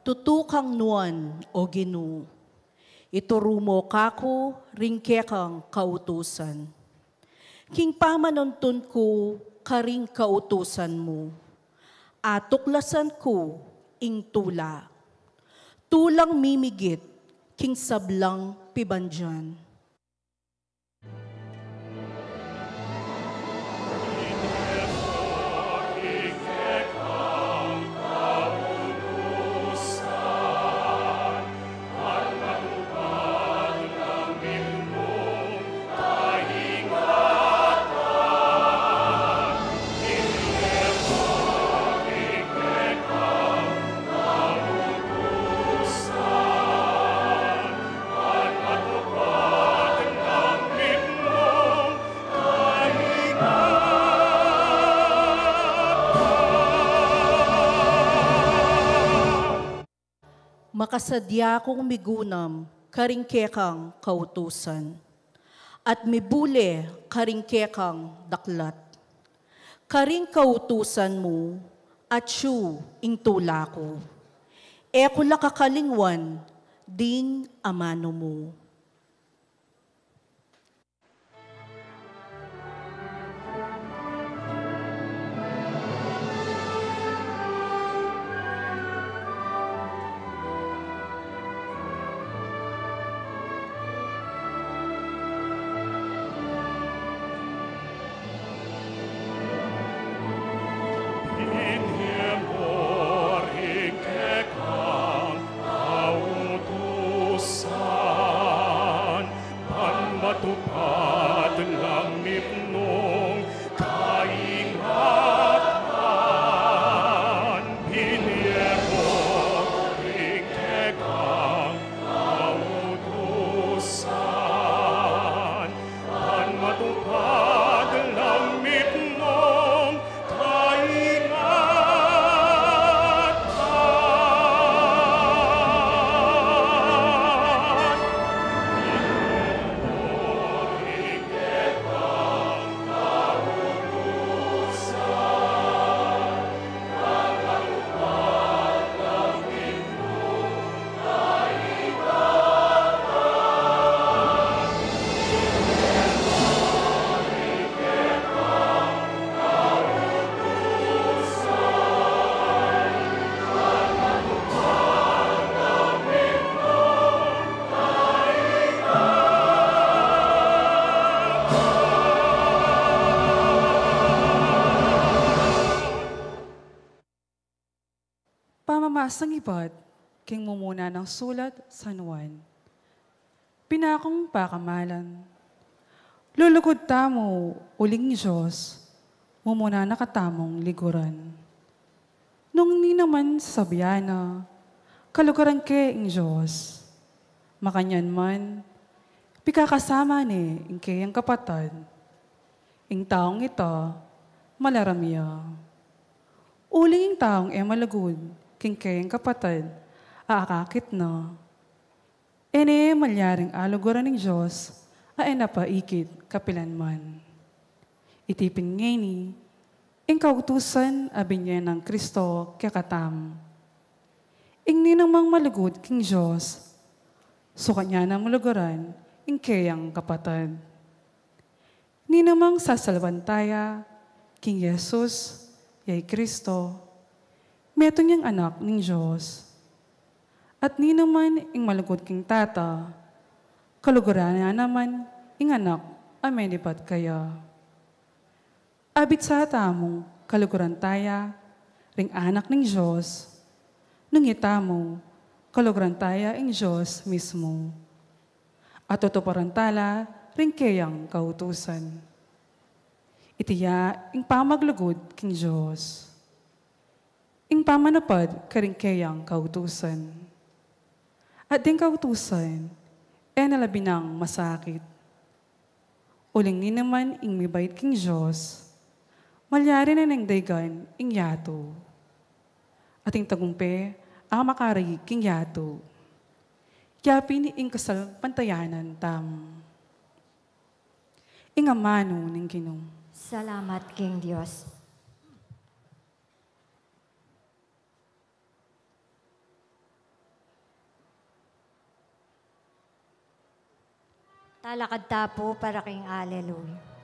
Tutukang nuan o Ginoo, iturumo kako ringkekang kautusan. King pamanuntun ko karing kautusan mo, atuklasan ko ing tula. Tulang mimigit, king sablang pibandyan. Makasadya kong migunam karingkekang kautusan at mibule karingkekang daklat. Karing kautusan mo at siyu ing tula ko. Eko lakakalingwan ding amano mo. Matupad langit nung kaingatan, Piniyero ringkekang kautusan, pan matupad langit nung pamamasang ibat, king mumuna ng sulat San Juan. Pinakong pakamalan. Lulugod tamo, uling Diyos, mumuna nakatamong liguran. Nung ni naman sabiana, kalugaran ke ing Diyos, makanyan man, pikakasama ni ing kayang kapatad, ing taong ito, malaramya. Uling ing taong malagud, king kayang kapatad, aakakit na. Ene malyaring aluguran ng Diyos, napaikit kapilanman. Itipin ngayni, ing kautusan abinyan ng Kristo kakatam. Ing ninamang malagud king Diyos, so kanya ng lugaran, ing kayang kapatad. Ninamang sasalbantaya, king Jesus, yay Kristo, meto niyang anak ng Diyos. At ninaman ing malagud king tata, kaluguran na naman, ing anak, amenipat kaya. Abit sa tamong, kaluguran taya, ring anak ng Diyos, nung itamo, kaluguran taya ing Diyos mismo. At tutuparan tala, ring kayang kautusan. Itiya, ing pamaglugod king Diyos. Ing pamanapad, karing kayang kautusan. At ding kautusan, nalabinang masakit. Uling ni naman ing mibait king Diyos, malyari na ng daygan ing yato. Ating tagumpe, ang makaragi king yato. Yapin ing kasal pantayanan tam. Ing amano ning Ginoo. Salamat king Diyos. Talakad tapo para king Alleluia.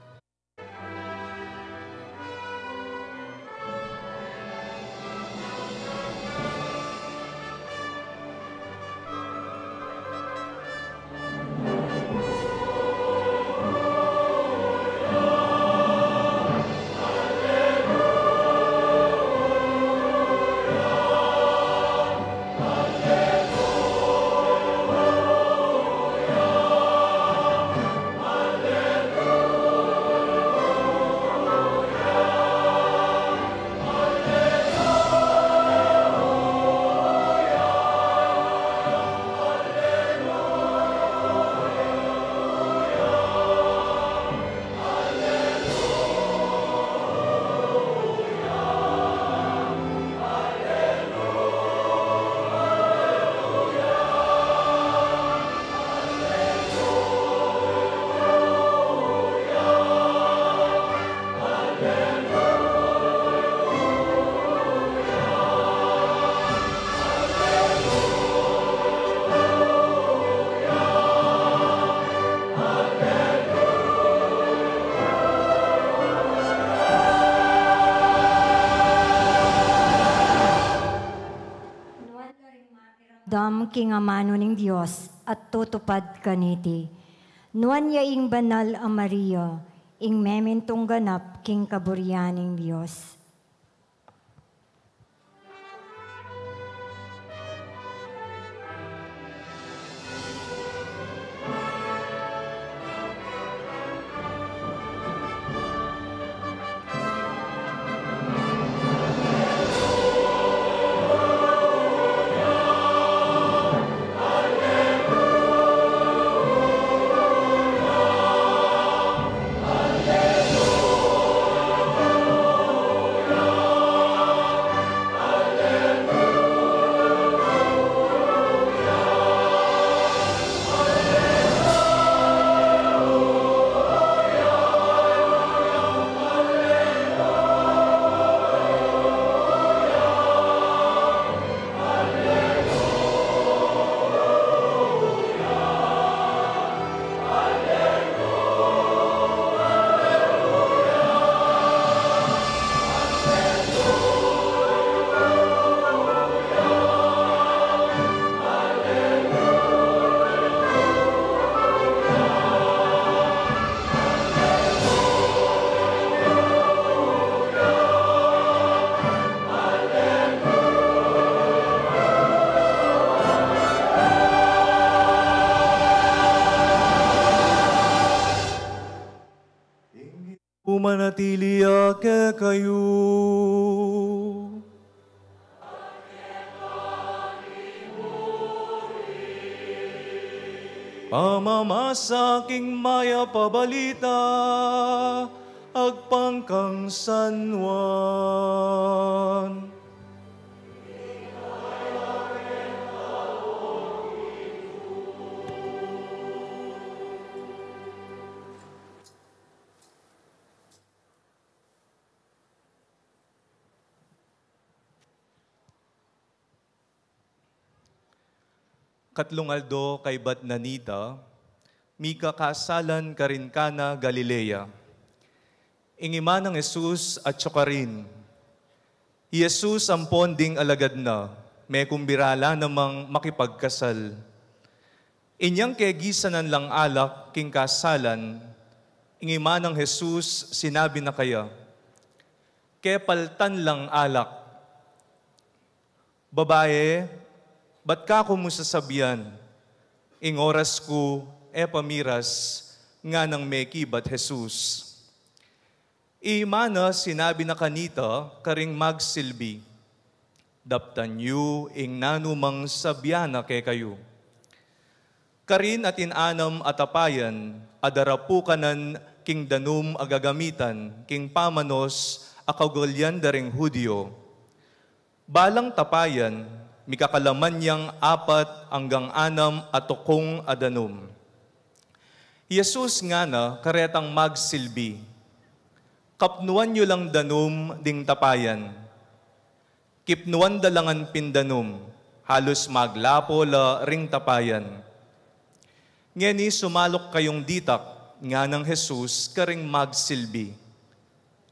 Dam king amano ning Diyos at tutupad kaniti. Nuan ya ing banal a Maria, ing mementong ganap king kaburyaning Diyos. manatili ke kayo. Pamamasaking maya pabalita, agpangkang San Juan. Katlong aldo kay Batnanita, Mika kasalan karin kana Galilea. Ingima ng Jesus at tsukarin. Jesus ang ponding alagad na, may kumbirala namang makipagkasal. Inyang kegisanan lang alak king kasalan, ingima ng Jesus sinabi na kaya, kepaltan lang alak. Babae, ba't ka kumusasabihan? Ing oras ko, pamiras, nga ng meki bat Jesus. Imana sinabi na kanita, karing magsilbi, daptan yu ing nanumang sabyana ke kayo. Karin at inanam atapayan, adarapukanan king danum agagamitan, king pamanos akagulyan daring Hudyo. Balang tapayan, mikakalaman niyang 4 hanggang 6 atukong adanum. Jesus nga na karetang magsilbi, kapnuan nyo lang danum ding tapayan. Kipnuan dalangan pindanum, halos maglapo la ring tapayan. Ngeni sumalok kayong ditak nga ng Jesus karing magsilbi,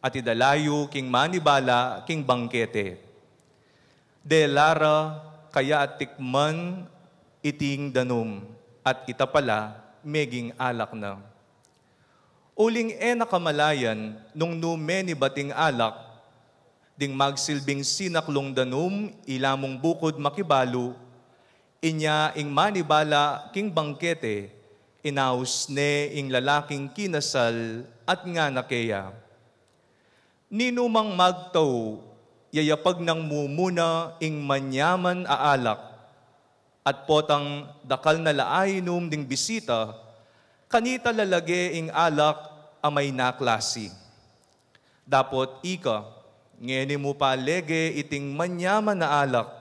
at idalayo king manibala king bangkete. De lara kaya at tikman iting danum at itapala meging alak na. Uling nakamalayan nung numeni bating alak, ding magsilbing sinaklong danum ilamong bukod makibalo, inya ing manibala king bangkete, inaus ne ing lalaking kinasal at nga nakeya. Ninumang magtaw, yayapag ng mumuna ing manyaman aalak, at potang dakal na laainom ding bisita, kanita lalage ing alak amay naklasi. Dapot ika, ngeni mo pa lege iting manyaman na alak,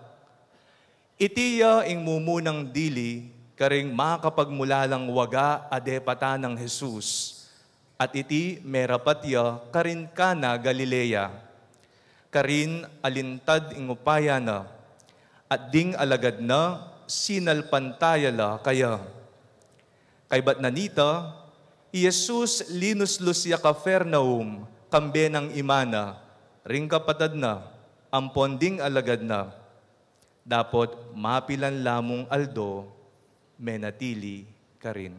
itiya ing mumunang dili, karing makapagmulalang waga adepata ng Jesus, at iti merapatya karin kana Galilea. Karin alintad ing upaya na, at ding alagad na sinalpantayala kaya. Kay Batnanita, Jesus linuslusya Capernaum, kambe ng imana, ring kapatad na, ampon ding alagad na. Dapot mapilan lamong aldo, menatili karin.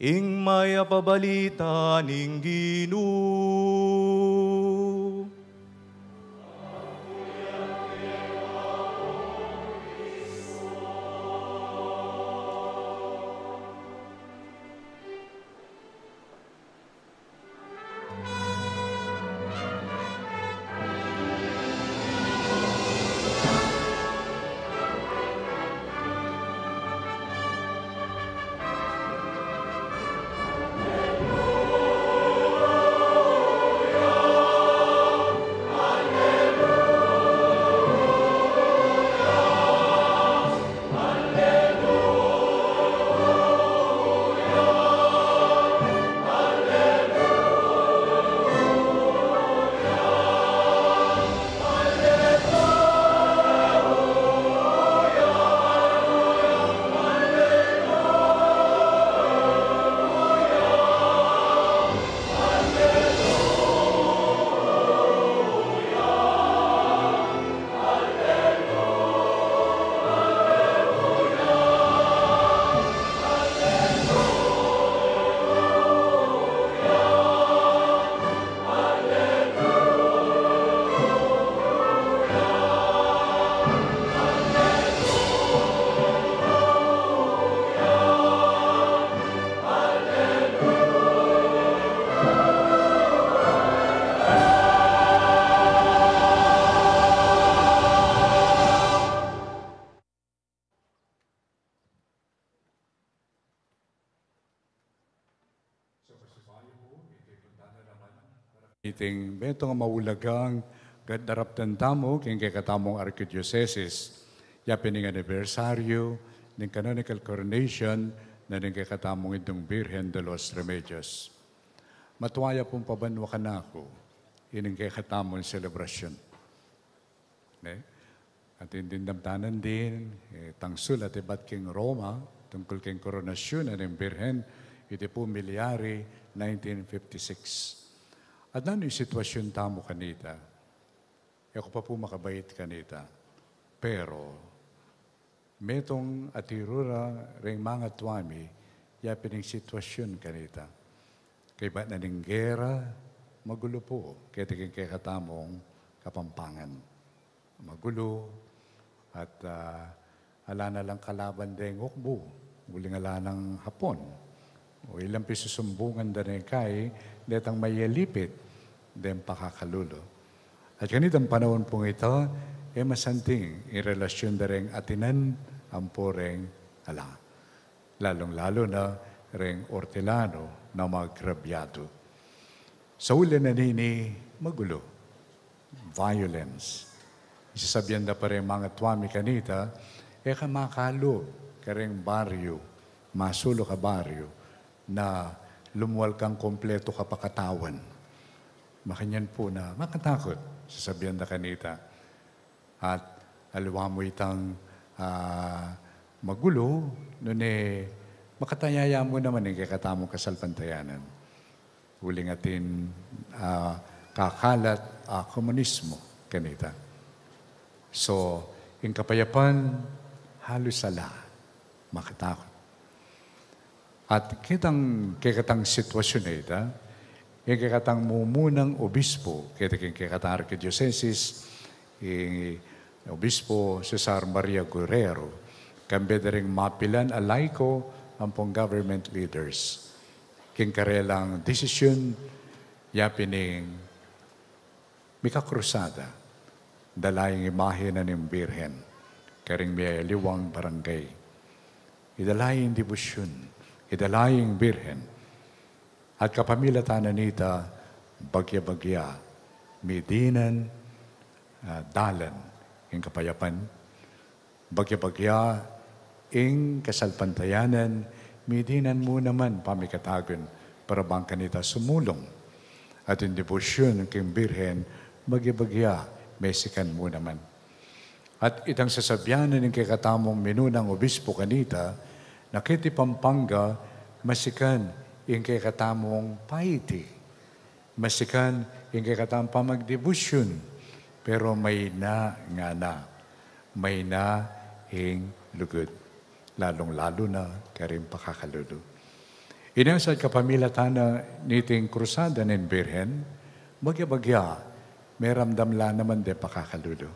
Ing maya pabalita ning Ginoo. Iting beto nga maulagang daraptan tamo king kay katamong Archdiocese. Yapin ng anibersaryo ng canonical coronation na ng kay katamong itong Virgen de los Remedios. Matuwaya pong pabanwa ka na ako ining kay katamong selebrasyon. At indindamtanan din, tangsul at ibat king Roma, tungkol king koronasyon ng Birhen, iti po milyari 1956. At ano yung sitwasyon tamo kanita? Ako pa po makabait kanita. Pero, metong atirura ring mga tuwami, yapin yung sitwasyon kanita. Kaya ba na ning gera, magulo po, kaya tiging kay katamong Kapampangan. Magulo, at ala na lang kalaban deng hukbo, muling ala ng Hapon. O ilang pisusumbungan da rin kay, detang mayelipit, den pakakalulo. At ganitong panahon pong ito, masanting in relasyon da rin atinan ang poreng ala. Lalong-lalo na rin ortilano na maggrabyado. Sa uli na nini, magulo, violence. Isasabihan na pa rin mga tuwami kanita, makalo ka rin baryo, masulo ka baryo, na lumuwal kang kompleto ka pakatawan. Makanyan po na makatakot, sasabihan na kanita. At aliwa mo itang magulo, nun makatayaya mo naman yung kakatamong kasalpantayanan. Huling atin kakalat komunismo kanita. So, yung kapayapan, halos sala, makatakot. At kitang sitwasyon na ito, yung kikatang mumunang obispo, kikatang Archdiocese, yung obispo Cesar Maria Guerrero, kambeda rin mapilan alay ko ang pong government leaders. King karelang desisyon, yapining mikakrusada, dalayang imahe na ng Birhen, karing may liwang barangay. Idalayang debosyon, idalayang Birhen. At kapamilatan nita, bagya-bagya, medinan, dalan, yung kapayapan. Bagya-bagya, yung kasalpantayanan, medinan mo naman pamikatagon para bang kanita sumulong. At yung debosyon ng Birhen, bagya-bagya, Mexican mo naman. At itang sasabyanan ng kakatamong minunang obispo kanita, nakiti Pampanga, masikan yung kakatamong paiti. Masikan yung kakatamong pamagdebusyon. Pero may na nga na. May na yung lugod. Lalong-lalo na karing pakakalulo. Inasad kapamilatan na niting krusada ng Birhen, bagya-bagya, may ramdamla naman de pakakalulo.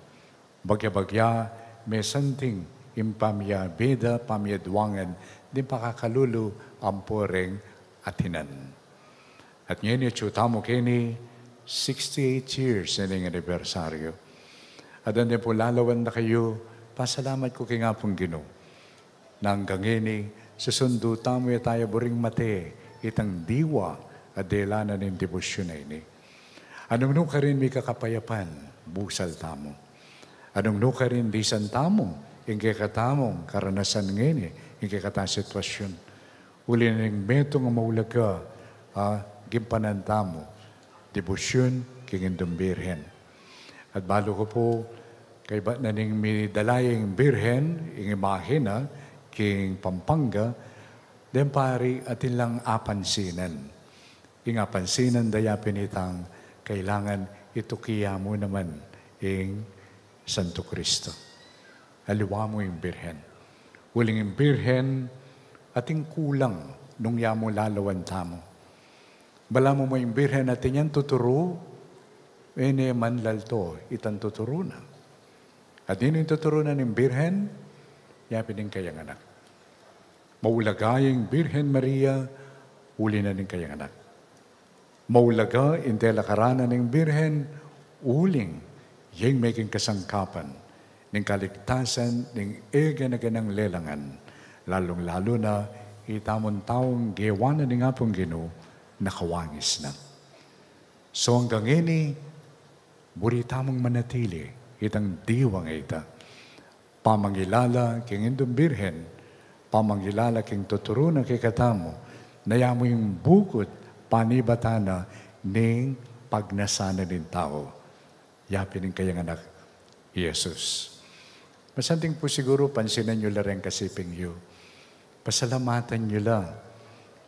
Bagya-bagya, may santing impamya beda, pamyaduangan, di pakakalulo ang poreng atinan. At ngayon yung tamo kini, 68 years na ng anibersaryo. At hindi po lalawan na kayo, pasalamat ko kay nga pong Ginoo. Nang gangini, susundo tamo ya tayo buring mate, itang diwa at delanan ng debosyon na ini. Anong no ka rin may kakapayapan, busal tamo. Anong no ka rin disan tamo, yung kakatamong karanasan ngayon, yung kakatang sitwasyon. Uli na yung meto nga maulag ka, gimpanan tamo, debosyon, kingindong Birhen. At balo ko po, kay ba na ning may dalayang Birhen, yung imahe na, king Pampanga, den pari atin lang apansinan. Yung apansinan dayapin itang kailangan itukiya mo naman yung Santo Cristo. Aliwa mo yung Birhen. Huling yung Birhen, ating kulang nung yamo lalawan tamo. Bala mo yung Birhen atin yan tuturo, manlalto, itang tuturo na. At yun yung tuturo na ng Birhen, yapin din kayang anak. Maulagayang Birhen Maria, uli na din kayang anak. Maulaga, intela karana ng Birhen, uling, yung making kasangkapan, ng kaligtasan, ng ega na ganang lelangan, lalong-lalo na itamon taong gewanan ng apong Ginoo, nakawangis na. So hanggang ini, burita mong manatili, itang diwang ita. Pamangilala king indong birhen, pamangilala king tuturuna kay katamo, nayamo yung bukod, panibatana, ning pagnasana din tao. Yapin ng kayang anak, Jesus. Masanting po siguro, pansinan nyo lang rin kasiping yu. Pasalamatan nyo lang.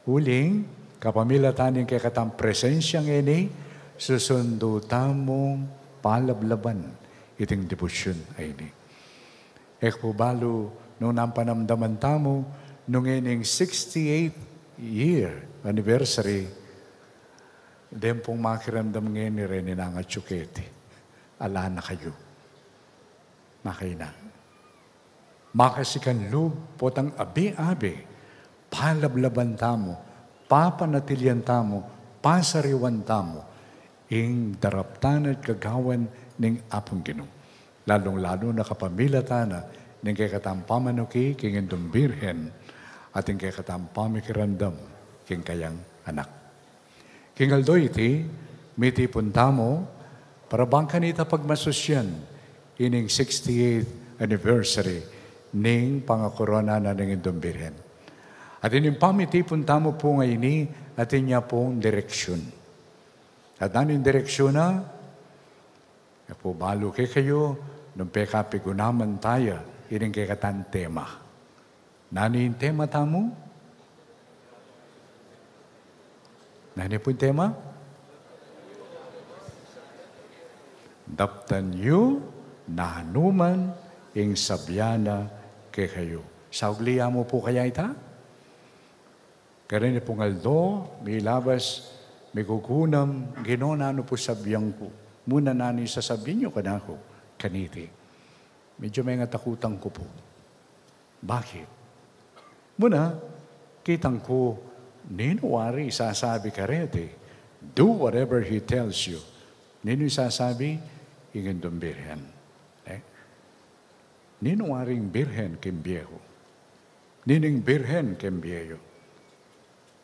Uling, kapamilatanin kay katang presensyang ini, susundo tamong palablaban iting debosyon ay ini. Ekpo balo, nung nampanamdaman tamo, nung ining 68th year anniversary, den pong makiramdam ngayon ni Rene nga tsukete. Ala na kayo. Makina. Makasikan loob potang abi-abi, palablaban tamo, papanatilian tamo, pasariwan tamo, ing daraptan at kagawan ning apong Ginoo. Lalong-lalo na kapamilatana ning kay katampamanuki king indong birhen at ing kay katampamikiramdam king kayang anak. King aldo iti, miti puntamo, para bang kanita pagmasusyan, ining 68th anniversary ning pangakorona na ning indong birhen. At ining pamiti puntamo po ngayon ni atin niya pong direksyon. At nanin direksyon na, po balo kay kayo, nung pekapigunaman tayo, ining kay katan tema. Nani yung tema tamo? Nani po yung tema? Daptan yu na hanuman ing sabyana kay kayo. Saugliya mo po kaya ita? Kaya ni pong aldo, may labas, may kukunam, ginonano po sabyang ko. Muna nani sasabihin nyo kanako, kaniti. Medyo may ngatakutan ko po. Bakit? Muna, kitang ko, ninuwari sasabi ka rete, do whatever He tells you. Nino sasabi, ingin dong birhen. Ninuwaring birhen kimbiyeho. Nining birhen kimbiyeho.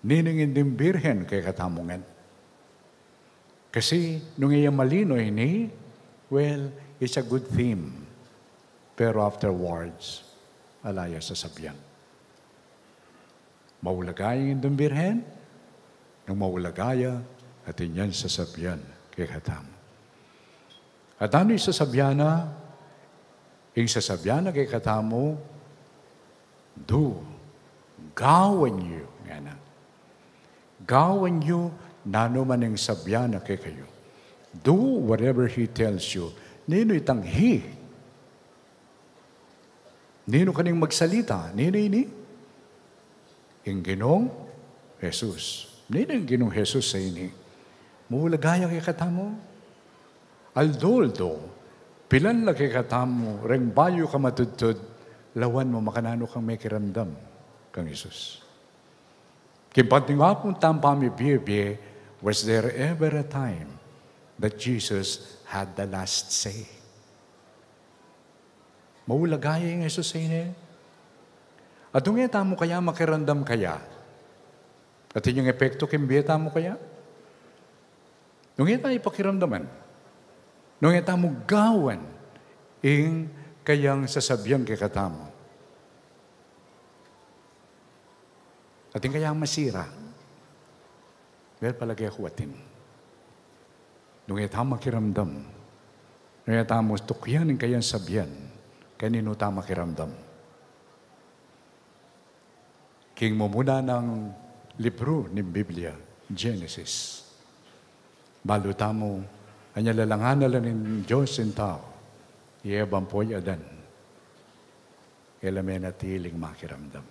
Nining indim birhen kay katamungan. Kasi nung iya malino ini, well, it's a good theme. Pero afterwards, alaya sa sabyan. Maulagaya ng indong birhen, nung maulagaya, atin yan sa sabyan kay katam. At ano yung sasabyana? Yung sasabyana kay katamo, do, gawan niyo. Nga na. Gawan niyo, nano man ang sabyana kay kayo. Do whatever He tells you. Nino itang He. Nino kaning magsalita. Nino ini? Yung Ginong Jesus. Nino yung Ginong Jesus sa ini? Muulagaya kay katamo. Aldoldo, pilan la kay katamo, reng bayo ka matudtod, lawan mo makanano kang may kiramdam kang Jesus. Kimpating wapong tampami biye, was there ever a time that Jesus had the last say? Maulagaya yung Jesus sa ini. At nung mo kaya makiramdam kaya? At yung epekto kimbiyeta mo kaya? Nung tayo pakiramdaman, nung mo gawan, ing kayang sasabyang kay katamo. At yung kayang masira, well, palagi ako atin. Nung makiramdam, nung mo tukyan ng kayang sabyan, kanino makiramdam. King mo muna ng libro ng Biblia, Genesis. Baluta mo, anya lalangan na lang ng Diyos in tao, iebang po'y adan, ilamay natiling makiramdam.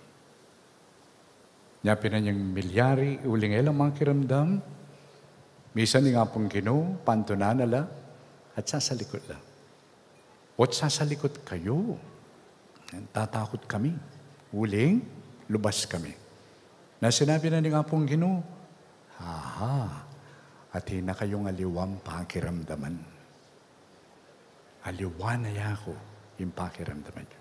Nyapinan niyang milyari, uling ilang makiramdam, misan nga pong Ginoo, pantunan nala, at sasalikot lang. At sasalikot kayo. Tatakot kami. Uling, lubas kami. Na sinabi na nga pong Ginoo, at hina kayong aliwang pakiramdaman. Aliwan na ako yung pakiramdaman niyo.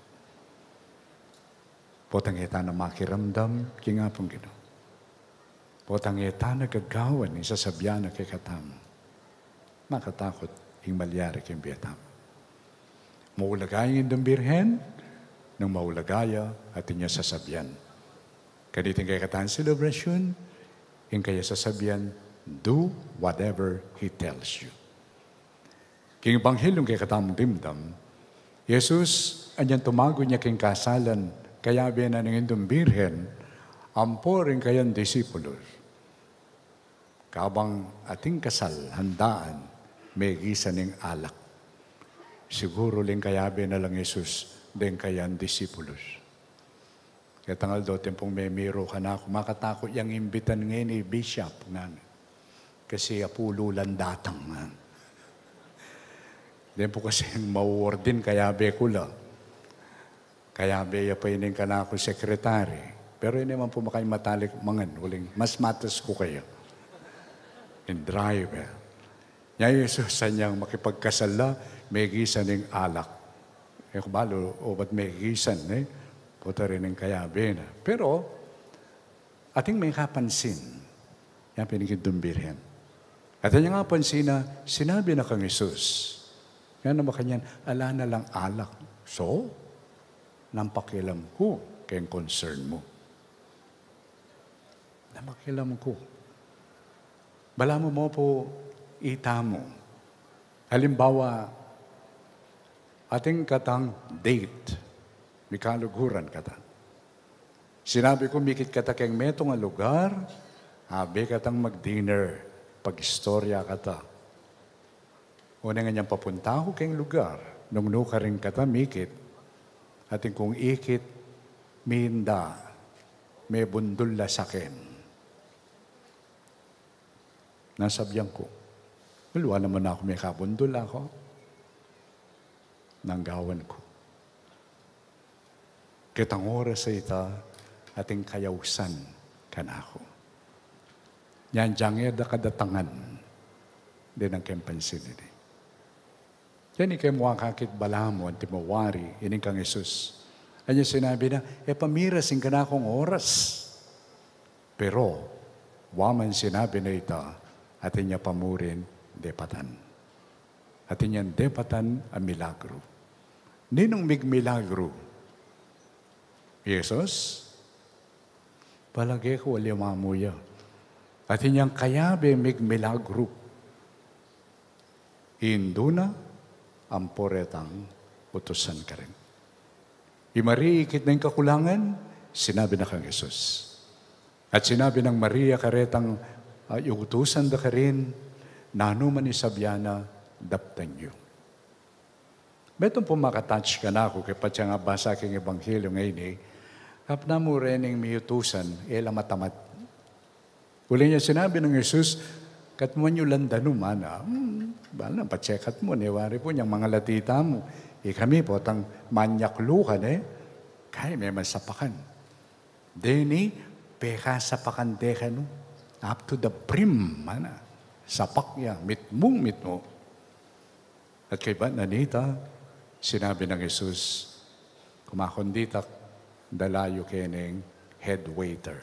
Potang ita na makiramdam, kaya nga pong Ginoo. Potang ita na gagawan, isasabyan na kay katamo. makatakot ing malyari king biyatam. Maulagayin ng birhen, ng maulagaya at inya sasabyan. Kaniting kay katan celebration, ing kaya sasabyan, do whatever He tells you. King Ebanghelyong kay katamong dimdam, Jesus, anyan tumago niya king kasalan, kaya biyanan ng indong birhen, ampo rin kayang disipulos. Kabang ating kasal, handaan, may gisa ng alak. Siguro ling kayabe na lang Jesus, din kayang disipulos. Kaya tangal do, tempong may miro ka na ako, makatakot yung imbitan ngayon ni Bishop nga. Kasi apululan datang nga. Din po kasi mawordin kayabe ko lang. Kayabe ya pa ining ka na ako sekretary. Pero yun naman po makay matalik mangan, uling mas matas ko kayo. In driver. Ngayon Jesus sa niyang makipagkasala, may gisan ng alak. Eh kubalo, o ba't may gisan eh? Puta rin ng kayabe na. Pero, ating may kapansin, yan pinigidumbilhin. At yan nga pansin na, sinabi na kang Jesus, yan naman kanyan, ala na lang alak. So, nampakilam ko kayong concern mo. Nampakilam ko. Bala mo po itamo. Halimbawa, ating katang date, may kaluguran kata. Sinabi ko, mikit kata keng metong lugar, habi katang mag-dinner, pag-istorya kata. Una nga niyang papunta ko keng lugar, nung nuka rin kata mikit, ating kung ikit, minda, may bundol la sakin. Nasabyan ko, wala naman ako may kabundol ako. Nanggawan ko. Kitang oras sa ita, ating kayawsan kanako. Yan diyang da kadatangan, din ang kempansin ini. Yan ikay muwakakit balamo, ang timawari, ining kang Jesus. Anya sinabi na, pamirasin ka na akong oras. Pero, waman sinabi na ita, atin niya pamurin, depatan. Atin niyan depatan ang milagro. Ninong milagro? Jesus, palagi ko wali mamuya. Atin niyang kayabe milagro. Induna, ang poretang utusan ka rin. Imariikit na yung kakulangan, sinabi na kang Jesus. At sinabi ng Maria karetang, utusan da ka rin, nanuman ni Sabiana, daptan niyo. Betong po makatouch ka na ako, kaya pati nga basa aking Ebanghelyo ngayon kap na mo rin yung miyutusan, matamat. Uli niya sinabi ng Jesus, kat mo nyo landa naman, balang patsekat mo, niwari po niyang mga latita mo. Kami po, tang manyaklukan kaya may masapakan. Deni, peka sapakan dekan, up to the brim, sapak niya, mit mo. At kay ba, nanita, sinabi ng Jesus, kumakonditak, dalayo keneng head waiter.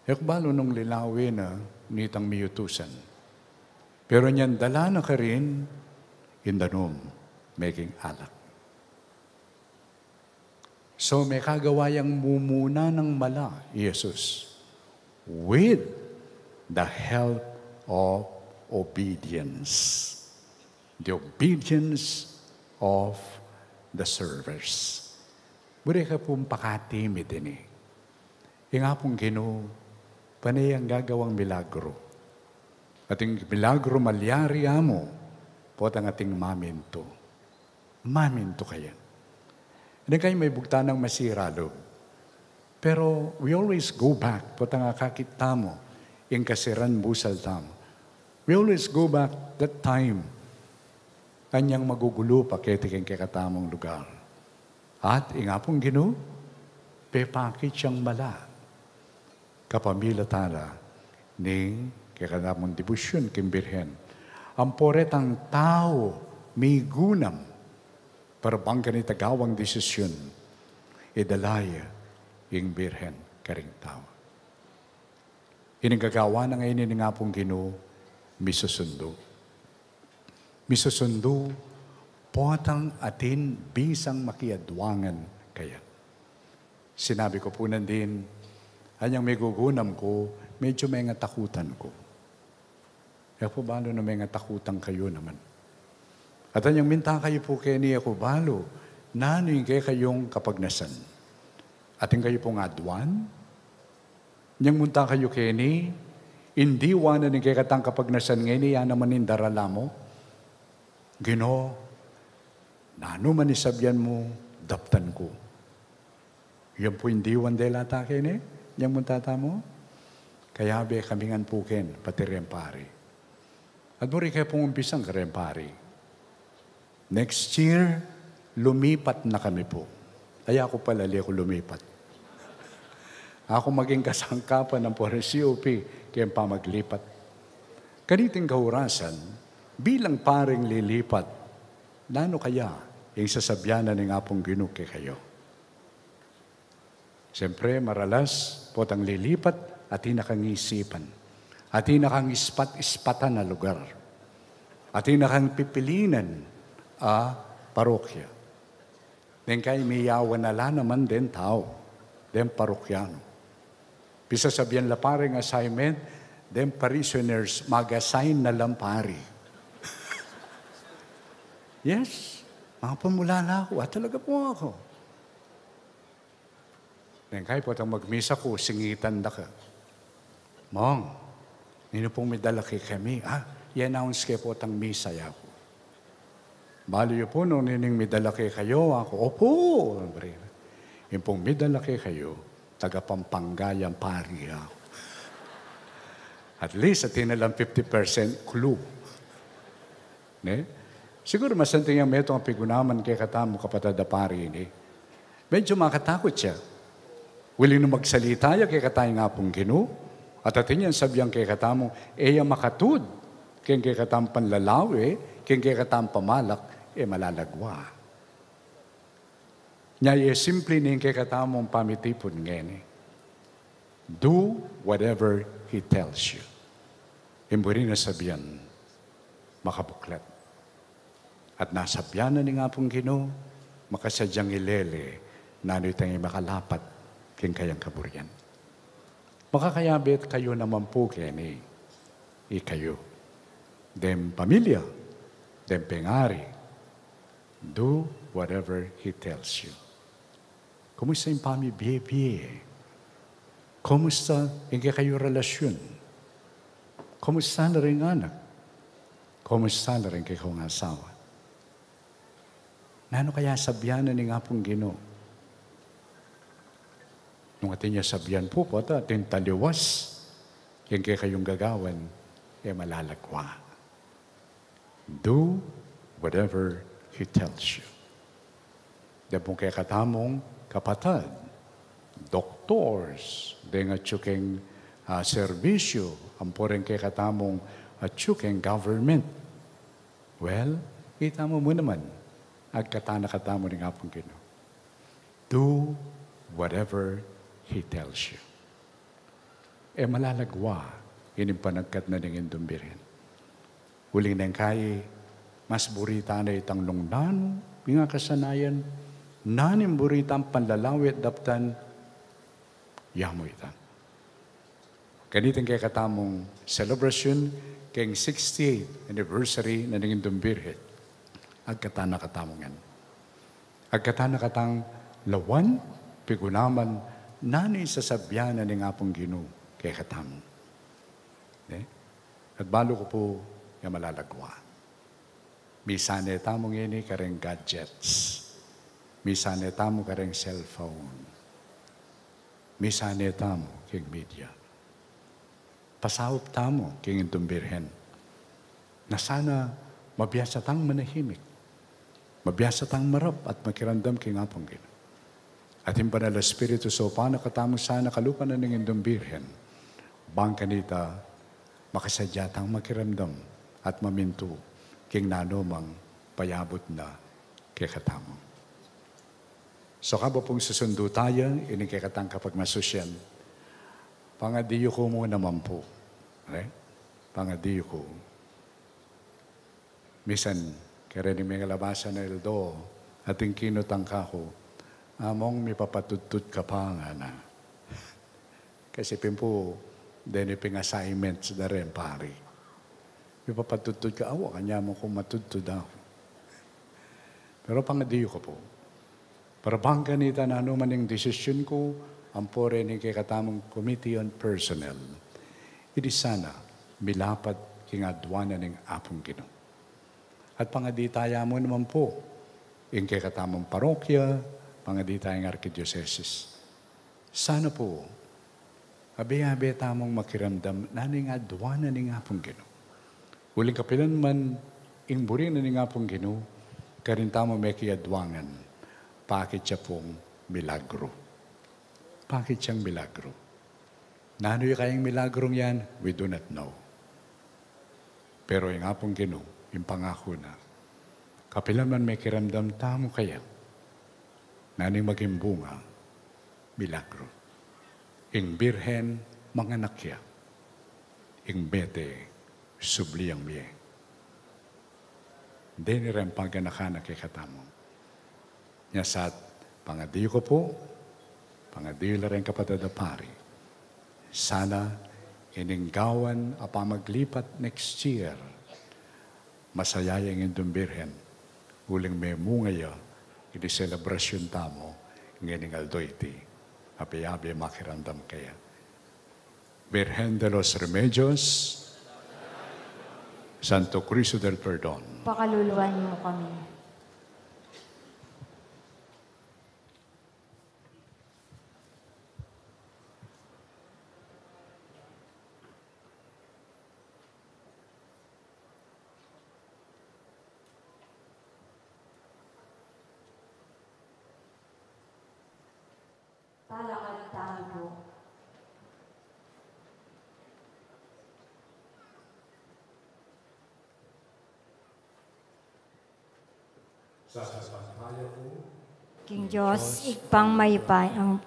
Ekbalo nung lilawin na nitang miyutusan. Pero niyan dala na ka rin, in the room, making alak. So may kagawayang mumuna ng mala, Jesus, with the help of obedience. The obedience of the servers. Buri ka pong pakatimid din Yung nga pong Ginoo, panay ang gagawang milagro. Ating milagro malyari mo, po ang ating maminto. Maminto kaya. Hindi kayo may bugta ng masiralo. Pero we always go back, po ang kakita mo, yung kasiran busal tamo. We always go back that time, kanyang magugulo pa ketiking kakatamong lugar. At ingapong Ginoo, pepakit siyang mala. Kapamila tala, ning kakatamong debusyon kimbirhen. Ang poretang tao, may gunam, para bang ganit agawang desisyon, idalaya, ing birhen, karing tao. Inigagawa na ngayon ni nga pong Ginoo, misusundo. Misusundo, potang atin bisang makiadwangan kaya. Sinabi ko po din, anyang may gugunam ko, medyo may nga takutan ko. Kaya po balo na may nga takutan kayo naman. At anyang minta kayo po kaya niya ko balo, nanoy kayong kapagnasan. Ating kayo pong adwan, niyang munta kayo kaya ni, hindi wana ni kaya katang kapagnasan ngayon, yan naman yung darala mo. Ginoo, nano man isabyan mo, daptan ko. Yan po hindi wandela takin yang muntata mo. Kaya be kamingan puken, pati rempari. At muri kayo pong umpisang karempari. Next year, lumipat na kami po. Ay ako pala, ako lumipat. Ako maging kasangkapan ng COP, kaya pa maglipat. Kaniting kahurasan, bilang paring lilipat, nano kaya yung sasabyanan ng apong ginuke kayo? Siyempre, maralas, potang lilipat at hinakang isipan. At hinakang ispat-ispatan na lugar. At hinakang pipilinan parokya. Den kay miyawan na naman din tao. Den parokyano. Bisa sabihan la paring assignment, den parishioners mag-assign na lampari. Yes, mga pamula na ako. Talaga po ako. Den kay potang magmisa ko, singitan na ka. Mong, nino pong may dala kay kami. I-announce kayo po tang misa ako. Bali po nung nining may dala kay kayo, ako, opo. Yung pong may dala kay kayo, taga-Pampangayang pari ako. At least, at tinalang 50% clue. Ne? Siguro masanting yung meto ang pigunaman kay katamo kapatada pari ini. Medyo makatakot siya. Willing na magsalita ya kay katay nga pong Ginoo. At atin yan sabihan kay katamo, eya makatud. Kaya kay katamo panlalawi, kaya kay katamo pamalak, malalagwa. Nya simple ning kay katamong pamitipon ngeni. Do whatever He tells you. Imburi na sabihan, makabuklat. At nasabyan na ni nga pong Ginoo, makasadyang ilele, nano'y tayo makalapat, king kayang kaburyan. Makakayabit kayo naman po kini, ikayo. Dem pamilya, dem pengari, do whatever He tells you. Kumusta yung pamibiyebye? Kumusta yung kayo relasyon? Kumusta na rin anak? Kumusta na rin kayo ng asawa? Nano kaya sabyanan ni nga pong Ginoo? Nung atin niya sabyan po atin taliwas, yung kayong gagawan, malalagwa. Do whatever He tells you. Dahil kaya katamong kapatad, doctors, dahil nga tsuking servisyo, ang po rin kaya katamong tsuking government. Well, kita mo naman, agkatana-katamo ni nga pong Ginoo. Do whatever He tells you. Malalagwa, yun yung panagkat na ningin dumbirin. Huling nang kay, mas burita na itang lungnan, mga kasanayan, nanim burita ang panlalawit daptan, yamo itan. Ganitong kay katamong celebration, kayong 68th anniversary na ningin dumbirin, agkatana-katamongan. Agkatana-katang lawan, pigunaman, nani sasabyanan ni nga pong Ginoo kay katamo. At balo ko po yung malalagwa. Misane tamong ini kareng gadgets. Misane tamo kareng cellphone. Misane tamo keng media. Pasahop tamo keng intumbirhen. Na sana mabiyasa tang manahimik. Mabiyasa tang marap at makirandam keng nga pong Ginoo. At yung banal na Espiritu so paano katamo sana kalupan na ng indong birhen, bang kanita makasadyatang makiramdam at maminto king nanomang payabot na kay katamo. So kaba pong susundo tayo, ini kay katang kapag masusyan, pangadiyo ko mo naman po. Okay? Pangadiyo ko. Misan, kaya rin may kalabasan na Eldo, ating kinutang ka ko, among may papatutut ka pa nga na. Kasi pimpo, deni ping assignments na rin, pari. May papatutut ka, awa, kanya mo kung matutut ako. Pero pangadiyo ko po, para bang ganita na ano man yung desisyon ko, ang pore ni kay katamong Committee on Personnel, hindi sana milapat kingadwana ng apong Ginoo. At pangaditaya mo naman po, yung kay katamong parokya, pangaditayang arkidiocese. Sana po, abi-abi tamong makiramdam na ning adwana ng apong Ginoo. Uling kapilan man, ingburin na ng apong Ginoo, karin tamo may kiadwangan, bakit siya pong milagro? Bakit siyang milagro? Nano yung kayang milagrong yan? We do not know. Pero yung apong Ginoo, yung pangako na, kapilan man may kiramdam tamo kaya, nano yung maging bunga, milagro. Ing birhen, mga nakya. Ing bete, subliyang miye. Deni rin paganakan na kay katamo. Nyasat, pangadiyo ko po, pangadiyo la rin kapatid na pari. Sana, ininggawan apa maglipat next year, masayayang indong birhen, uling may mungaya, ini selebrasyon tamo, ngayon aldoyti, api-api makirandam kaya. Virgen de los Remedios, Santo Cristo del Perdón. Pakaluluwan mo kami. Talakad tayo. King Diyos, ikpang maypay ang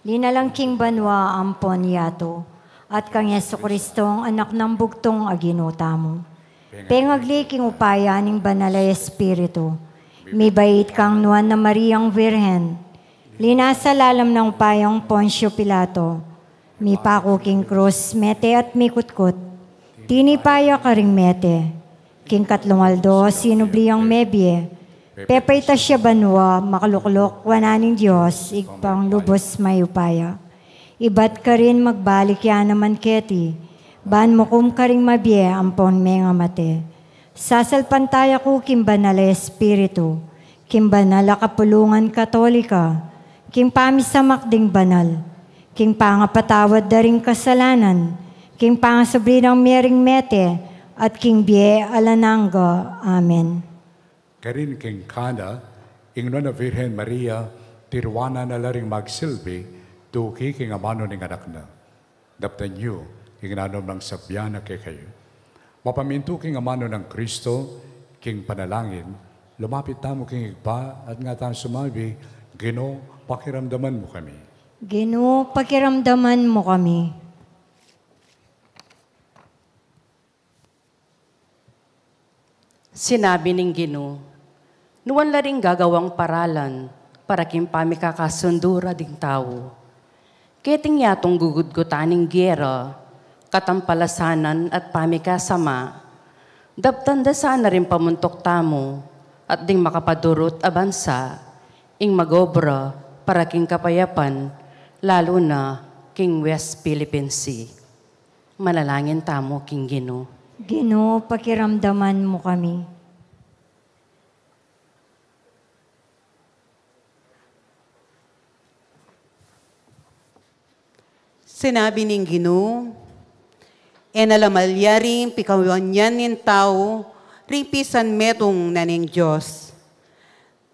linalang King Banwa ampon yato at kang Yesu Kristo ang anak ng bugtong aginuta mo. Pengagli king upaya ning banalay Espiritu, may bait kang nuan na Mariang Virhen, linasa lalam ng upayang Poncio Pilato, may pako king krus, mete at mikutkot, tinipaya ka ring mete, king katlungaldo, sinubliyang mebye, pepayta siya banwa, makaluklok, wananing Diyos, igpang lubos may upaya. Ibat ka rin magbalik yan naman keti, ban mo kum ka ring mabye, ampon may nga mate. Sasalpantaya ko kimbanala Espiritu, kimbanala kapulungan Katolika, king pamisamak ding banal, king pangapatawad daring kasalanan, king pangasabrinang mering mete, at king bie alananga. Amen. Karin king kada, ingno na Virgen Maria, tirwana na laring magsilbi, tuki king amano ning anak na. Daptan niyo, ingnanom ng sabyan na kay kayo. Mapamintu king amano ng Kristo, king panalangin, lumapit tamo king igba, at nga tang sumabi, Ginoo, pakiramdaman mo kami. Ginoo, pakiramdaman mo kami. Sinabi ng Ginoo, nuwan la ring gagawang paralan para king pamikakasundura ding tao. Keting yatong gugudgutaning gera, katampalasanan at pamikasama, daptanda sana rin pamuntok tamo at ding makapadurot a bansa, ing magobra para king kapayapan, lalo na king West Philippine Sea. Manalangin tamo king Ginoo. Ginoo, pakiramdaman mo kami. Sinabi ng Ginoo, enalamalyaring pikawanyan nin tao, ripisan metong naning Diyos.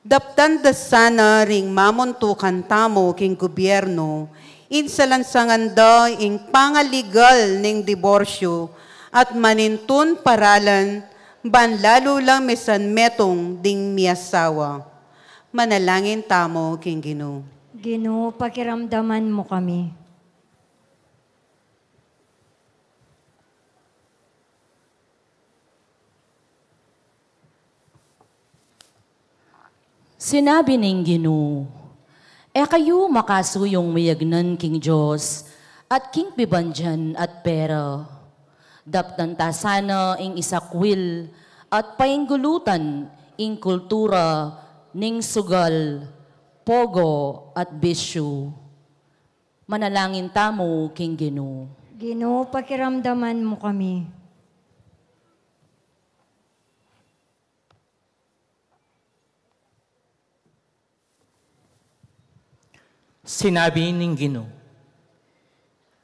Daptan da sana ring mamuntukan tamo king gobyerno, insalansangan da ing pangaligal ning diborsyo, at manintun paralan, ban lalo lang misan metong ding miyasawa. Manalangin tamo king Ginoo. Ginoo, pakiramdaman mo kami. Sinabi ning Ginoo, kayo makasuyong mayagnan king Diyos, at king pibandyan at pera. Daptan ta sana ing isakwil, at painggulutan ing kultura ning sugal, pogo at bisyo. Manalangin tamo king Ginoo. Ginoo, pakiramdaman mo kami. Sinabi ning Ginoo,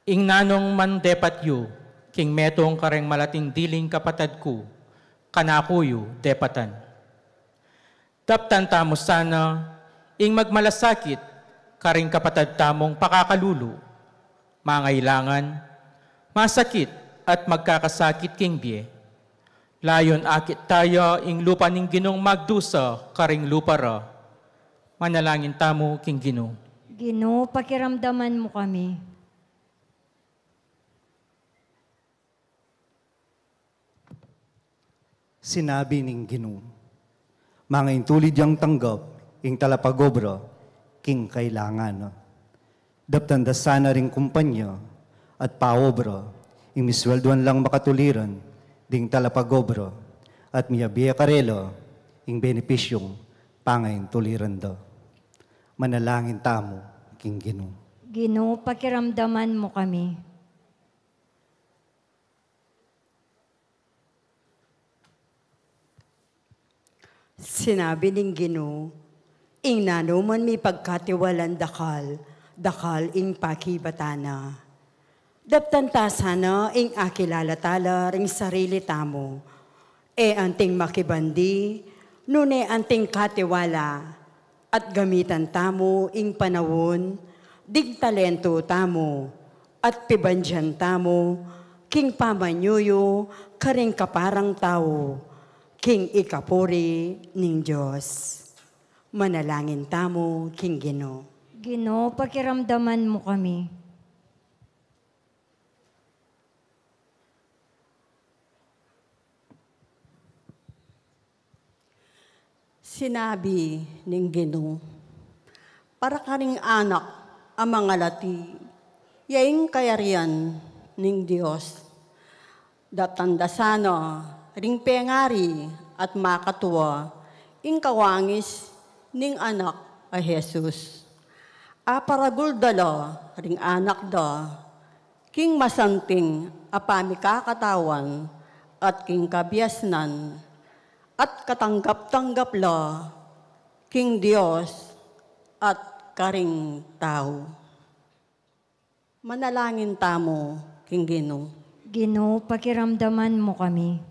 ing nanong man depat yu, king metong kareng malating diling kapatad ko, kanakuyo depatan. Daptan tamo sana, ing magmalasakit, karing kapatad tamong pakakalulu, mangailangan, masakit at magkakasakit king biye. Layon akit tayo ing lupa ning Ginong magdusa, karing lupara. Manalangin tamo king Ginoo. Ginoo, pakiramdaman mo kami. Sinabi ning Ginoo, mga intulid yang tanggap, ing talapagobra, king kailangan. Daptan da sana ring kumpanya, at paobra, ing miswelduan lang makatuliran, ding talapagobra, at miyabiya karelo, ing benepisyong pangayin tuliran da. Manalangin tamo, king Ginoo. Ginoo, pakiramdaman mo kami. Sinabi ning Ginoo, ing nanuman mi pagkatiwalan dakal ing pakibatana. Daptan ta sana ing akilalatala ring sarili tamo, anting makibandi, nune anting katiwala, at gamitan tamo ing panawon, dig talento tamo, at pibandyan tamo, king pamanyuyo, karing kaparang tao, king ikapuri ning Diyos. Manalangin tamo, king Ginoo. Ginoo, pakiramdaman mo kami. Sinabi ning Ginoo, para karing anak ang mga lati, yaing kayarian ning Dios. Datanda sana ring pengari at makatuwa, ing kawangis ning anak a Jesus. Aparagul dala ring anak da, king masanting apami kakatawan at king kabiasnan, at katanggap-tanggap la, king Dios at karing tao. Manalangin tamo, king Ginoo. Ginoo, pakiramdaman mo kami.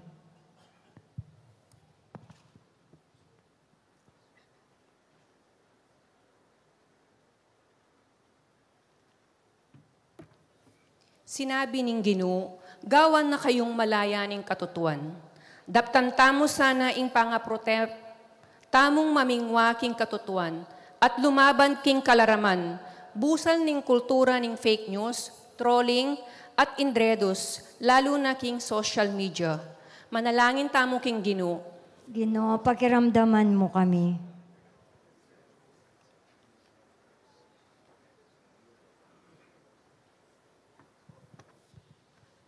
Sinabi ning Ginoo, gawan na kayong malaya ning katutuan. Daptan tamo sana ing pangaprotep, tamong mamingwa king katutuan, at lumaban king kalaraman, busan ning kultura ning fake news, trolling, at indredos, lalo na king social media. Manalangin tamo king Ginoo. Ginoo, pakiramdaman mo kami.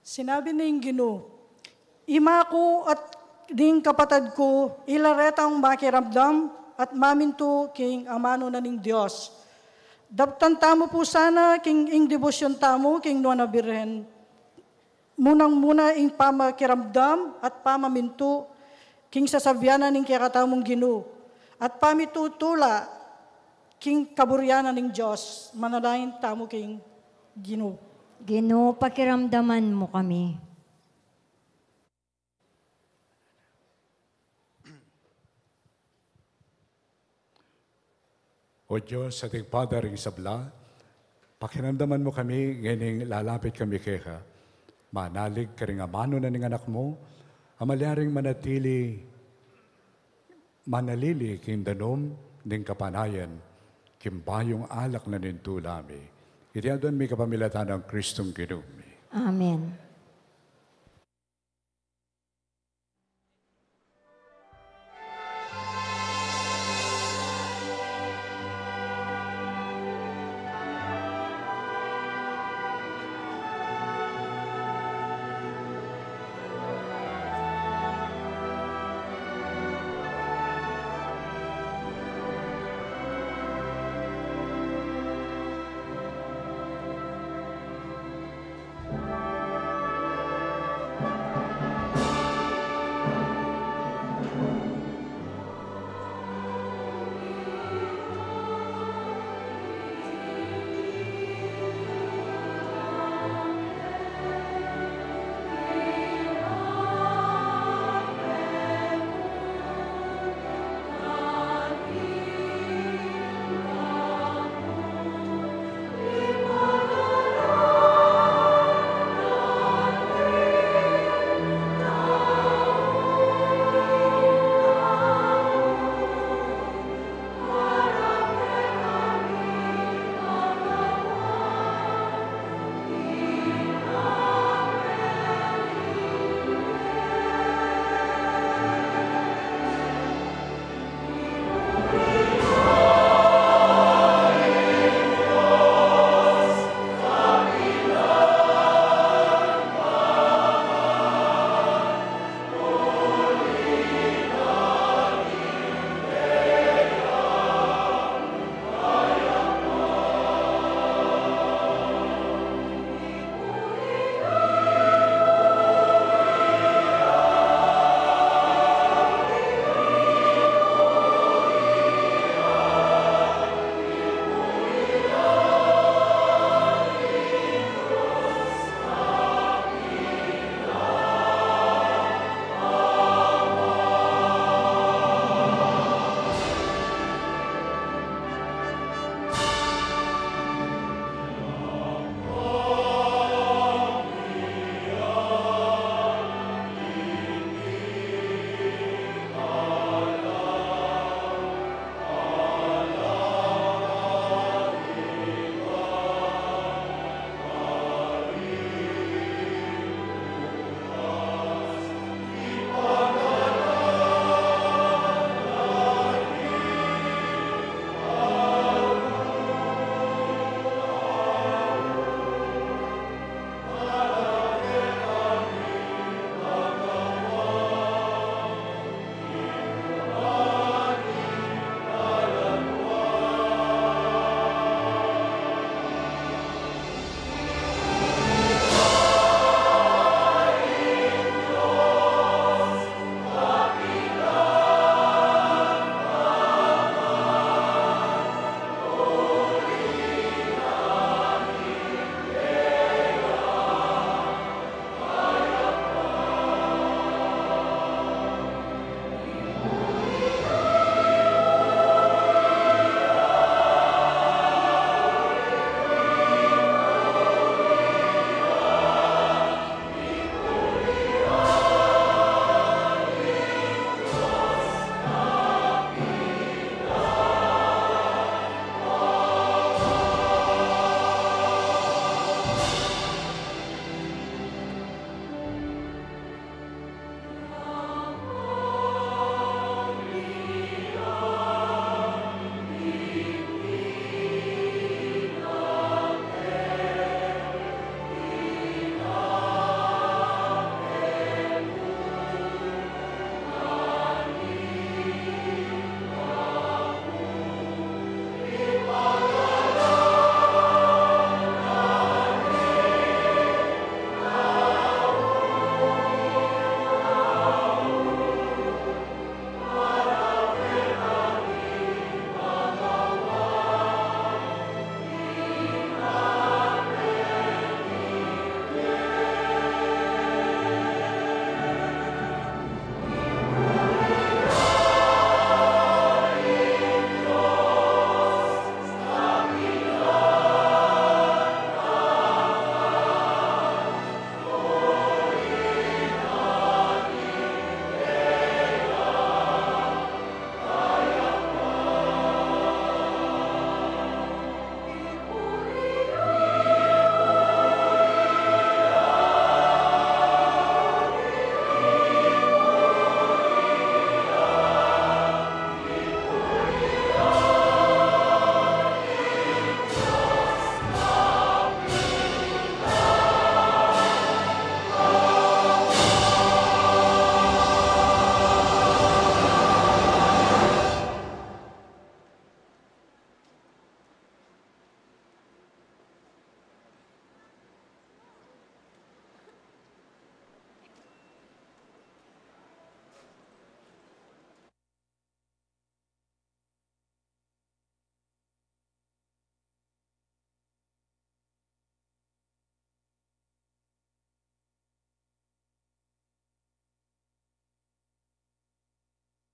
Sinabi ng Ginoo, ima ko at ding kapatad ko, ilaretang makiramdam at maminto king amano na ning Diyos. Daptan tamo po sana king ing debosyon tamo king Nuana Birhen. Munang-muna ing pamakiramdam at pamaminto king sasabyanan ning kakatamong Ginoo. At pamitutula king kaburyanan ning Diyos. Manalangin tamo king Ginoo. Ginoo, pakiramdaman mo kami. O Diyos, sa ating Father, isabla, pakiramdaman mo kami, ngayon lalapit kami kaya. Manalig ka rin amano na ng anak mo, amalyaring manalili kindanom ng kapanayan, kimbayong alak na nintulami. Itiyaduan may kapamilatan ng Kristong Ginoo. Amen.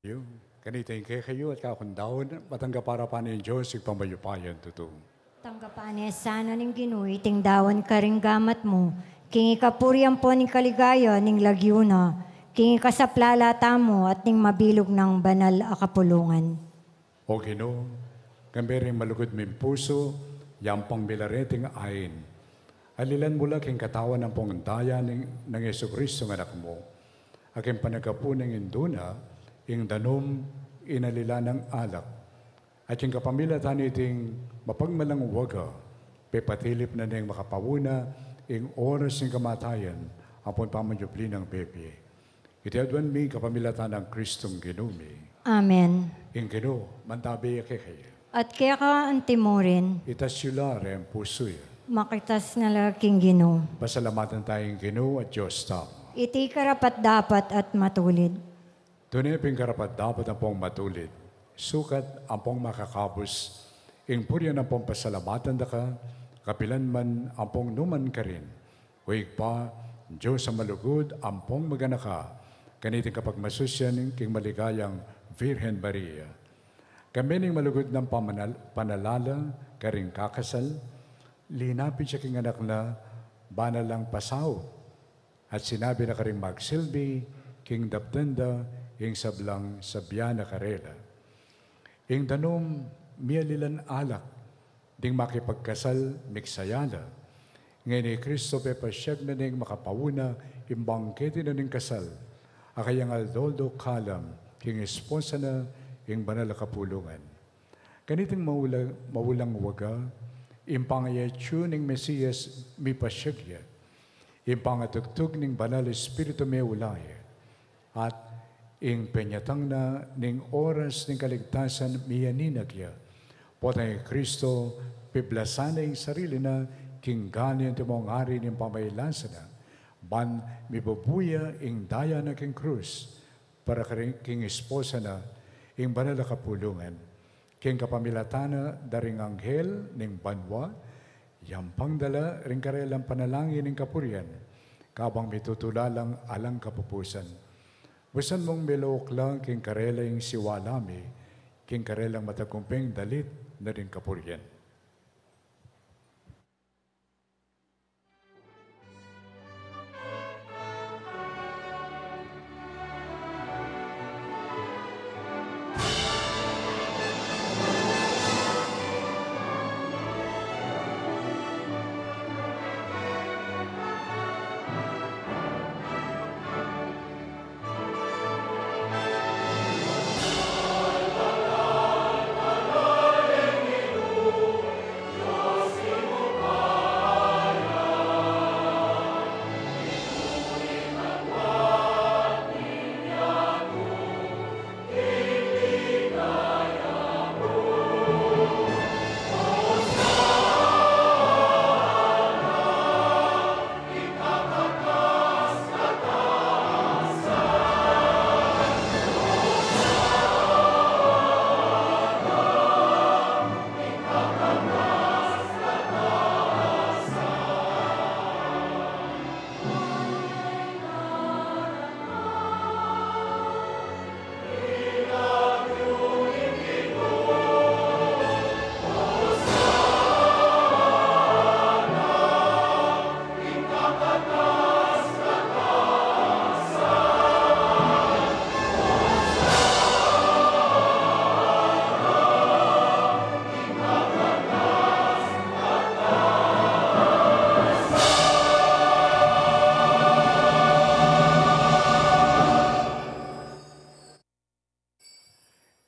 Yo, kanitain kayo at kakundawon, matanggap para pa ni Diyos, ipamayupayan tuto. Tanggapan sana ning Ginuy, tingdawan ka ring gamat mo, kingi kapurian po ning kaligaya ning lagyuna, kingi kasaplala tamo at ning mabilog ng banal a kapulungan. O Ginoo, kambering malugod min puso, yampang bilareting ayin. Alilan mula king katawan ng pongdaya ng Yesu Kristo ng anak mo. Aking panagapunang induna, ing danom inalila ng alak. At yung kapamilatan iting mapagmalang waga, pepatilip na niyang makapawuna, ing oras ng kamatayan, apon pamanjupli ng bebe. Iti adwan mi kapamilatan ng Kristong Ginumi. Amen. Ing Ginoo, mantabi kayo. At kaya ka antimorin, Itasyulare ang pusoy. makitas na laking Ginoo. Pasalamatan tayong Ginoo at Diyos tamo. Iti karapat dapat at matulid. Tunay ping karapat dapat ang pong matulid. Sukat ang pong makakabos. Ing puryan ang pong pasalamatan da ka, kapilan man ang pong numan ka rin. Huwag pa, Diyos ang malugod, ang pong magana ka. Kaniting kapag masusyan, king maligayang Virgen Maria. Kami ning malugod ng panalala, karing kakasal, linapin siya king anak na banalang pasaw. At sinabi na karing magsilbi, king dapdenda, ing sablang sabyana karela. Ing danom, mialilan alak, ding makipagkasal, miksayana. Ngayon ni Kristo pepasyag na ning makapawuna, imbangkete na ning kasal. Akayang aldoldo kalam, king esposa na, ing banal na kapulungan. Kaniting maulang waga, impangayatyo ning Mesiyas mi pasyagya, impangatugtog ning banal Espiritu me ulaya, at ing penyatang na ning oras ning kaligtasan miyaninagya, potay Kristo, piblasan na ing sarili na, king ganyan timong ari ning pamaylansa na, ban mibubuya ing daya na king krus, para king esposa na, ing banal na kapulungan, king kapamilatana daring anghel ning banwa, yampang dala ring karelang panalangin ning kapurian, kabang mitutulalang alang kapupusan. Busan mong melok lang king karela ing siwalami, king karelang matagumpeng dalit na ring kapurian.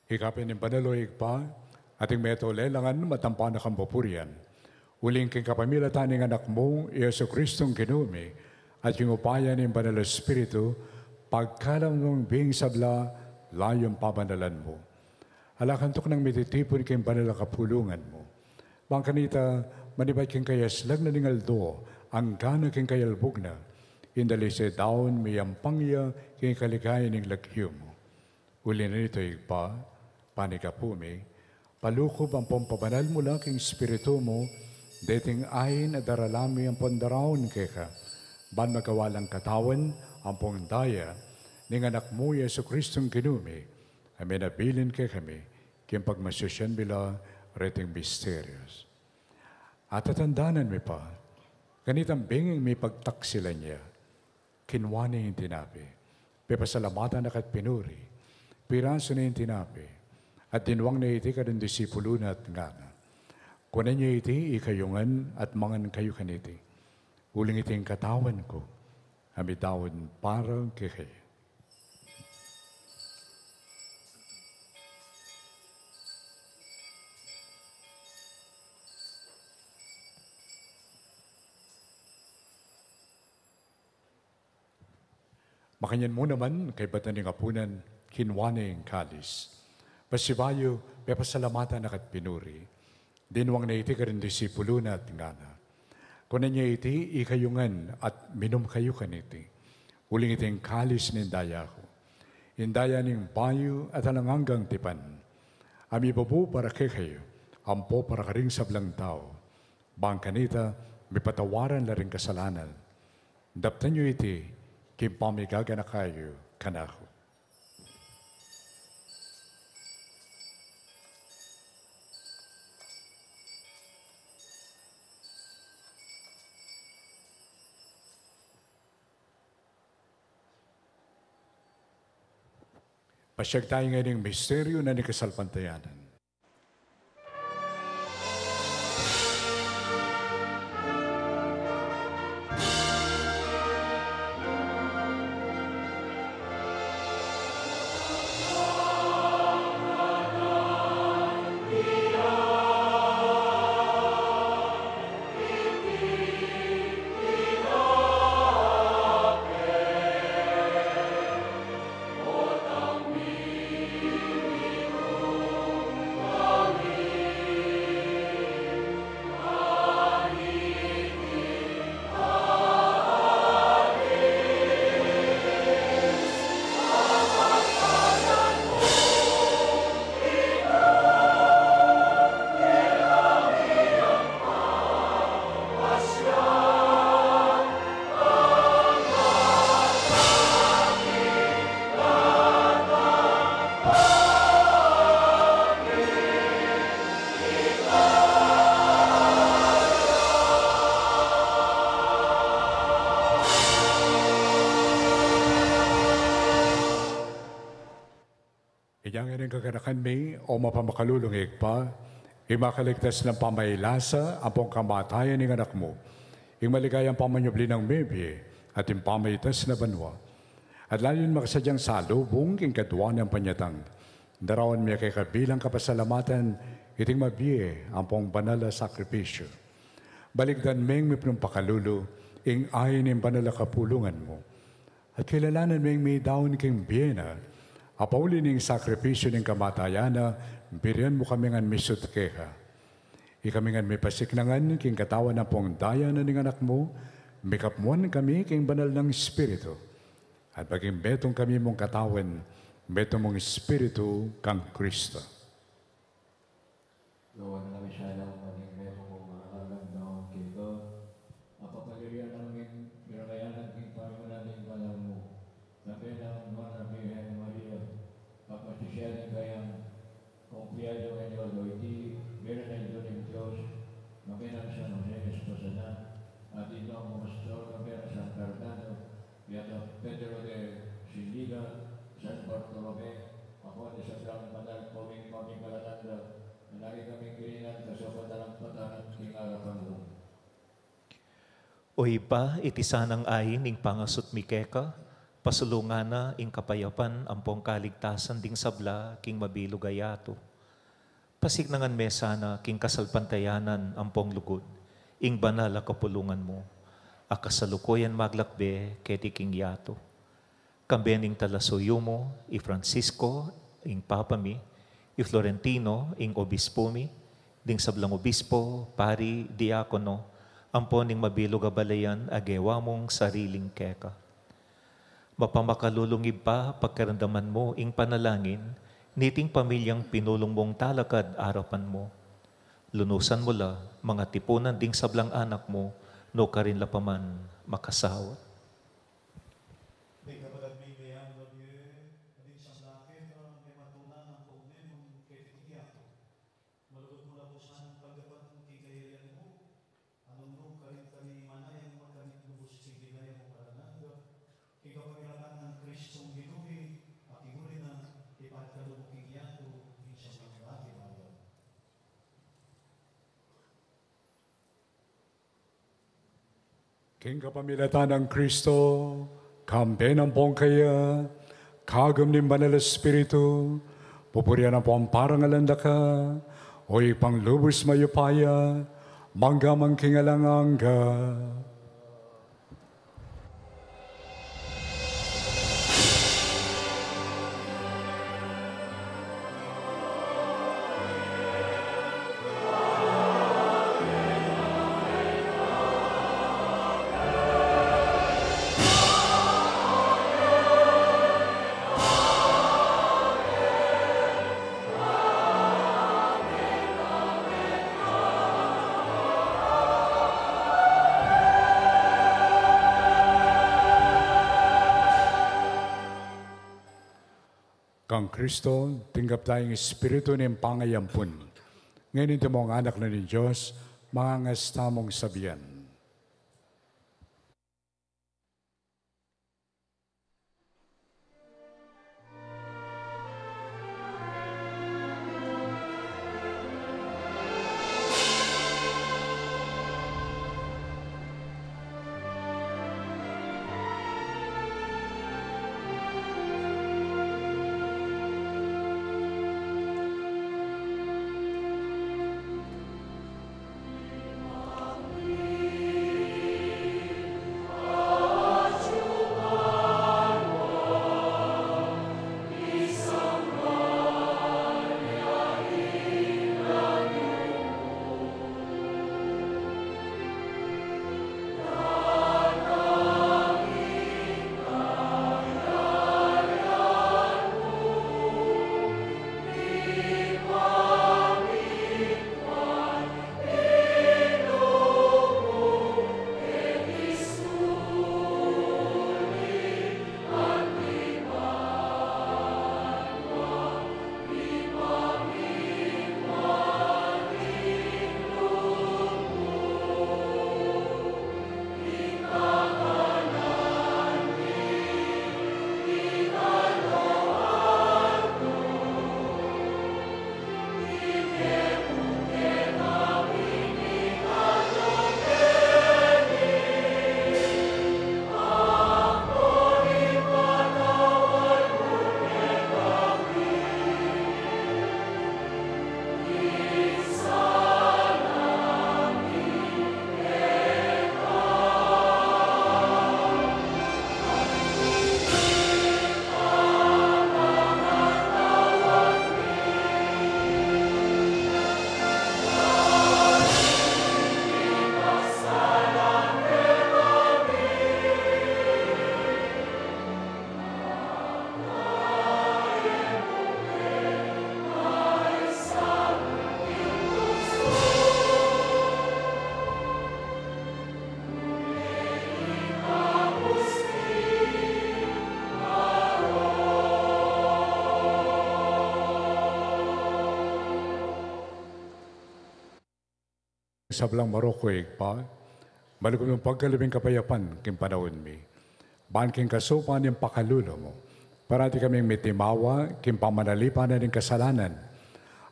Ikapin ng panaloig pa, ating meto lelangan matampa na kambapurian. Uling king kapamilatan ng anak mo, Yesu Kristong Ginumi, at yung upaya ng Banal Espiritu, pagkalam ng bing sabla, layong pabanalan mo. Alakantok ng mititipon king banal na kapulungan mo. Bangkanita, manibay king kayaslag na ningaldo, ang gana king kayalbog na, indali sa daon miyampangya king kaligaya ng lagyo mo. Uli na nito igpa, panikapumi, palukob ang pampabanal mo lang king Espiritu mo, dating ayin at daralami ang pondaraon keka, ban magawalang katawan ang pongdaya, ning anak mo Yesu Kristong Ginumi, Amin nabilin kay kami, kayong pagmasusyan bila reting misterios. At tatandanan mi pa, ganitang binging may pagtaksila niya, kinwani yung tinapi, pipasalamatan na kat pinuri, piraso na yung tinapi, at dinwang na iti ka ng disipulo na at ngana. Kunan niya iti ikayungan at mangan kayo kaniti. Uling iti yung katawan ko, amitawan parang kikay. Makanyan mo naman kay batan ng apunan, kinwane ang kalis. Pasibayo, pepasalamatan na kat pinuri. Dinwang na iti ka rin disipulo na at ngana. Kunan niya iti, ikayungan at minum kayo kaniti. Uling iti ang kalis ni indaya ko. Indaya ning bayo at alanganggang tipan. Ami babu para kay kayo, ampo para karing sablang tao. Bang kanita, may patawaran na rin kasalanan. Daptan niyo iti, kimpamigaga na kayo kanako. Pasyag tayo ngayon ng misteryo na nikasalpantayanan. Kaganakan may o mapamakalulungig pa, imakaligtas ng pamailasa ang pong kamatayan ng anak mo, yung maligayang pamanyubli ng mebi at yung pamaitas na banwa. At layon makasadyang salubong king kadwa ng panyatang, darawan miya kay kabilang kapasalamatan, iting mabiye ang pong banal na sakripisyo. Baligdan meng may pakalulu, ing ayin ng banal na kapulungan mo. At kilalanan meng may daon king biyena, apauli ning sakripisyo ning kamatayana, birian mo kami ngan misut keha. Ikami ngan may pasiknangan, king katawan na pong daya na ning anak mo, mikapmuan kami king banal ng Espiritu. At baging betong kami mong katawan, betong mong Espiritu kang Kristo. Gawa na kami siya lang maning betong mong mahalagang daon kito, apapalirian namin, birakayanan king parimanan ning banal mo. Sabi ng mga Birhen Maria, kapasisyanin kayang kumpliyado ngayon loiti, meron na ito ng Diyos, makinang siya ng Jenes Pasana, at ilang Monastor, kamera San Fernando, yata Pedro de Siliga, San Bartolome, ako ni sa Grand Banal, kaming kalananda, na lagi kaming kininan, kasama dalang patanan, kingarapan mo. O iba, iti sanang ayin, ing pangasot mikeka, pasulungan na ing kapayapan ampong kaligtasan ding sabla king mabilog ayato. Pasignangan mesa na king kasalpantayanan ampong lugod, ing banal a kapulungan mo, akasalukoyan maglakbe keti king yato. Kambening talasuyo mo, i Francisco, ing papami, i Florentino, ing obispo mi, ding sablang obispo, pari, diakono, ampon ing mabilog a balayan agewa mong sariling keka. Mapamakalulungib pa pagkaramdaman mo ing panalangin, niting pamilyang pinulong mong talakad arapan mo. Lunusan mo la, mga tipunan ding sablang anak mo, no karin la paman makasawat. May kapatid may bayan, ding sa lakin, may matunan King kapamilatan ng Kristo, kampe ng pong kaya, kagam ni Banal Espiritu, pupurihan ang pong parangalan ka, o ipanglubos mayupaya, manggamang kingalangangga. Kang Kristo, tinggap tayong Espiritu ng pangayampun. Ngayon ito mong anak na ni Diyos, mga ngastamong sabihan. Sablang Maroko pa, malugod ng pagkalabing kapayapan king panahon mi. Baan king kasupan yung pakalulo mo. Parati kaming mitimawa, king pamanalipan na ng kasalanan.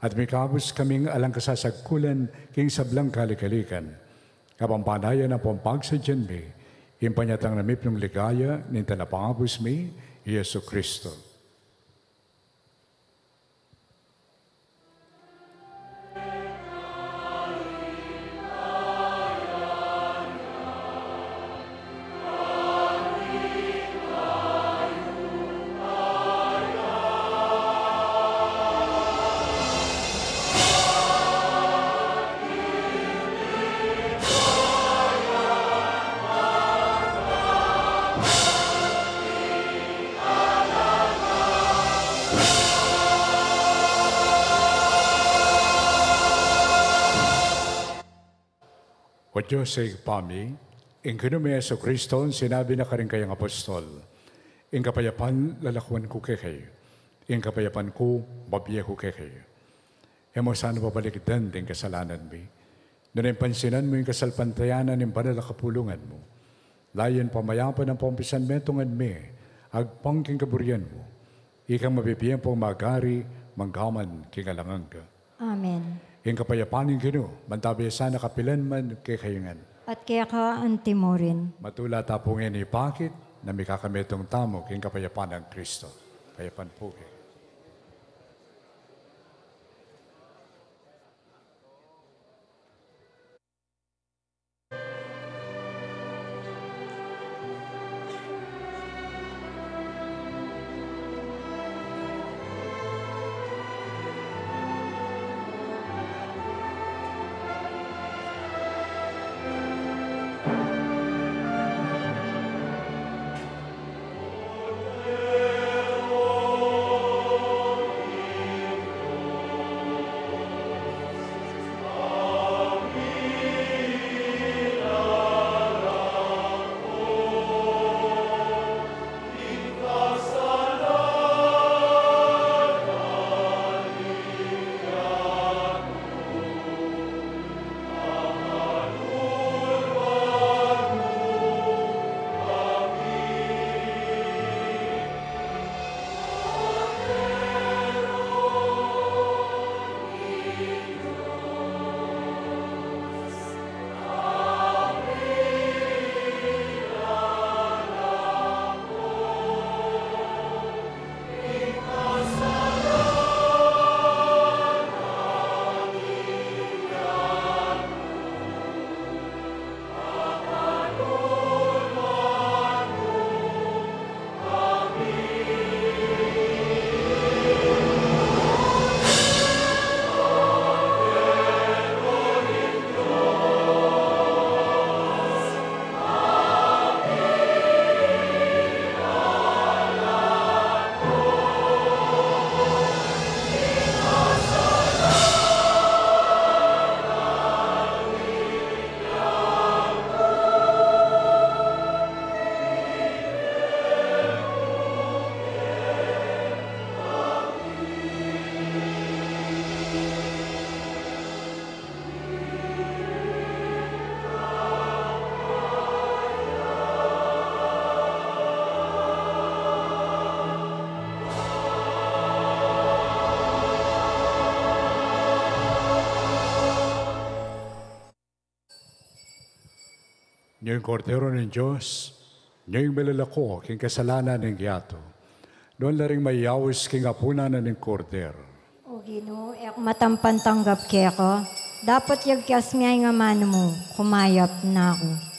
At may kabus kaming alang kasasagkulan king sablang kalikalikan. Kapampanayan ng pampagsadyan mi, impanyatang namip ng ligaya, ng talapangabus mi, Yesu Kristo. O Diyos ay pami, in kinume Yesu Kristo, sinabi na ka rin kayang apostol, in kapayapan lalakwan ko kay kayo, in kapayapan ko babiya ko kay kayo. Emo sana babalikitan din kasalanan mi, doon pansinan mo yung kasalpantayanan ng banal na kapulungan mo, layan pamayapan ng pampisan metongan mi, agpangking kaburian mo, ikang mabibiyang pong magari, manggaman kingalanganga. Amen. Yung kapayapanin kino, mantabi sana kapilan man kay kayungan. At kaya ka antimorin. Matula tapungin ipakit na may kakametong tamo king kapayapaan ng Kristo. Kayapan po kayo. Niyong kordero ng Diyos, niyong malalako, king kasalanan ng giyato. Doon na rin mayawis king apunan na ng kordero. O Ginoo, ek matampan tanggap kaya ko. Dapat yagkas miyay nga mano mo, kumayap na ako.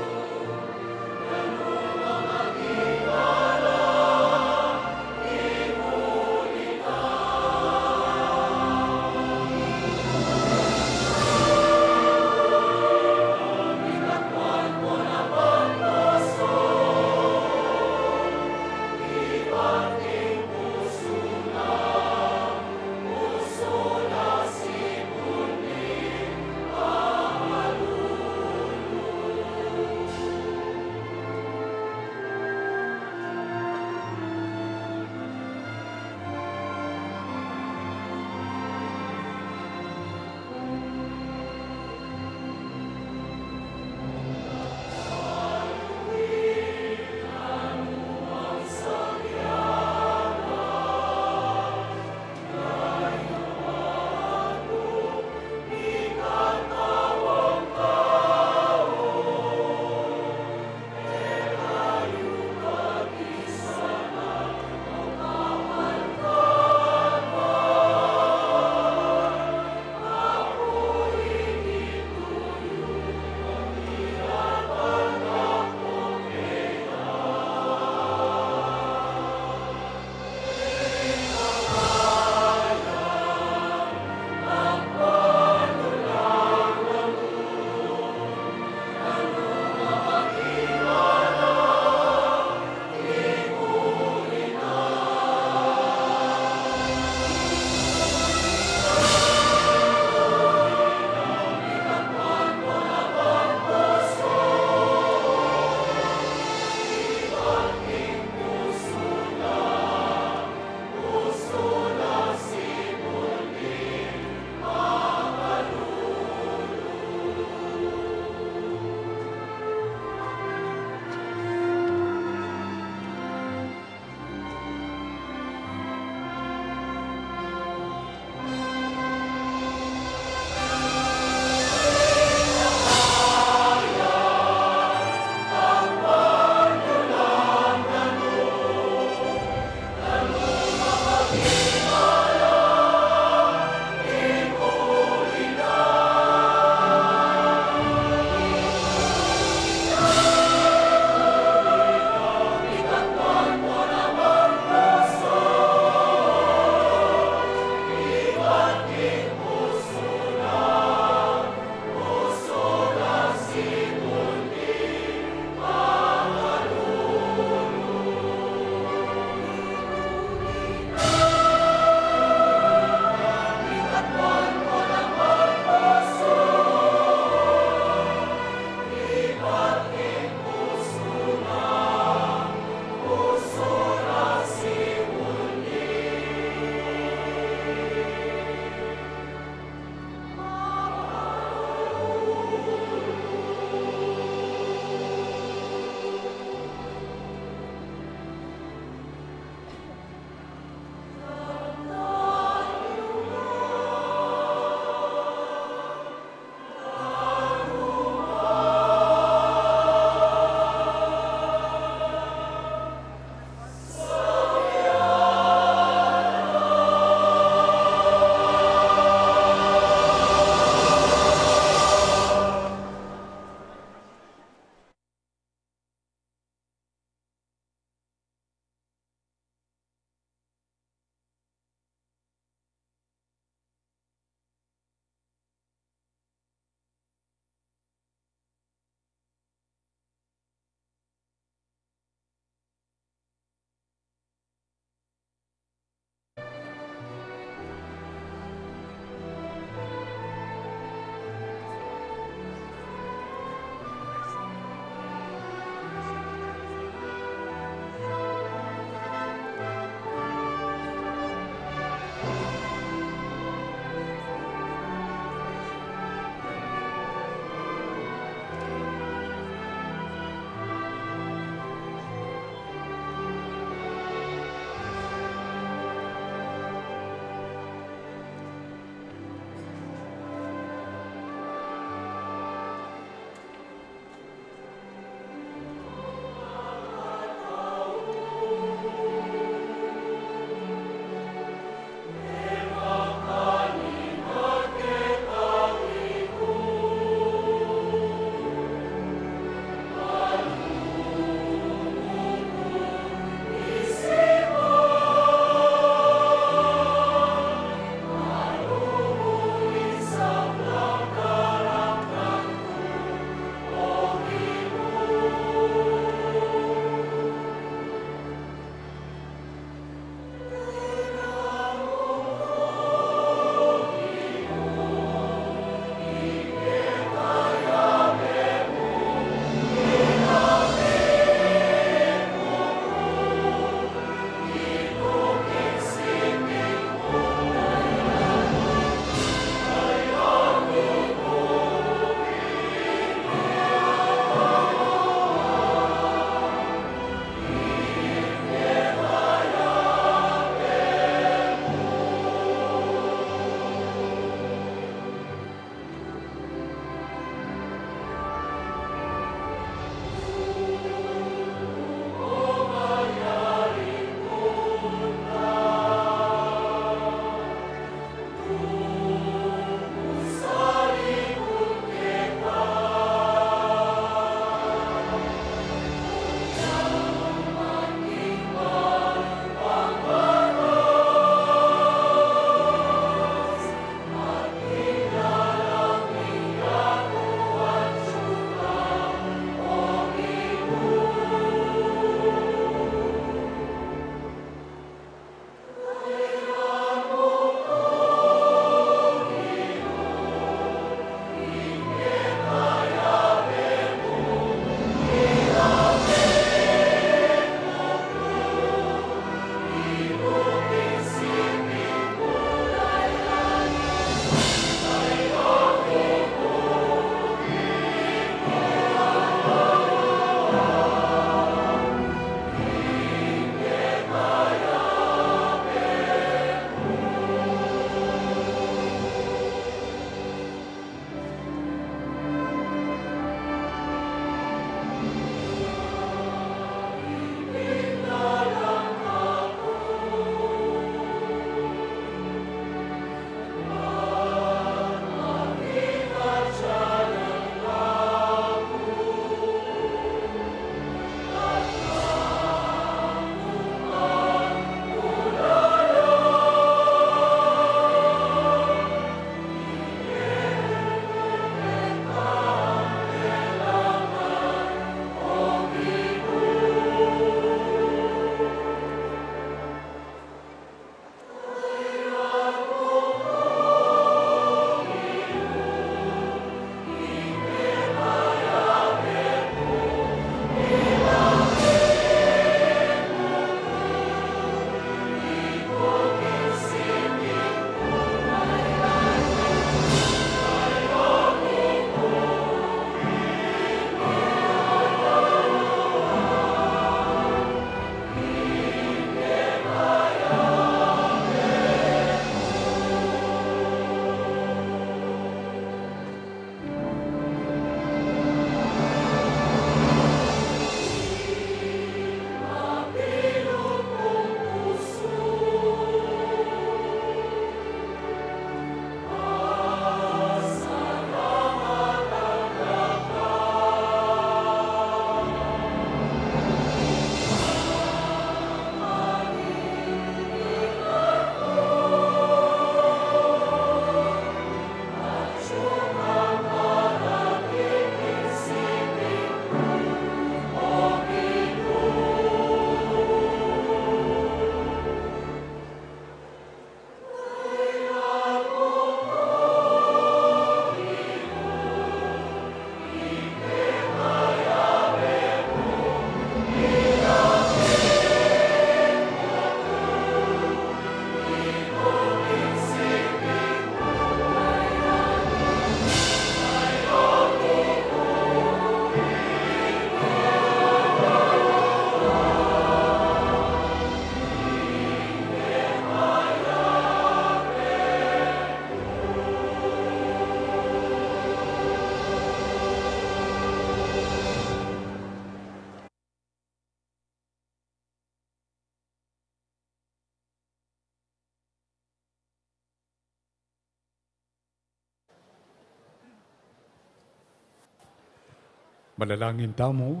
Manalangin tamo.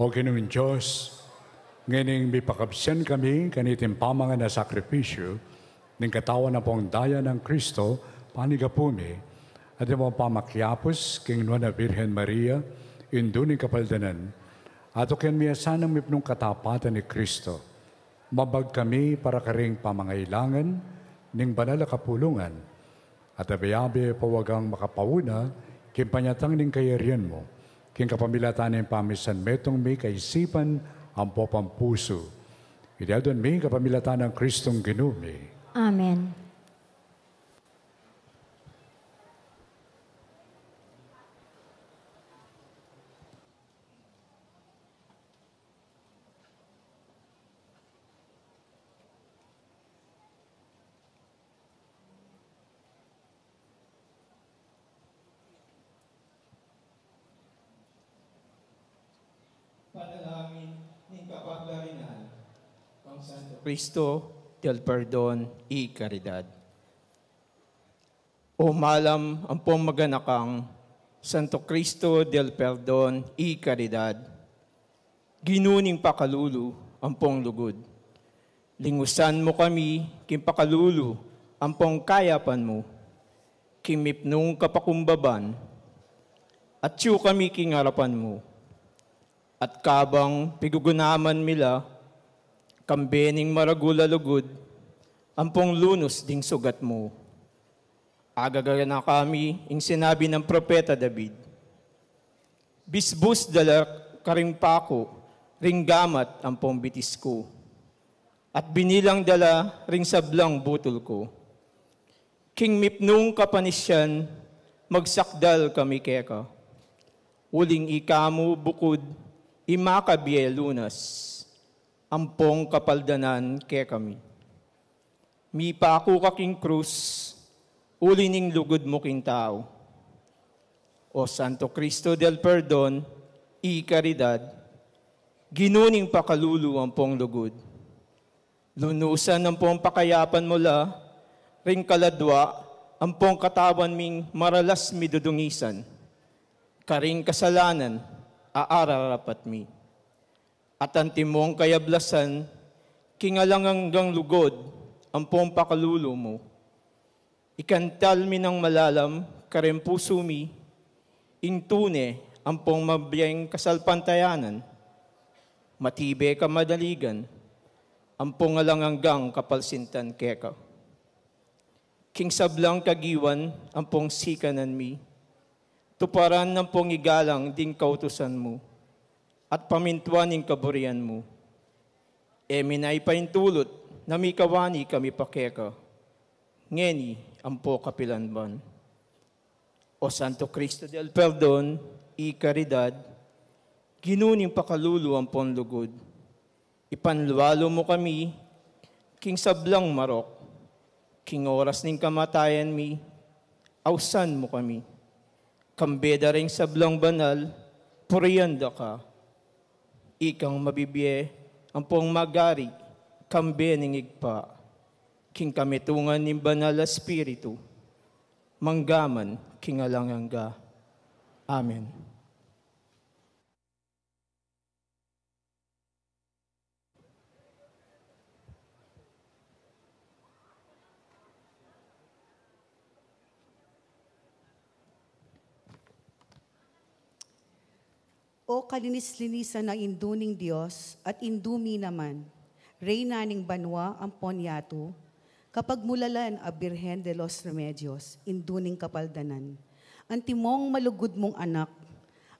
O Ginoong Diyos, ngayon may pakabsyan kami kaniting pamangan na sakripisyo ng katawan na pong daya ng Kristo, panigapumi, at yung mga pamakyapos king Nuana Virgen Maria, indo ng kapaldanan, at o ken miyasanang mipnong katapatan ni Kristo. Mabag kami para karing pamangailangan ng banal na kapulungan, at abayabe pawagang makapauna, king panyatang ng kayarian mo, king kapamilatan ng pamisan metong may kaisipan ang popampuso. Idadon may kapamilatan ng Kristong Ginoo. Amen. Panalangin ng kapaglarinan ng Santo Cristo del Perdon y Caridad. O malam ang pamaganakang Santo Cristo del Perdon y Caridad, ginuning pakalulu ang pong lugod. Lingusan mo kami, kim pakalulu ang pong kayapan mo, kimipnong kapakumbaban, at siyo kami kingarapan mo. At kabang pigugunaman mila, kambening maragula lugod, ampong lunos ding sugat mo. Agagaga na kami, ing sinabi ng propeta David, bisbus dala karimpako, ringgamat ampong bitis ko, at binilang dala ring sablang butol ko. King mipnung kapanisyan, magsakdal kami keka, uling ikamu bukod, imakabye lunas, ampong kapaldanan ke kami. Mi paku kaking krus, ulining lugod mo king tao. O Santo Cristo del Perdon, y Caridad, ginuning pakalulu ampong lugod. Lunusan ampong pakayapan mo la, ring kaladwa, ampong katawan ming maralas midudungisan, karing kasalanan, aararapat mi. At ang timong kayablasan, kingalanganggang lugod, ang pong pakalulo mo. Ikantal mi ng malalam, karempuso mi, intune, ang pong mabiyang kasalpantayanan, matibe ka madaligan, ang pong alanganggang kapalsintan keka. King sablang kagiwan, ang pong sikanan mi, tuparan ng pong igalang ding kautusan mo, at pamintuan ng kaburian mo. Minay paintulot na may kawani kami pakeka, ngeni ang po kapilanban. O Santo Cristo del Perdon, y Caridad, ginuning pakalulu ang pong lugod. Ipanluwalo mo kami, king sablang marok, king oras ning kamatayan mi, ausan mo kami. Kambeda ring sablang banal, purianda ka. Ikang mabibye, ang pong magari, kambe ning igpa. King kamitungan ni banal na spiritu, manggaman, king alangangga. Amen. O kalinis-linisan ng induning Diyos at indumi naman, Reyna ning banwa ang ponyato, kapag mulalan a Birhen de los Remedios, induning kapaldanan, ang timong malugod mong anak,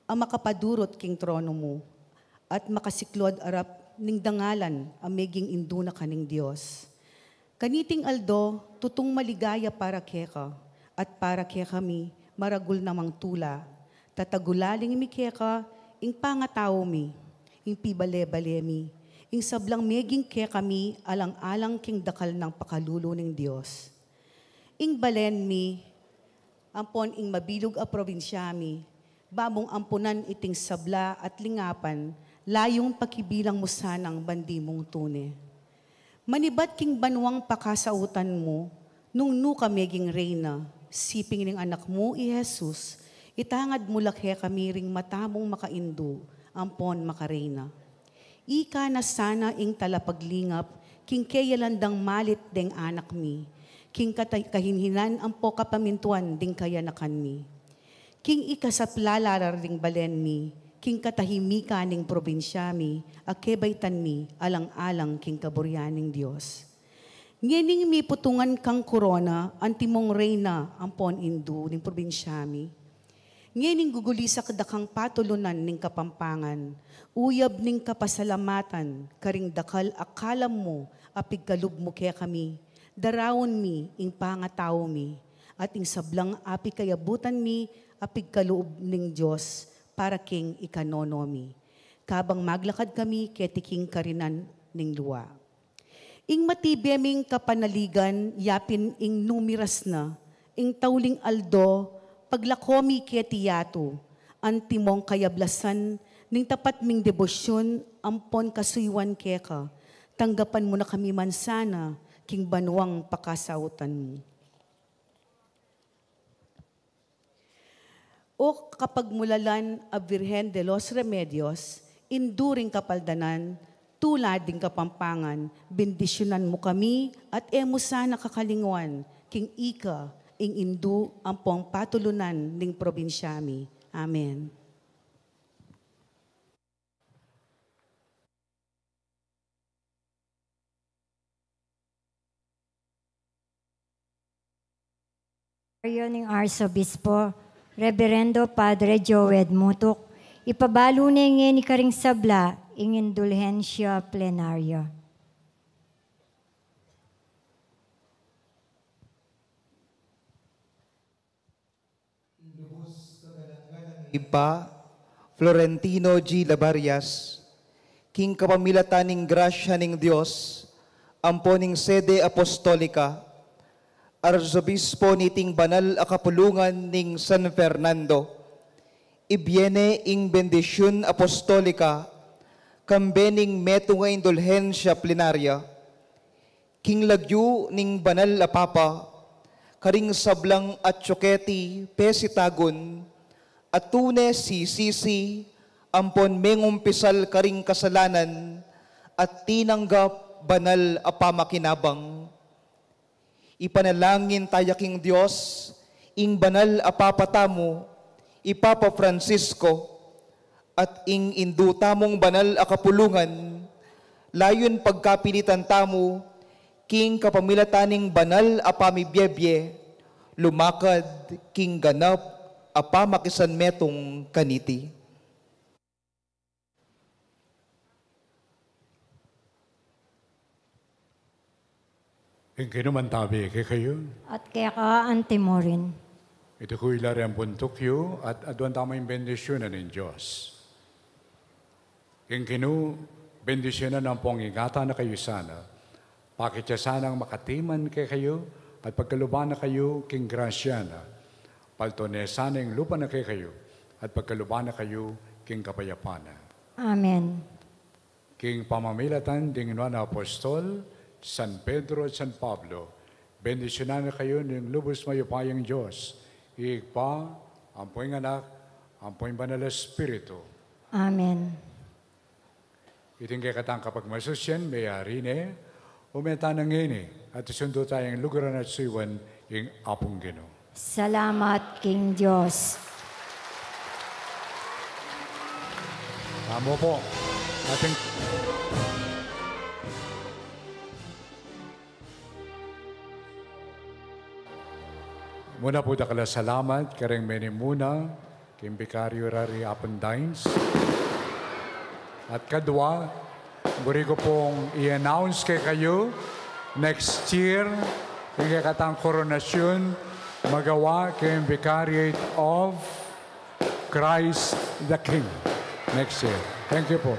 ang makapadurot king trono mo, at makasiklod arap ning dangalan ang meging induna kaning Diyos. Kaniting aldo, tutong maligaya para keka, at para keka mi, maragul namang tula, tatagulaling mi keka, ing pangatao mi, ing pibale-bale mi, ing sablang meging ke kami alang-alang king dakal ng pakalulo ng Diyos. Ing balen mi, ampon ing mabilog a probinsya mi, babong ampunan iting sabla at lingapan, layong pakibilang mo sanang bandi mong tune. Manibat king banwang pakasautan mo, nung nuka meging reyna, Siping ng anak mo, i Jesus, itangad mo lakhe kami ring matamong makaindo, ampon makarena. Ika na sana ing talapaglingap, king kayalandang malit deng anak mi, king kahinhinan ampo kapamintuan ding kayanakan mi. King ikasaplalarar ding balen mi, king katahimika ning probinsya mi, akebaitan mi, alang-alang king kaburyaning Diyos. Ngening mi putungan kang korona, antimong reyna, ampon indu ning probinsya mi. Ngening gugulisa kadakang patulunan ning kapampangan, uyab ning kapasalamatan, karing dakal akalam mo, apig kalub mo kaya kami, darawon mi, ing pangatao mi, at ing sablang api kayabutan mi, apig kaloob ning Diyos, para king ikanono mi. Kabang maglakad kami, ketiking karinan ning luwa. Ing matibeming kapanaligan, yapin ing numiras na, ing tauling aldo, paglakomi ketiyato, antimong kayablasan, ning tapat ming debosyon, ampon kasuywan keka, tanggapan mo na kami mansana, king banwang pakasautan mo. O kapag mulalan a Virgen de los Remedios, induring kapaldanan, tulad ding kapampangan, bendisyonan mo kami at emo sana kakalingwan, king ika, ing indu, ampong patulunan ning probinsyami. Amen. Ning Arsobispo, Reverendo Padre Joed Mutuk, ipabalo na ni karing sabla, ing indulhensya plenarya. Ipa, Florentino G. Labarias, king kapamilatan ning grasya ning Dios, amponing sede apostolika, Arzobispo niting banal a kapulungan ning San Fernando, ibiene ing bendisyon apostolika, kambening meto nga indulhensya plenarya, king lagyu ning banal a papa, karing sablang at tsoketi pesitagon, at tune si sisi, ampon mengumpisal karing kasalanan, at tinanggap banal a pamakinabang. Ipanalangin tayaking Diyos, ing banal a papatamo, Ipapa Francisco, at ing induta mong banal a kapulungan, layon pagkapilitan tamo, king kapamilataning banal a pamibyebye, lumakad king ganap a pamakisan metong kaniti. Ing kinumantabi kay kayo. At kaya ka antimorin. Ito ko ilari ang buntukyo at adwan tama yung bendisyonan ng Diyos. Ing kinu, bendisyonan ang pong ingata na kayo sana. Pakitya sanang makatiman kay kayo at pagkaluban na kayo king grasya na. Paltone sana yung lupa na kay kayo at pagkaluban na kayo king kapayapana. Amen. King pamamilatan ding na apostol, San Pedro at San Pablo, bendisyonan na kayo ng lubos mayupayang Diyos. Iigpa, ampoing anak, ampoing banal na Espiritu. Amen. Iting kay katang kapag masusyan, may harine, umenta ng ngini, at isundo tayong lugaran at siwan, yung apong Ginoo. Salamat, King Diyos. Tamo po. Ating... Muna po dakala salamat, kareng menimuna, king Vicario Rari Apendines. At kadwa, buri ko pong i-announce kay kayo, next year, yung katang koronasyon, magawa kay Vicariate of Christ the King next year. Thank you po.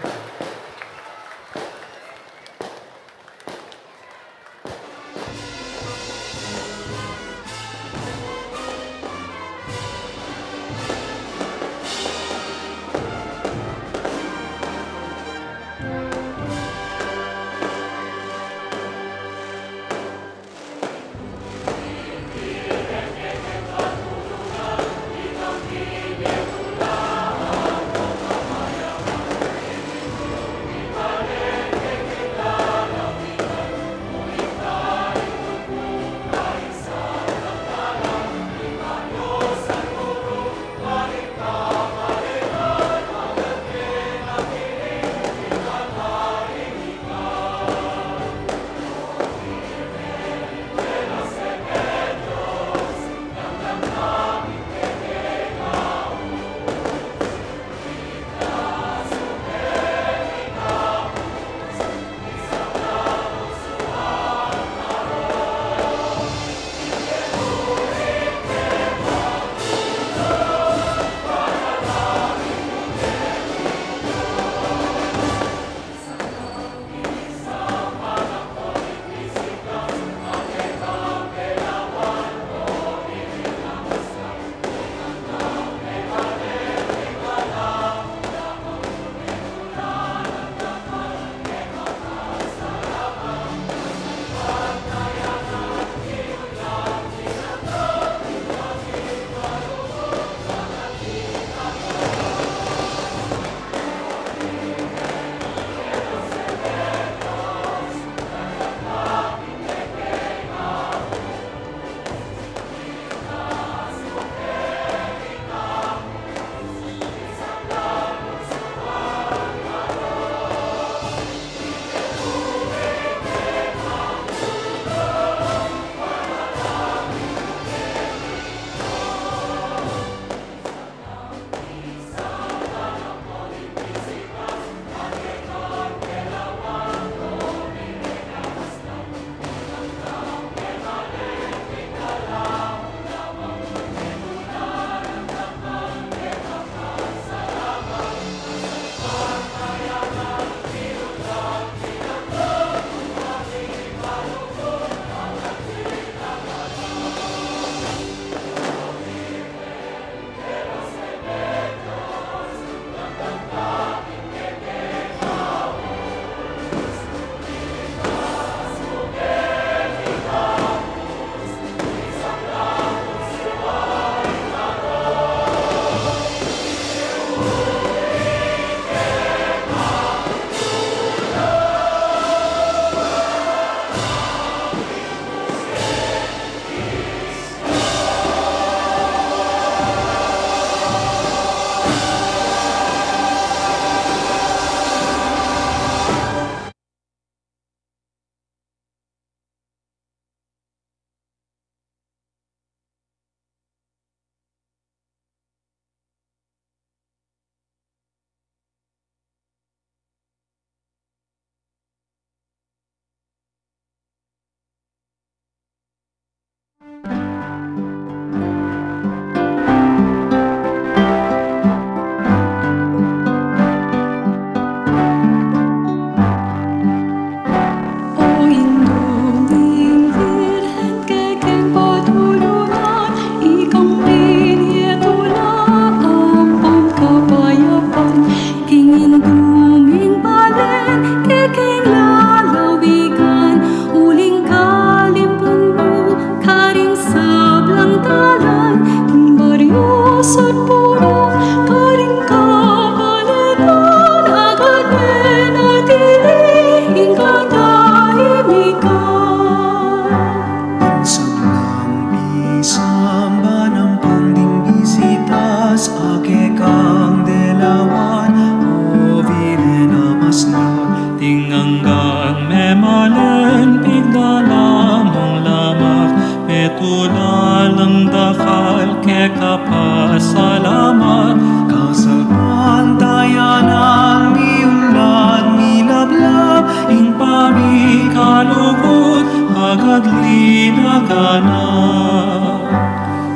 kaglina ka na.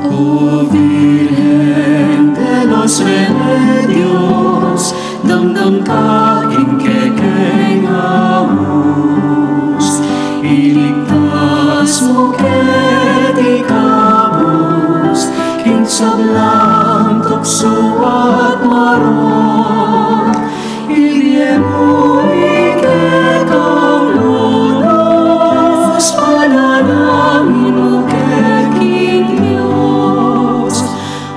O Virgen de los Remedios, damdam ka king kekeng amus. Iligtas mo keti kabus, king sablang tukso at maron. Ilye mo ikekang lunos, panalangin mo keking Diyos.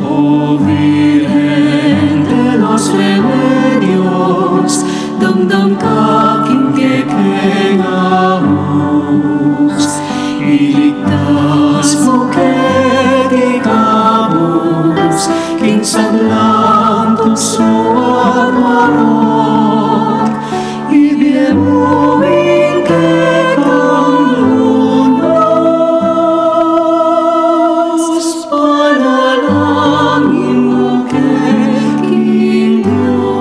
O Virgen de los Remedios, damdam ka king kekeng amus. Iligtas mo keti kabus, king sablang tukso at maron. Ibigay mo ikekang lunos, panalangin mo keking Diyos.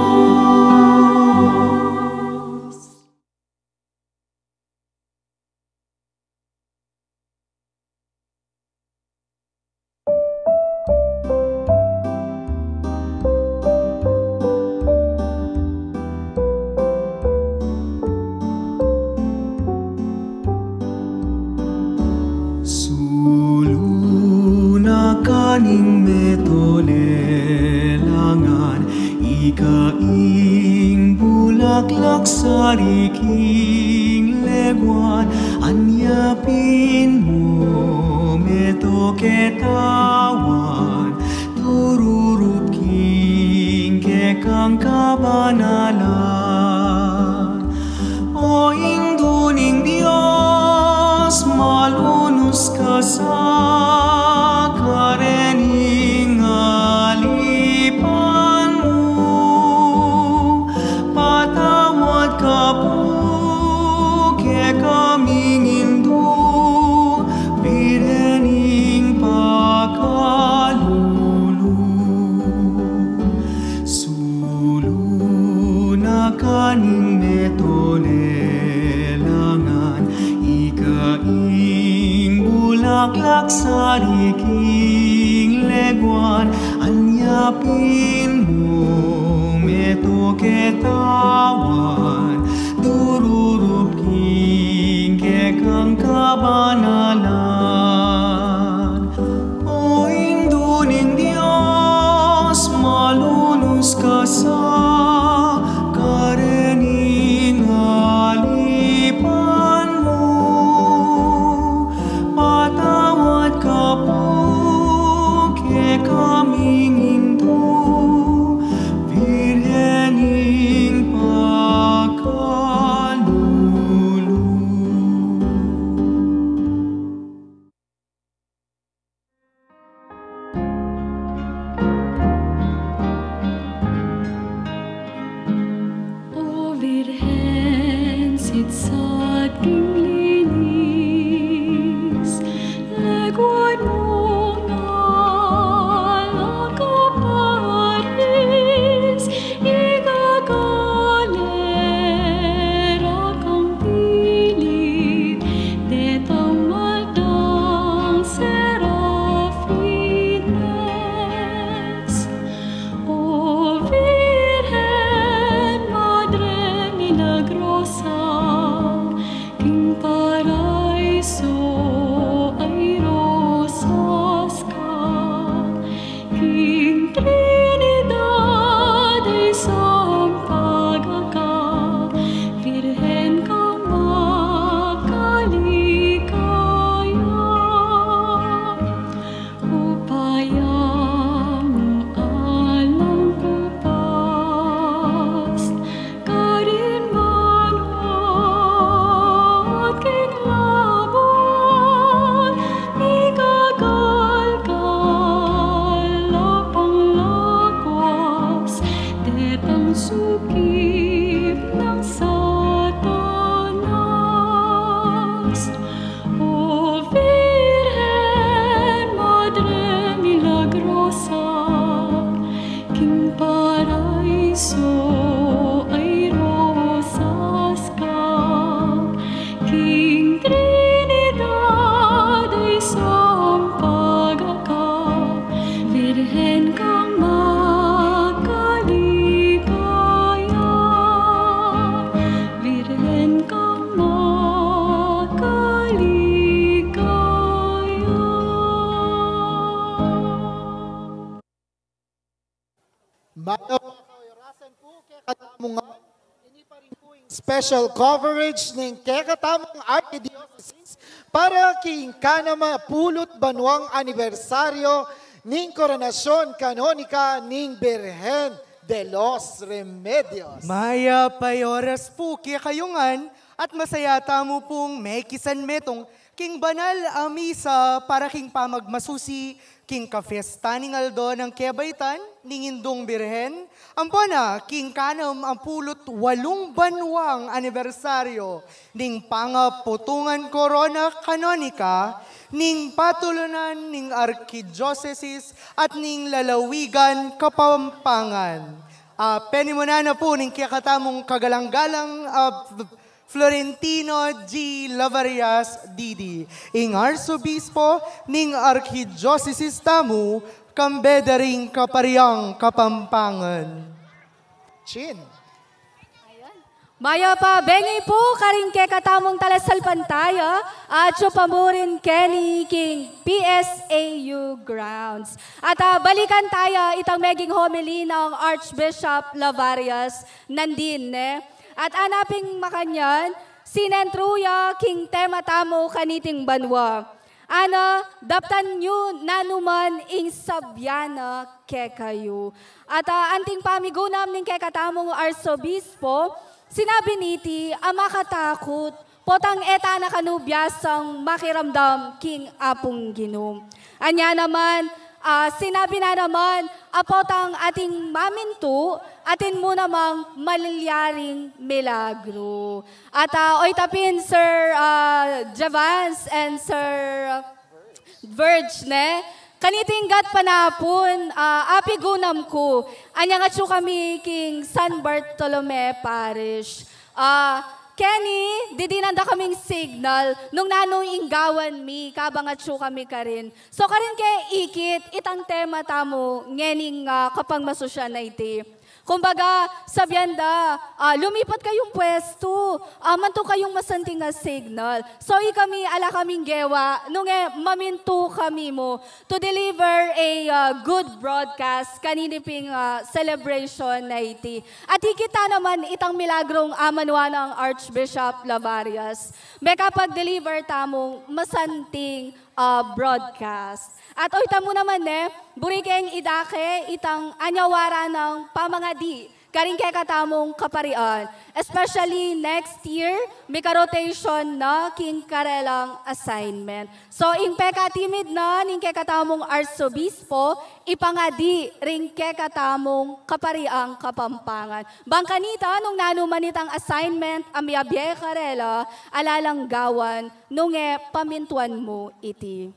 Suluna kaning metolelangan, ikaing bulaklak sa riking leguan, anyapin mo meto ketawan, tururup king kekang kabanalan. O induning Diyos, malunus ka sa karening alipan mo. Patawad ka po ke kaming Hindu, birening pagkalulu. Suluna kaning metolelangan, ikaing bulaklak sa riking leguan, anyapin mo meto ketawan, dururup king kekang kabanalan. O induning Diyos, malunus ka sa karening alipan mo. Patawad ka po ke kaming Hindu, Virgening pagkalulu. O Virgen, sitsat king linis, leguan mo nga lakaparis, igagalera kang pilit, detang matang serafines. O Virgen, Madre Milagrosa, king paraiso ay rosas ka, king Trinidad ay sampaga ka, Virgen kang makaligaya. Upayang alam ko pas, karin manwat king labor. special coverage ng kekatamong Archdiocese para king kanama pulot banwang anibersaryo ning koronasyon kanonika ning Birhen de los Remedios. Maya payoras po kaya kayungan at masayata mo pong may kisan metong king banal a misa para king pamagmasusi king kafesta ning aldo ng kebaitan ning indong Birhen. Ampana, king kanam ang pulot 8 banwang anibersaryo ning pangaputungan korona kanonika ning patulunan ning Archdiocese at ning lalawigan Kapampangan. Penimuna na po ning kakatamong kagalang-galang Florentino G. Lavarias Didi, ing Arsobispo ning Archdiocese tamu kambedering Kapariang Kapampangan. Chin. Maya pa, bengi po, karing ke katamong talasal pantaya, at pamurin Kenny King, PSAU Grounds. At balikan tayo itang meging homily ng Archbishop Lavarias nandin, At anaping makanyan, sinentruya king tema tamo kaniting banwa. Ana, daptan nyo nanuman ing sabyana kekayo. At anting pamigunam ning kekatamong Arsobispo, sinabi niti, makatakot, potang eta na kanubyasang makiramdam king apong ginom. Anya naman, sinabi na naman, apotang ating maminto, atin mo namang malilyaring milagro. At oy tapin, Sir Javans and Sir Verge, kaniting gat panapon, apigunam ko, anya nga tsu kami king San Bartolome Parish. Kenny, didinanda kaming signal nung nanong inggawan mi, kabangatso kami ka rin. So karin kay ikit, itang tema tamo, ngening kapang masusya na iti. Kumbaga, sabyanda, lumipat kayong pwesto, manto kayong masanting nga signal. So kami, ala kaming gewa, nung maminto kami mo to deliver a good broadcast kaniniping celebration na iti. At ikita naman itang milagrong amanwa ng Archbishop Lavarias. May kapag-deliver tamong masanting broadcast. At oy tamo naman burikeng idake itang anyawara ng pamangadi karing kay katamong kaparian. Especially next year, may ka-rotation na king karelang assignment. So, ing peka timid na ning kay katamong Arsobispo, ipangadi ring kay katamong kapariang Kapampangan. Bangkanita, nung nanuman itang assignment, amiyabye karela, alalang gawan, nung pamintuan mo iti.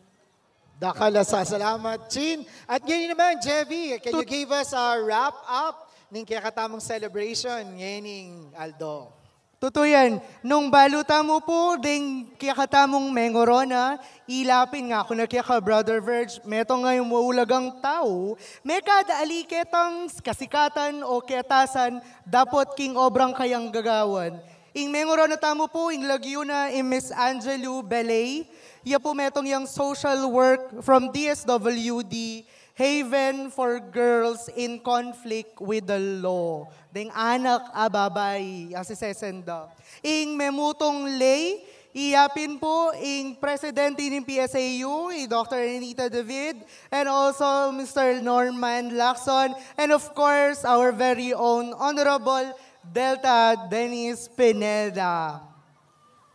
Dakala sa salamat, Chin. At ganyan naman, Jevy, can you give us a wrap-up ng kakatamong celebration ngayon, Aldo? Totoo yan. Nung baluta mo po, ding kakatamong mengorona, ilapin nga ako na kaya Brother Verge, meto ngayong maulagang tao, may kada aliketang kasikatan o ketasan, dapat king obrang kayang gagawan. Ing mengorona tamo po, ing lagyo na Miss Angelou Belay, iya po metong yung social work from DSWD, Haven for Girls in Conflict with the Law. Deng anak ababay, asisesenda. Ing memutong lay, iyapin po ing presidente ng PSAU, Dr. Anita David, and also Mr. Norman Lacson, and of course, our very own Honorable Delta Dennis Pineda.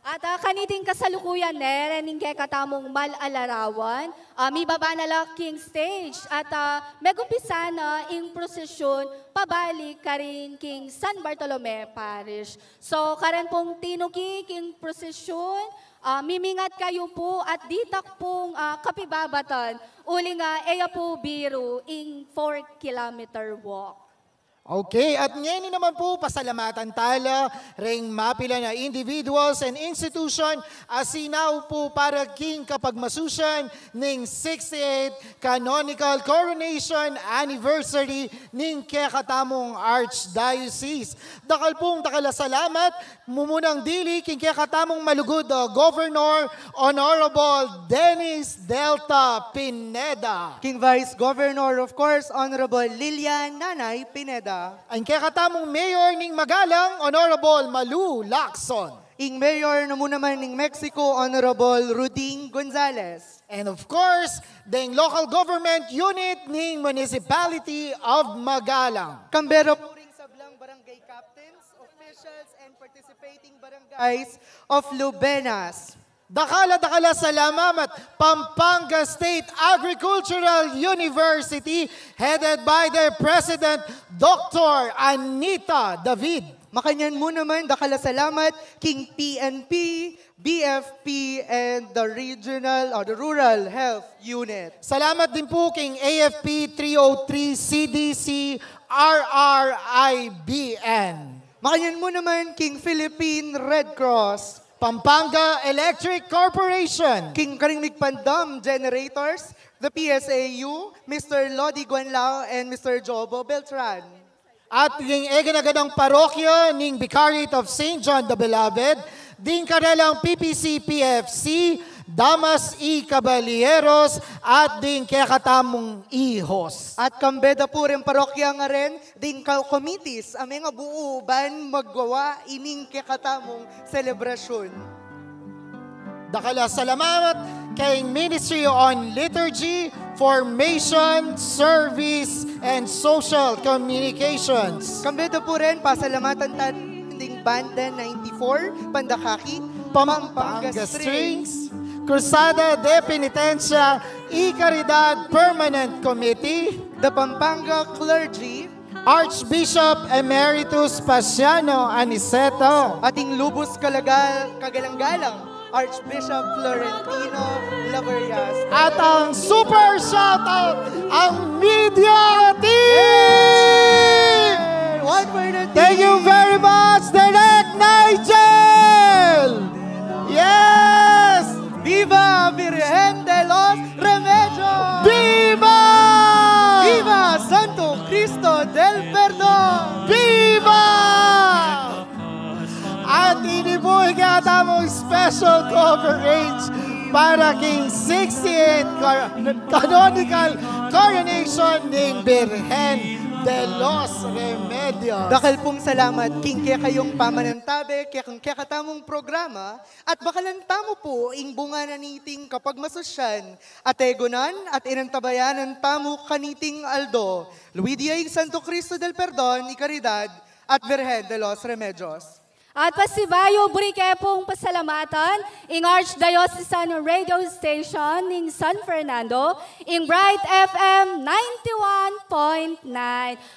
At kaniting kasalukuyan rening kay katamong malalarawan, may baba na laking stage at megumpisa na ing prosesyon pabalik karin king San Bartolome Parish. So karan pong tinuki king prosesyon, mimingat kayo po at ditak pong kapibabatan, uli nga eya po biro ing 4-kilometer walk. Okay, at ngayon naman po, pasalamatan tala, ring mapila na individuals and institution, asinaw po para king kapagmasusan ng 68th Canonical Coronation Anniversary ng kekatamong Archdiocese. Dakal pong salamat, mumunang dili king kekatamong malugod Governor Honorable Dennis Delta Pineda. King Vice Governor, of course, Honorable Lilian Nanay Pineda. Hacienda. Ang kakatamong Mayor ning Magalang, Honorable Malu Lacson. Ing Mayor na muna man ning Mexico, Honorable Ruding Gonzales. And of course, the local government unit ning Municipality of Magalang. Kambero po ring sablang barangay captains, officials, and participating barangays of Lubenas. Dakala salamat Pampanga State Agricultural University headed by their President Dr. Anita David. Makanyan mo naman dakala salamat King PNP, BFP, and the regional or the rural health unit. Salamat din po King AFP 303 CDC RRIBN. Makanyan mo naman King Philippine Red Cross, Pampanga Electric Corporation, King Karingmig Pandam Generators, the PSAU, Mr. Lodi Guanlao, and Mr. Jobo Beltran. At yung eganagadang parokya ning Vicariate of St. John the Beloved, din karelang PPC-PFC, Damas E. Caballeros, at din kakatamong ihos. At kambeda po rin parokya nga rin, din committees, aming nga buuban maggawa ining kakatamong selebrasyon. Dakala salamat kay Ministry on Liturgy, Formation, Service, and Social Communications. Kambeda po rin, pasalamatan tating Banda 94, Pandakaki, Pampanga Strings, Cruzada de Penitencia y Caridad Permanent Committee, the Pampanga Clergy, Archbishop Emeritus Pasiano Aniceto, ating lubos kagalang-galang, Archbishop Florentino Laverias. At ang super shoutout, ang media team! One for the team! Thank you very much, Direct Nigel! Yes! Viva Virgen de los Remedios! Viva! Viva Santo Cristo del Perdón! Viva! At inibuhi katamong special coverage para king 68th canonical coronation ng Birhen de los Remedios. Dakal pong salamat king kaya kayong pamanantabe, kaya katamong programa, at bakalantamo po ing bunga na niting kapag masusyan, at egonan at inantabayanan tamo kaniting Aldo, Luidia ing Santo Cristo del Perdón, y Caridad, at Virgen de los Remedios. At pasibayo, buri kayo pong pasalamatan ing Archdiocesan Radio Station ing San Fernando, ing Bright FM 91.9.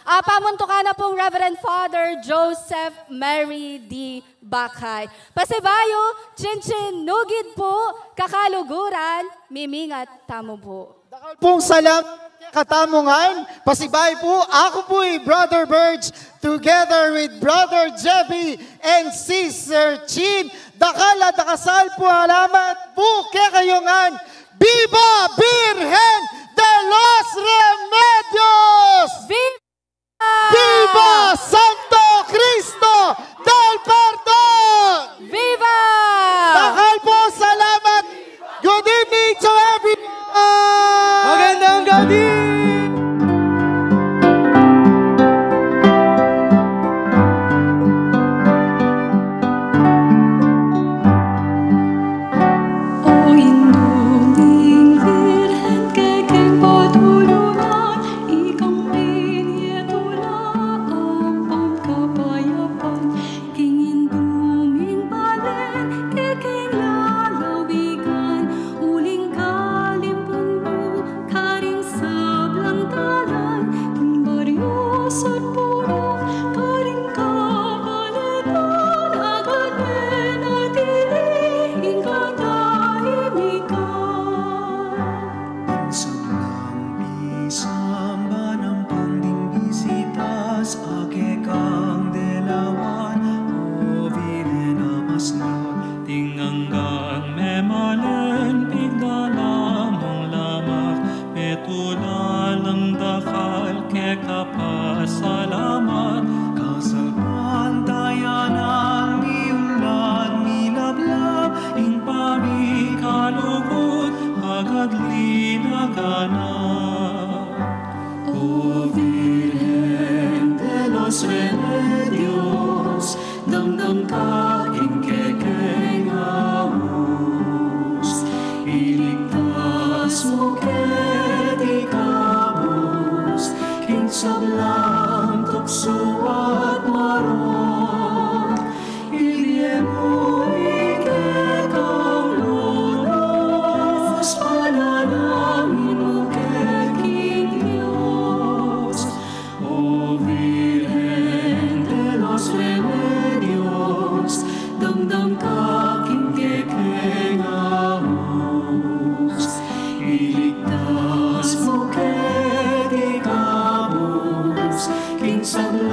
Pamuntukan na pong Reverend Father Joseph Mary D. Bakay. Pasibayo, chinchin, nugid po, kakaluguran, mimingat tamo po. Dakal pong salamat katamungan, pasibay po, ako po'y Brother Birch, together with Brother Jebby and Sister Chin. Dakala, dakasal po, alamat po, kekayungan, Viva Virgen de los Remedios! Viva! Viva Santo Cristo del Perdón! Viva! Dakal po, salamat. Good evening to everyone! Magandang gabi! O Virgen de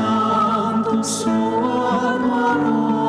walang tukso at walang